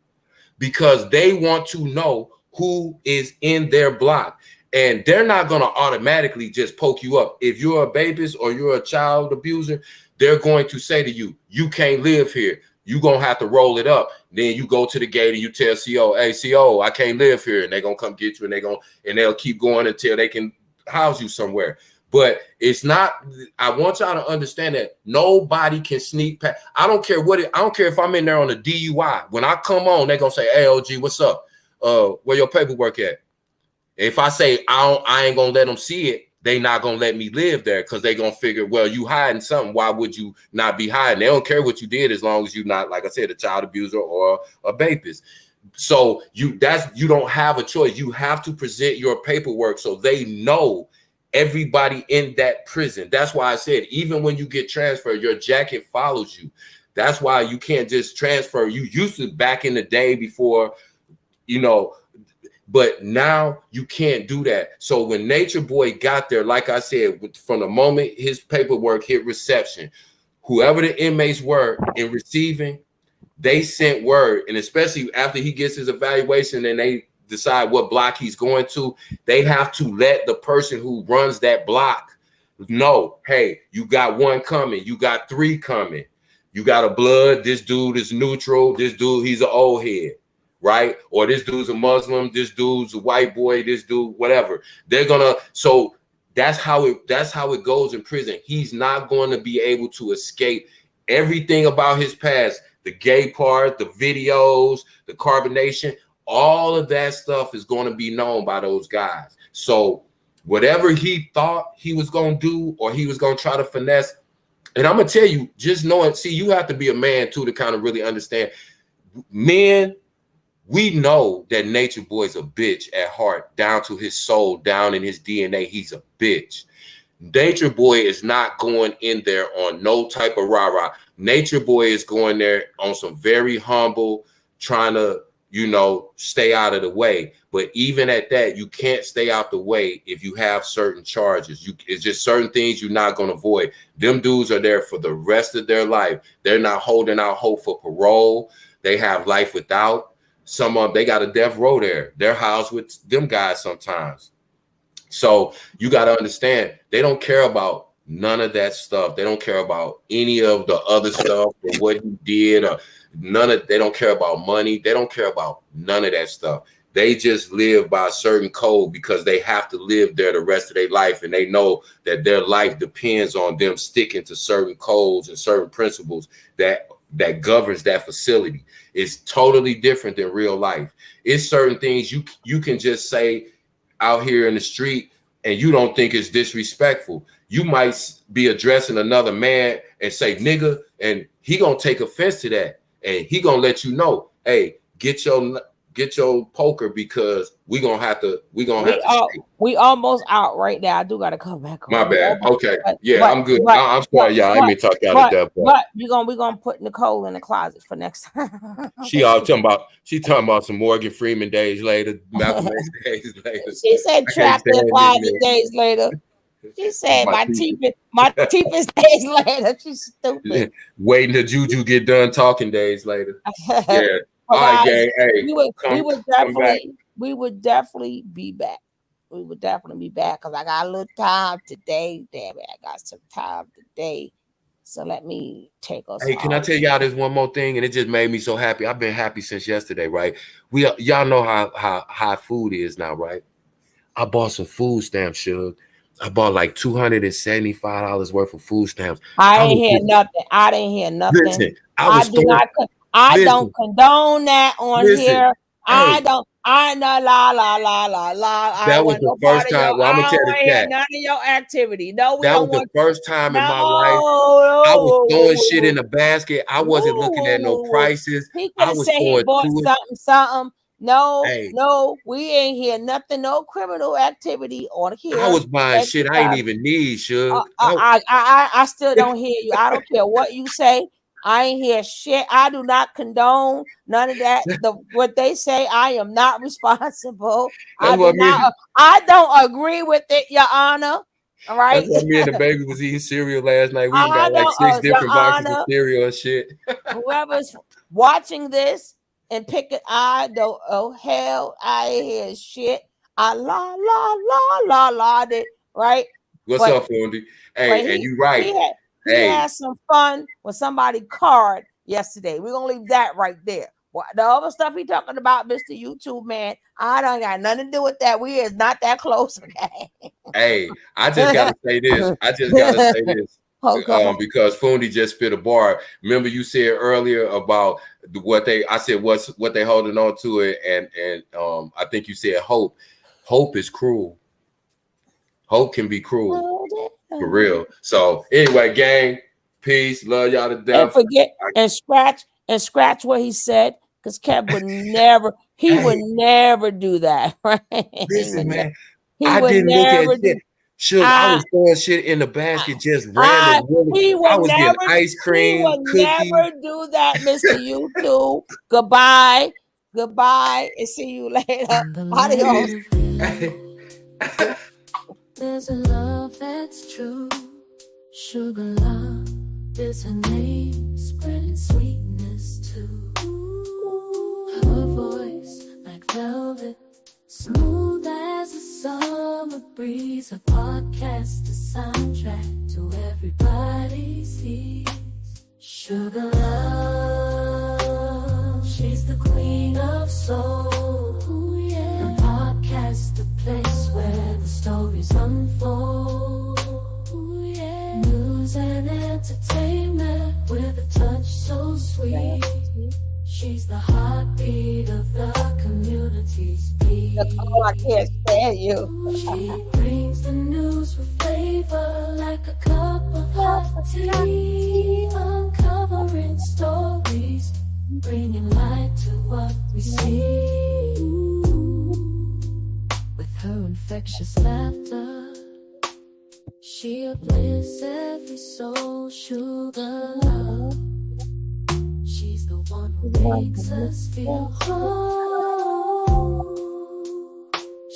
because they want to know who is in their block. And they're not going to automatically just poke you up. If you're a babist or you're a child abuser, they're going to say to you, you can't live here. You're going to have to roll it up. Then you go to the gate and you tell CO, hey, CO, I can't live here. And they're going to come get you, and they'll keep going until they can house you somewhere. But it's not, I want y'all to understand that nobody can sneak past. I don't care if I'm in there on a DUI. When I come on, they're going to say, hey, OG, what's up? Where your paperwork at? If I say I ain't going to let them see it, they not going to let me live there, because they going to figure, well, you hiding something. Why would you not be hiding? They don't care what you did as long as you're not, like I said, a child abuser or a babist. So you don't have a choice. You have to present your paperwork so they know everybody in that prison. That's why I said, even when you get transferred, your jacket follows you. That's why you can't just transfer. You used to back in the day before, you know, but now you can't do that. So when Natureboy got there, like I said, from the moment his paperwork hit reception, whoever the inmates were in receiving, they sent word. And especially after he gets his evaluation and they decide what block he's going to, they have to let the person who runs that block know, hey, you got one coming, you got three coming, you got a blood, this dude is neutral, this dude, he's an old head, right? Or this dude's a Muslim, this dude's a white boy, this dude, whatever. They're gonna, so that's how it goes in prison. He's not going to be able to escape everything about his past, the gay part, the videos, the carbonation. All of that stuff is going to be known by those guys. So whatever he thought he was going to do, or he was going to try to finesse, and I'm going to tell you, just knowing, see, you have to be a man too to kind of really understand. Men, we know that Natureboy's a bitch at heart, down to his soul, down in his DNA. He's a bitch. Natureboy is not going in there on no type of rah-rah. Natureboy is going there on some very humble, trying to, you know, stay out of the way. But even at that, you can't stay out the way if you have certain charges. It's just certain things you're not going to avoid. Them dudes are there for the rest of their life. They're not holding out hope for parole. They have life without. Some of them, they got a death row there. They're housed with them guys sometimes. So you got to understand, they don't care about none of that stuff. They don't care about any of the other stuff or what he did, or they don't care about money. They don't care about none of that stuff. They just live by a certain code because they have to live there the rest of their life. And they know that their life depends on them sticking to certain codes and certain principles that that governs that facility. It's totally different than real life. It's certain things you can just say out here in the street and you don't think it's disrespectful. You might be addressing another man and say nigga, and he gonna take offense to that, and he gonna let you know, hey, get your poker, because we almost out right now. I do gotta come back on. My bad. Okay. Yeah, I'm good. I'm sorry, y'all. I didn't mean to talk y'all to death. But we're gonna put Nicole in the closet for next time. She talking about some Morgan Freeman days later, Malcolm X days later. She said trapped in closet days later. She said my cheapest days later. She's stupid. Waiting till JuJu get done talking days later. Yeah. All right, gang. Hey, we would definitely be back. We would definitely be back because I got a little time today. Damn it, I got some time today. So let me take us. Hey, can I tell y'all this one more thing? And it just made me so happy. I've been happy since yesterday, right? Y'all know how high food is now, right? I bought some food stamps, Suge. I bought like $275 worth of food stamps. I didn't hear nothing. Listen, I don't condone that on here. I know la. That was the first time. Well, I'm gonna tell you that. None of your activity. No, that was the first time in my life I was throwing shit in a basket. I wasn't looking at no prices. He could have said he bought something. No, we ain't hear nothing. No criminal activity on here. I was buying shit I ain't even need, Suge. I still don't hear you. I don't care what you say. I ain't hear shit. I do not condone none of that. What they say, I am not responsible. I don't agree with it, Your Honor. All right. That's why me and the baby was eating cereal last night. We got like 6 different boxes of cereal and shit. Whoever's watching this and pick it, I ain't hear shit. I la it, right? What's up, Fondy? Hey, and you right. He had some fun with somebody card yesterday. We're gonna leave that right there. The other stuff he talking about, Mr. YouTube man, I don't got nothing to do with that. We is not that close, okay? Hey, I just gotta say this. Because Fondy just spit a bar. Remember you said earlier about what they holding on to it, and I think you said hope. Hope is cruel. Hope can be cruel. For real. So anyway, gang, peace, love y'all to death. And forget and scratch what he said, because Kev would never, would never do that, right? Listen, man, I didn't look at shit. Sure, I was throwing shit in the basket just random. I was getting ice cream. He would never do that, Mr. YouTube. Goodbye, and see you later. Adios. There's a love that's true. Sugar love is her name, spreading sweetness too. Her voice like velvet, smooth as a summer breeze. A podcast, a soundtrack to everybody's ears. Sugar love, she's the queen of soul. Ooh, yeah. The podcast, the place where the stories unfold. Ooh, yeah. News and entertainment with a touch so sweet. She's the heartbeat of the community's beat. Oh, I can't stand you. She brings the news with flavor like a cup of hot tea. Uncovering stories, bringing light to what we see. With her infectious laughter, she uplifts every soul. Sugar love, she's the one who makes us feel whole.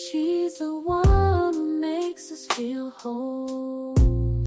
She's the one who makes us feel whole.